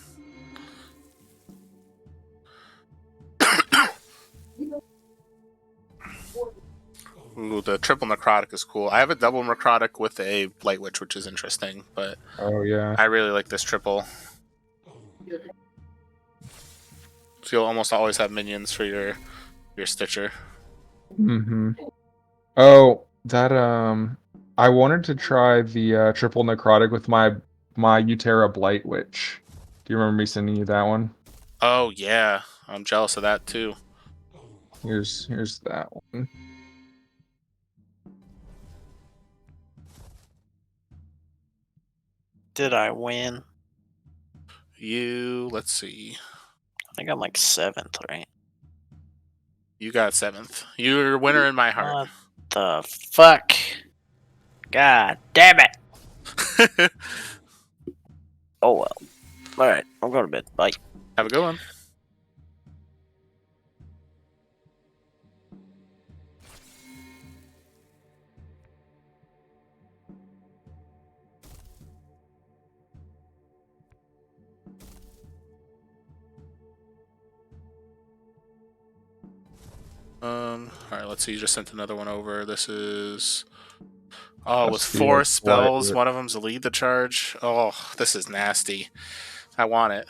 Speaker 1: Ooh, the triple necrotic is cool. I have a double necrotic with a Blight Witch, which is interesting, but
Speaker 6: Oh yeah.
Speaker 1: I really like this triple. So you'll almost always have minions for your Stitcher.
Speaker 6: Mm-hmm. Oh, that I wanted to try the triple necrotic with my Utera Blight Witch. Do you remember me sending you that one?
Speaker 1: Oh yeah, I'm jealous of that too.
Speaker 6: Here's that one.
Speaker 3: Did I win?
Speaker 1: Let's see.
Speaker 3: I think I'm 7th, right?
Speaker 1: You got 7th. You're a winner in my heart.
Speaker 3: What the fuck? God damn it! Oh well. Alright, I'm going to bed. Bye.
Speaker 1: Have a good one. All right, let's see. You just sent another one over. This is with
Speaker 6: That's the
Speaker 1: 4
Speaker 6: Blight
Speaker 1: spells.
Speaker 6: Witch.
Speaker 1: One of them's a lead the charge. Oh, this is nasty. I want it.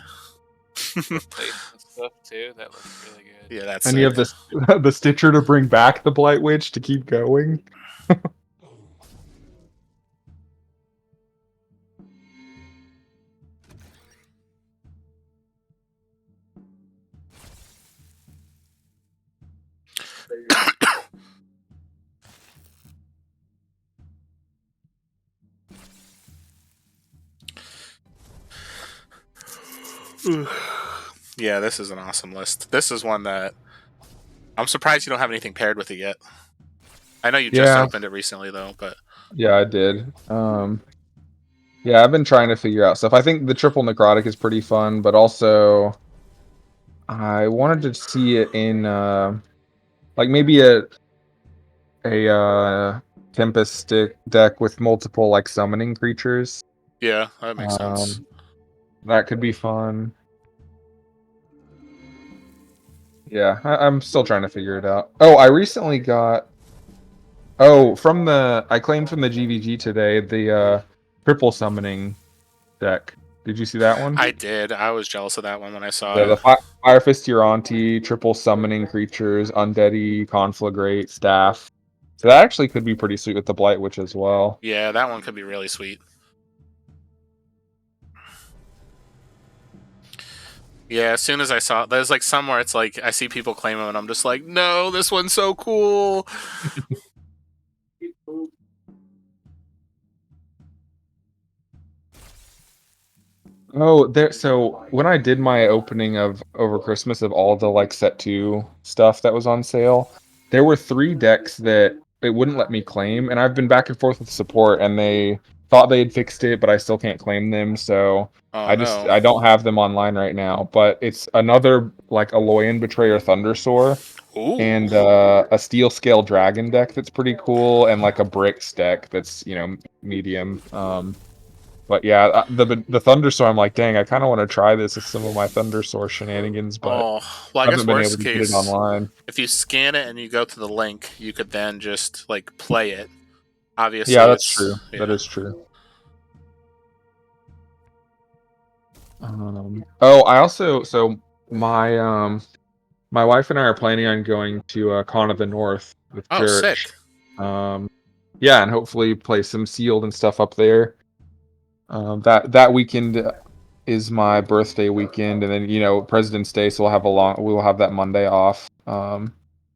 Speaker 7: Plates and stuff too. That looks really good.
Speaker 1: Yeah, that's
Speaker 6: And you
Speaker 1: sick.
Speaker 6: have the Stitcher to bring back the Blight Witch to keep going.
Speaker 1: Yeah, this is an awesome list. This is one that I'm surprised you don't have anything paired with it yet. I know you just
Speaker 6: Yeah.
Speaker 1: opened it recently though, but
Speaker 6: Yeah, I did. Yeah, I've been trying to figure out stuff. I think the triple necrotic is pretty fun, but also I wanted to see it in like maybe a Tempest deck with multiple like summoning creatures.
Speaker 1: yeah, that makes sense.
Speaker 6: That could be fun. Yeah, I'm still trying to figure it out. Oh, I recently got. Oh, I claimed from the GVG today the triple summoning deck. Did you see that one?
Speaker 1: I did. I was jealous of that one when I saw
Speaker 6: Yeah,
Speaker 1: it.
Speaker 6: the Fire Fist Uranti, triple summoning creatures, Undeady, Conflagrate, Staff. So that actually could be pretty sweet with the Blight Witch as well.
Speaker 1: Yeah, that one could be really sweet. Yeah, as soon as I saw there's like somewhere it's like I see people claim them and I'm just like, no, this one's so cool.
Speaker 6: Oh, there. So when I did my opening of over Christmas of all the like set 2 stuff that was on sale, there were 3 decks that it wouldn't let me claim, and I've been back and forth with support, and they thought they had fixed it, but I still can't claim them. So
Speaker 1: Oh no.
Speaker 6: I don't have them online right now. But it's another like Aloyan Betrayer Thundersoar
Speaker 1: Ooh.
Speaker 6: and a Steel Scale Dragon deck that's pretty cool, and like a Bricks deck that's medium. But yeah, the Thundersoar, I'm like, dang, I kind of want to try this with some of my Thundersoar shenanigans, but
Speaker 1: Oh, well, I
Speaker 6: I
Speaker 1: guess
Speaker 6: haven't been able
Speaker 1: worst
Speaker 6: to get it
Speaker 1: case,
Speaker 6: online.
Speaker 1: if you scan it and you go to the link, you could then just like play it. Obviously,
Speaker 6: Yeah, that's
Speaker 1: it's
Speaker 6: true.
Speaker 1: yeah.
Speaker 6: That is true. I also my my wife and I are planning on going to Con of the North with
Speaker 1: Oh,
Speaker 6: church.
Speaker 1: sick.
Speaker 6: Yeah, and hopefully play some sealed and stuff up there. That weekend is my birthday weekend, and then President's Day, so we'll have that Monday off. So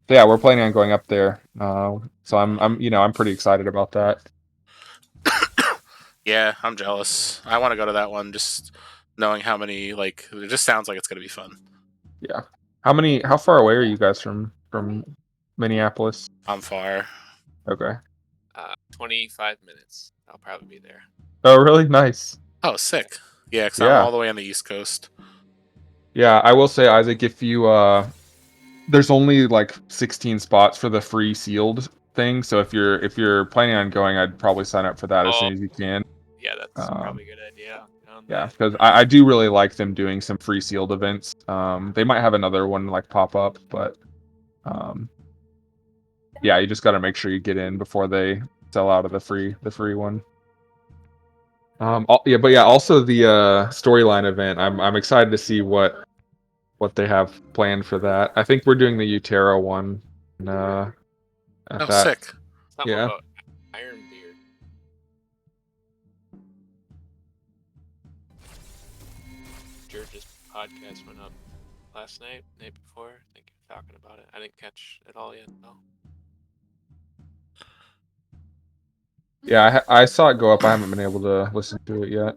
Speaker 6: yeah, we're planning on going up there. So I'm pretty excited about that.
Speaker 1: Yeah, I'm jealous. I want to go to that one just knowing how many it just sounds like it's going to be fun.
Speaker 6: Yeah. How far away are you guys from Minneapolis?
Speaker 1: I'm far.
Speaker 6: Okay.
Speaker 7: 25 minutes. I'll probably be there.
Speaker 6: Oh, really? Nice.
Speaker 1: Oh, sick. Yeah, because I'm
Speaker 6: Yeah.
Speaker 1: all the way on the East Coast.
Speaker 6: Yeah, I will say, Isaac, if you there's only like 16 spots for the free sealed thing, so if you're planning on going, I'd probably sign up for that as soon as you can.
Speaker 7: Yeah, that's probably a good idea.
Speaker 6: Yeah, because I do really like them doing some free sealed events. They might have another one like pop up, but yeah, you just got to make sure you get in before they sell out of the free one. Also the storyline event. I'm excited to see what they have planned for that. I think we're doing the Utero one. At
Speaker 1: Oh,
Speaker 6: that.
Speaker 1: sick.
Speaker 7: Something
Speaker 6: Yeah.
Speaker 7: about Ironbeard. George's podcast went up last night before. I think you're talking about it. I didn't catch it all yet, though.
Speaker 6: Yeah, I saw it go up. I haven't been able to listen to it yet.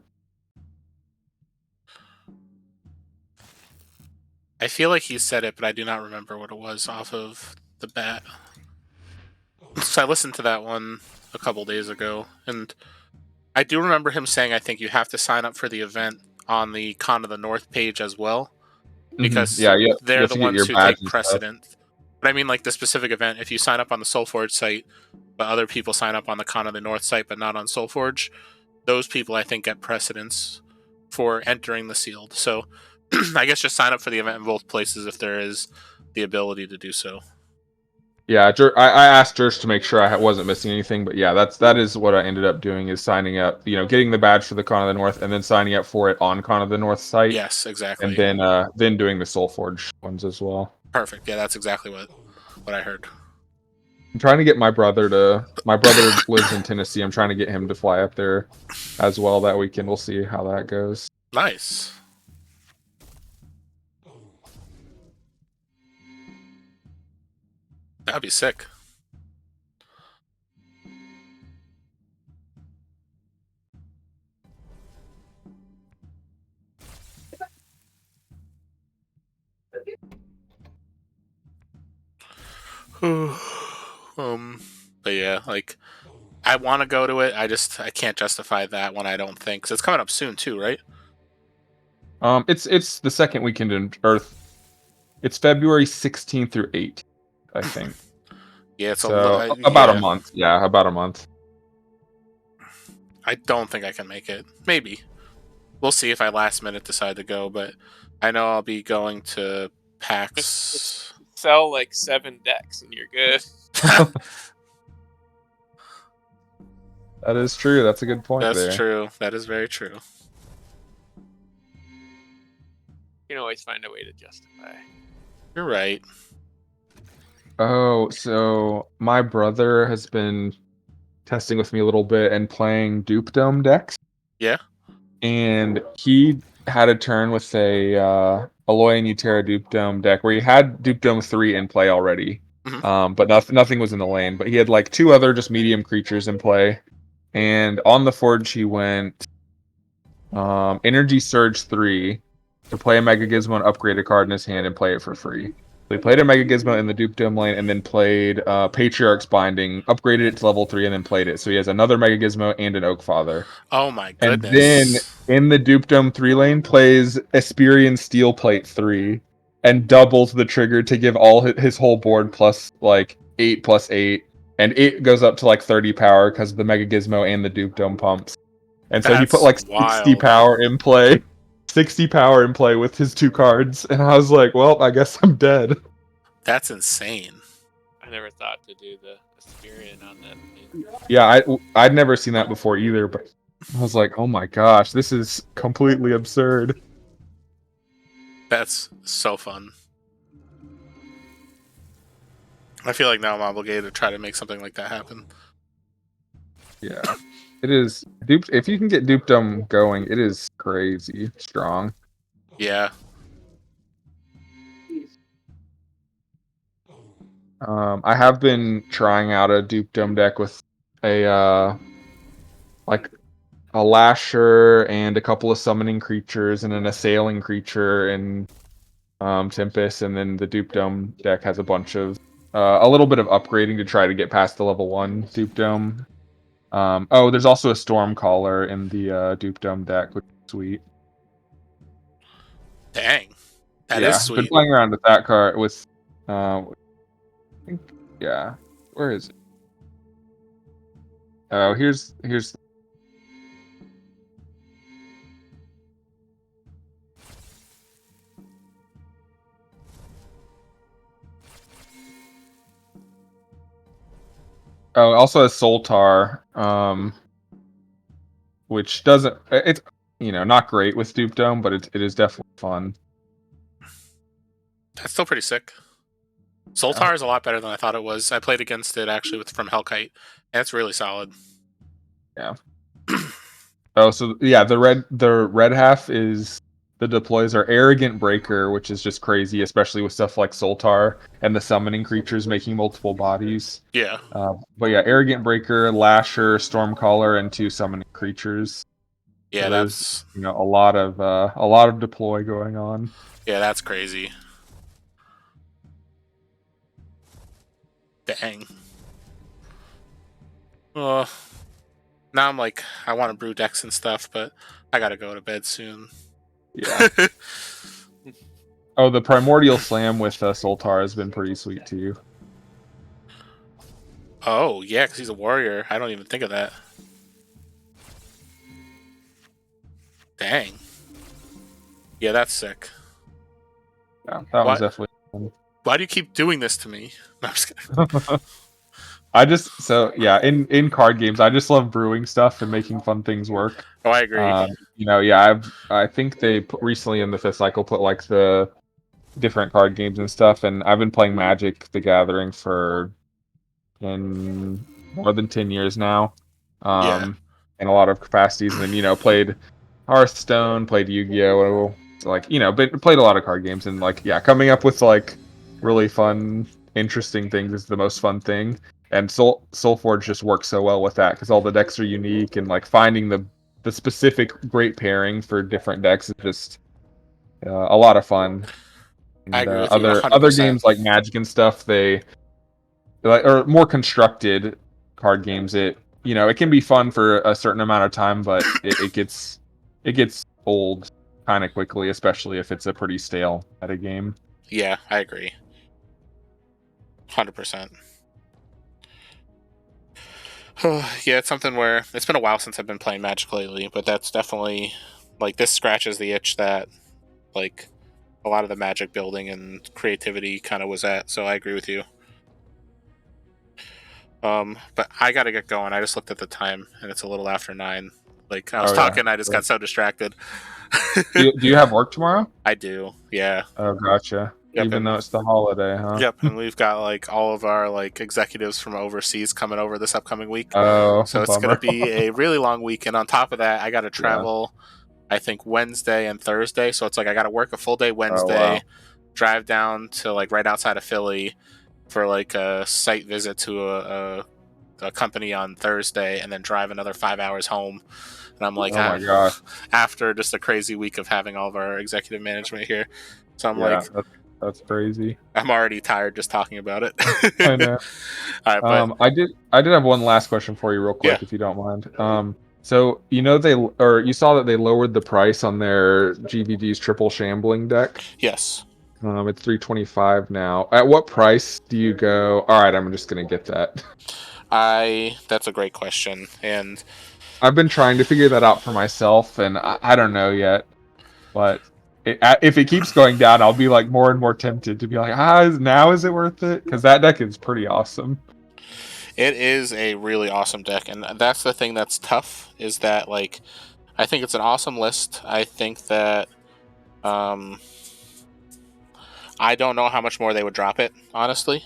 Speaker 1: I feel like he said it, but I do not remember what it was off of the bat. So I listened to that one a couple days ago, and I do remember him saying I think you have to sign up for the event on the Con of the North page as well, because
Speaker 6: Yeah, you
Speaker 1: they're
Speaker 6: have
Speaker 1: the
Speaker 6: to get
Speaker 1: ones
Speaker 6: your
Speaker 1: who
Speaker 6: badge
Speaker 1: take
Speaker 6: and stuff.
Speaker 1: precedent. But I mean, like the specific event, if you sign up on the SolForge site, but other people sign up on the Con of the North site, but not on SolForge, those people I think get precedence for entering the sealed. So I guess just sign up for the event in both places if there is the ability to do so.
Speaker 6: Yeah, I asked Jurge to make sure I wasn't missing anything, but yeah, that is what I ended up doing, is signing up, getting the badge for the Con of the North, and then signing up for it on Con of the North site,
Speaker 1: Yes, exactly.
Speaker 6: and then doing the SolForge ones as well.
Speaker 1: Perfect. Yeah, that's exactly what I heard.
Speaker 6: I'm trying to get my brother lives in Tennessee. I'm trying to get him to fly up there as well that weekend. We'll see how that goes.
Speaker 1: Nice. That'd be sick. But yeah, like, I want to go to it. I can't justify that one. I don't think, 'cause it's coming up soon too, right?
Speaker 6: It's the second weekend in Earth. It's February 16th through 8th, I think.
Speaker 1: Yeah, it's
Speaker 6: So about a
Speaker 1: yeah.
Speaker 6: month. Yeah, about a month.
Speaker 1: I don't think I can make it. Maybe. We'll see if I last minute decide to go, but I know I'll be going to PAX.
Speaker 7: Just sell like 7 decks and you're good.
Speaker 6: That is true. That's a good point
Speaker 1: That's
Speaker 6: there.
Speaker 1: true. That is very true.
Speaker 7: You can always find a way to justify.
Speaker 1: You're right.
Speaker 6: Oh, so my brother has been testing with me a little bit and playing Dupe Dome decks.
Speaker 1: Yeah.
Speaker 6: And he had a turn with a Aloy and Utera Dupe Dome deck where he had Dupe Dome 3 in play already. But nothing was in the lane. But he had like 2 other just medium creatures in play. And on the Forge he went Energy Surge 3 to play a Mega Gizmo and upgrade a card in his hand and play it for free. So he played a Mega Gizmo in the Dupe Dome lane and then played Patriarch's Binding, upgraded it to level 3, and then played it. So he has another Mega Gizmo and an Oak Father.
Speaker 1: Oh my
Speaker 6: And
Speaker 1: goodness.
Speaker 6: then in the Dupe Dome 3 lane plays Esperion Steel Plate 3 and doubles the trigger to give all his whole board plus like 8+8. And it goes up to like 30 power because of the Mega Gizmo and the Dupe Dome pumps. And so he put like 60 power in play. 60 power in play with his 2 cards. And I was like, well, I guess I'm dead.
Speaker 1: That's insane.
Speaker 7: I never thought to do the Esperion on that.
Speaker 6: Yeah, I'd never seen that before either, but I was like, oh my gosh, this is completely absurd.
Speaker 1: That's so fun. I feel like now I'm obligated to try to make something like that happen.
Speaker 6: Yeah, it is. If you can get Dupe Dome going, it is crazy strong.
Speaker 1: Yeah.
Speaker 6: I have been trying out a Dupe Dome deck with a like a Lasher and a couple of summoning creatures and an assailing creature and Tempest, and then the Dupe Dome deck has a bunch of a little bit of upgrading to try to get past the level 1 Dupe Dome. There's also a Stormcaller in the Dupe Dome deck, which is sweet.
Speaker 1: Dang. That is sweet.
Speaker 6: Been playing around with that card with I think, yeah. Where is it? Oh, here's Oh, it also has Soltar, which doesn't. It's not great with Dupe Dome, but it is definitely fun.
Speaker 1: That's still pretty sick. Soltar is a lot better than I thought it was. I played against it actually from Hellkite, and it's really solid.
Speaker 6: Yeah. Oh, so yeah, the red half is the deploys are Arrogant Breaker, which is just crazy, especially with stuff like Soltar and the summoning creatures making multiple bodies.
Speaker 1: Yeah.
Speaker 6: But yeah, Arrogant Breaker, Lasher, Stormcaller, and 2 summoning creatures.
Speaker 1: Yeah,
Speaker 6: so
Speaker 1: that's
Speaker 6: a lot of deploy going on.
Speaker 1: Yeah, that's crazy. Dang. Now I'm like, I want to brew decks and stuff, but I gotta go to bed soon.
Speaker 6: Yeah. Oh, the Primordial Slam with Soltar has been pretty sweet too.
Speaker 1: Oh, yeah, because he's a warrior. I don't even think of that. Dang. Yeah, that's sick.
Speaker 6: Yeah, that was definitely fun.
Speaker 1: Why do you keep doing this to me? No, I'm just kidding.
Speaker 6: In card games, I just love brewing stuff and making fun things work.
Speaker 1: Oh, I agree.
Speaker 6: I think they recently in the 5th cycle put like the different card games and stuff, and I've been playing Magic: The Gathering for more than 10 years now,
Speaker 1: Yeah.
Speaker 6: in a lot of capacities, and then played Hearthstone, played Yu-Gi-Oh, played a lot of card games, and coming up with like really fun, interesting things is the most fun thing. And SolForge just works so well with that because all the decks are unique, and like finding the specific great pairing for different decks is just a lot of fun. And
Speaker 1: I agree with you
Speaker 6: other
Speaker 1: 100%.
Speaker 6: games like Magic and stuff, they or more constructed card games, it can be fun for a certain amount of time, but it gets old kind of quickly, especially if it's a pretty stale at a game.
Speaker 1: Yeah, I agree. 100%. Yeah, it's something where it's been a while since I've been playing Magic lately, but that's definitely like this scratches the itch that like a lot of the Magic building and creativity kind of was at. So I agree with you. But I gotta get going. I just looked at the time and it's a little after 9. Like I was talking, I just got so distracted.
Speaker 6: Do you have work tomorrow?
Speaker 1: I do. Yeah.
Speaker 6: Oh, gotcha.
Speaker 1: Yep,
Speaker 6: Even though it's the holiday, huh?
Speaker 1: Yep, and we've got like all of our like executives from overseas coming over this upcoming week.
Speaker 6: Oh,
Speaker 1: so it's going to be a really long week, and on top of that, I got to travel. I think Wednesday and Thursday, so it's like I got to work a full day Wednesday, drive down to like right outside of Philly for like a site visit to a company on Thursday, and then drive another 5 hours home. And I'm like,
Speaker 6: oh my god!
Speaker 1: After just a crazy week of having all of our executive management here, so I'm like,
Speaker 6: that's crazy.
Speaker 1: I'm already tired just talking about it.
Speaker 6: I know.
Speaker 1: All right, but
Speaker 6: I did have one last question for you, real quick, if you don't mind. So you saw that they lowered the price on their GVG's triple shambling deck.
Speaker 1: Yes.
Speaker 6: It's $325 now. At what price do you go? All right, I'm just gonna get that.
Speaker 1: That's a great question, and
Speaker 6: I've been trying to figure that out for myself, and I don't know yet. But if it keeps going down, I'll be like more and more tempted to be like, now is it worth it? Because that deck is pretty awesome.
Speaker 1: It is a really awesome deck, and that's the thing that's tough, is that like I think it's an awesome list. I think that I don't know how much more they would drop it, honestly.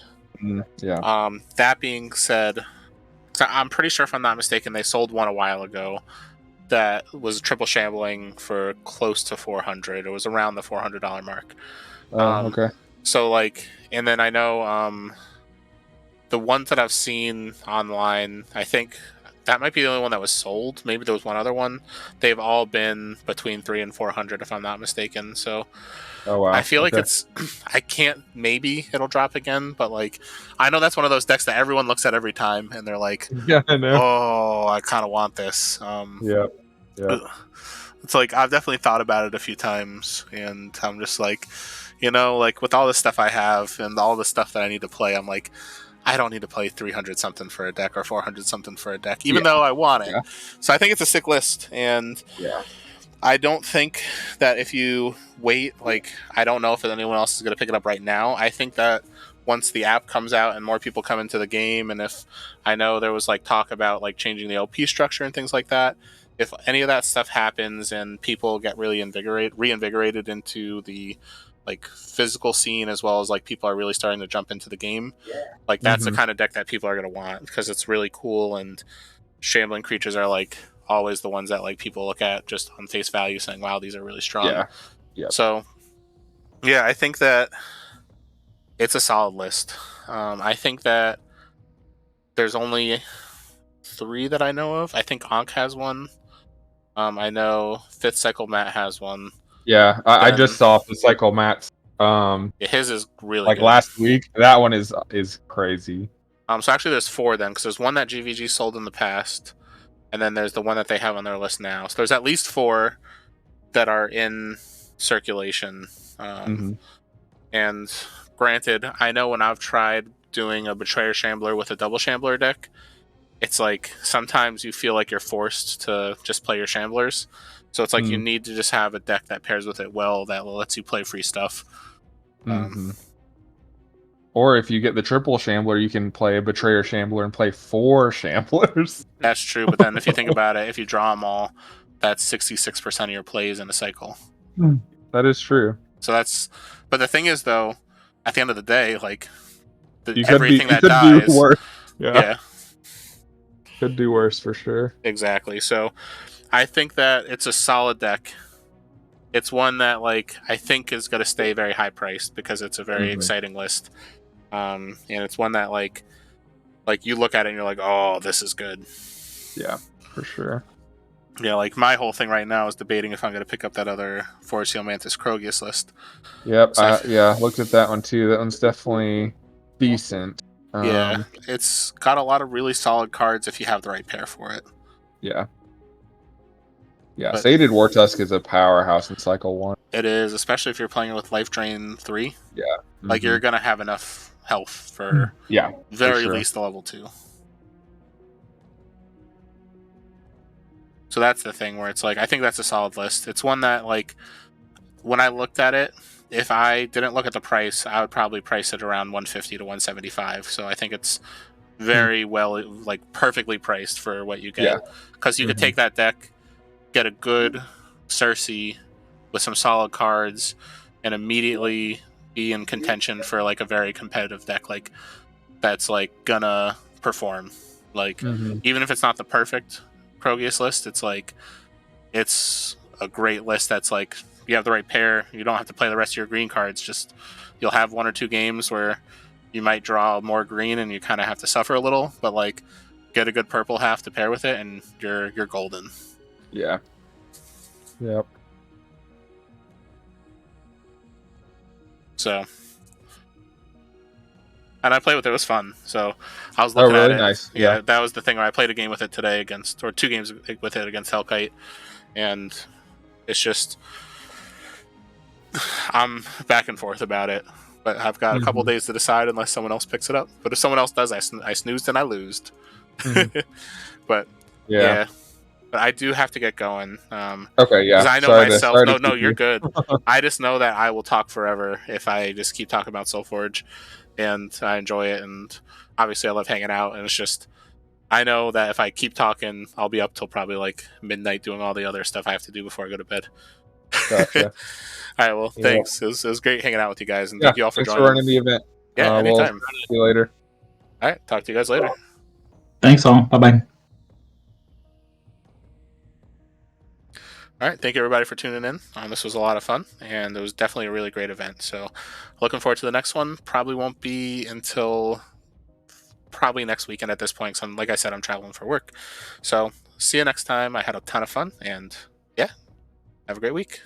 Speaker 6: Yeah.
Speaker 1: That being said, I'm pretty sure, if I'm not mistaken, they sold one a while ago that was triple shambling for close to 400. It was around the $400 mark.
Speaker 6: Okay.
Speaker 1: So like, and then I know the ones that I've seen online, I think that might be the only one that was sold. Maybe there was one other one. They've all been between 300 and 400, if I'm not mistaken. So
Speaker 6: oh wow,
Speaker 1: I feel like it's I can't, maybe it'll drop again, but like I know that's one of those decks that everyone looks at every time and they're like,
Speaker 6: yeah, I know.
Speaker 1: Oh, I kind of want this.
Speaker 6: Yeah.
Speaker 1: It's like I've definitely thought about it a few times, and I'm just like, like with all the stuff I have and all the stuff that I need to play, I'm like, I don't need to play 300 something for a deck or 400 something for a deck, even though I want it. Yeah. So I think it's a sick list, and I don't think that if you wait, like, I don't know if anyone else is going to pick it up right now. I think that once the app comes out and more people come into the game, and if I know there was like talk about like changing the LP structure and things like that, if any of that stuff happens and people get really reinvigorated into the like physical scene, as well as like people are really starting to jump into the game, like that's the kind of deck that people are going to want, because it's really cool, and shambling creatures are like always the ones that like people look at just on face value saying, wow, these are really strong. So yeah, I think that it's a solid list. I think that there's only 3 that I know of. I think Ankh has one. I know 5th Cycle Matt has one.
Speaker 6: Yeah, I just saw 5th Cycle Matt's.
Speaker 1: His is really
Speaker 6: like
Speaker 1: good.
Speaker 6: Last week. That one is crazy.
Speaker 1: So actually, there's 4 then, because there's one that GVG sold in the past, and then there's the one that they have on their list now. So there's at least 4 that are in circulation. And granted, I know when I've tried doing a Betrayer Shambler with a double Shambler deck, it's like sometimes you feel like you're forced to just play your Shamblers. So it's like you need to just have a deck that pairs with it well, that lets you play free stuff.
Speaker 6: Or if you get the triple Shambler, you can play a Betrayer Shambler and play 4 Shamblers.
Speaker 1: That's true, but then if you think about it, if you draw them all, that's 66% of your plays in a cycle.
Speaker 6: That is true.
Speaker 1: So that's, but the thing is though, at the end of the day, like
Speaker 6: You
Speaker 1: everything that
Speaker 6: could do
Speaker 1: dies,
Speaker 6: worse. Yeah.
Speaker 1: yeah,
Speaker 6: Could do worse for sure.
Speaker 1: exactly. So I think that it's a solid deck. It's one that like I think is going to stay very high priced because it's a very exciting list, and it's one that like you look at it and you're like, oh, this is good.
Speaker 6: Yeah, for sure.
Speaker 1: Yeah, like my whole thing right now is debating if I'm going to pick up that other Forest Seal Mantis Krogius list.
Speaker 6: Yep.
Speaker 1: So,
Speaker 6: I looked at that one too. That one's definitely decent.
Speaker 1: Yeah, it's got a lot of really solid cards if you have the right pair for it.
Speaker 6: Yeah. Yeah,
Speaker 1: But
Speaker 6: Sated Wartusk is a powerhouse in Cycle 1.
Speaker 1: it is, especially if you're playing with Life Drain 3.
Speaker 6: Yeah.
Speaker 1: Like, you're going to have enough health for very least the level 2. So that's the thing where it's like, I think that's a solid list. It's one that, like, when I looked at it, if I didn't look at the price, I would probably price it around 150 to 175. So I think it's very well, like, perfectly priced for what you get. Because you could take that deck, get a good Cersei with some solid cards, and immediately be in contention for, like, a very competitive deck, like, that's, like, gonna perform. Like, even if it's not the perfect Krogius list, it's like it's a great list that's like you have the right pair, you don't have to play the rest of your green cards, just you'll have 1 or 2 games where you might draw more green and you kind of have to suffer a little, but like get a good purple half to pair with it and you're golden.
Speaker 6: Yeah. Yep.
Speaker 1: So, and I played with it. It was fun. So I was looking
Speaker 6: really
Speaker 1: at it.
Speaker 6: Nice.
Speaker 1: Yeah, that was the thing where I played a game with it today against, or 2 games with it against Hellkite, and it's just I'm back and forth about it. But I've got a couple days to decide unless someone else picks it up. But if someone else does, I snoozed and I loosed. But yeah. But I do have to get going.
Speaker 6: Okay, yeah.
Speaker 1: Because I know
Speaker 6: sorry
Speaker 1: myself.
Speaker 6: to
Speaker 1: No,
Speaker 6: keep
Speaker 1: you're
Speaker 6: you.
Speaker 1: good. I just know that I will talk forever if I just keep talking about SolForge, and I enjoy it. And obviously, I love hanging out. And it's just, I know that if I keep talking, I'll be up till probably like midnight doing all the other stuff I have to do before I go to bed.
Speaker 6: Gotcha.
Speaker 1: All right. Well, thanks. It was great hanging out with you guys, and
Speaker 6: Yeah,
Speaker 1: thank you all for
Speaker 6: thanks
Speaker 1: joining.
Speaker 6: for running the event.
Speaker 1: Yeah, anytime.
Speaker 6: We'll see you later.
Speaker 1: All right. Talk to you guys later.
Speaker 5: Thanks all. Bye bye.
Speaker 1: All right, thank you everybody for tuning in. This was a lot of fun, and it was definitely a really great event. So, looking forward to the next one. Probably won't be until probably next weekend at this point. So, like I said, I'm traveling for work. So, see you next time. I had a ton of fun, and yeah, have a great week.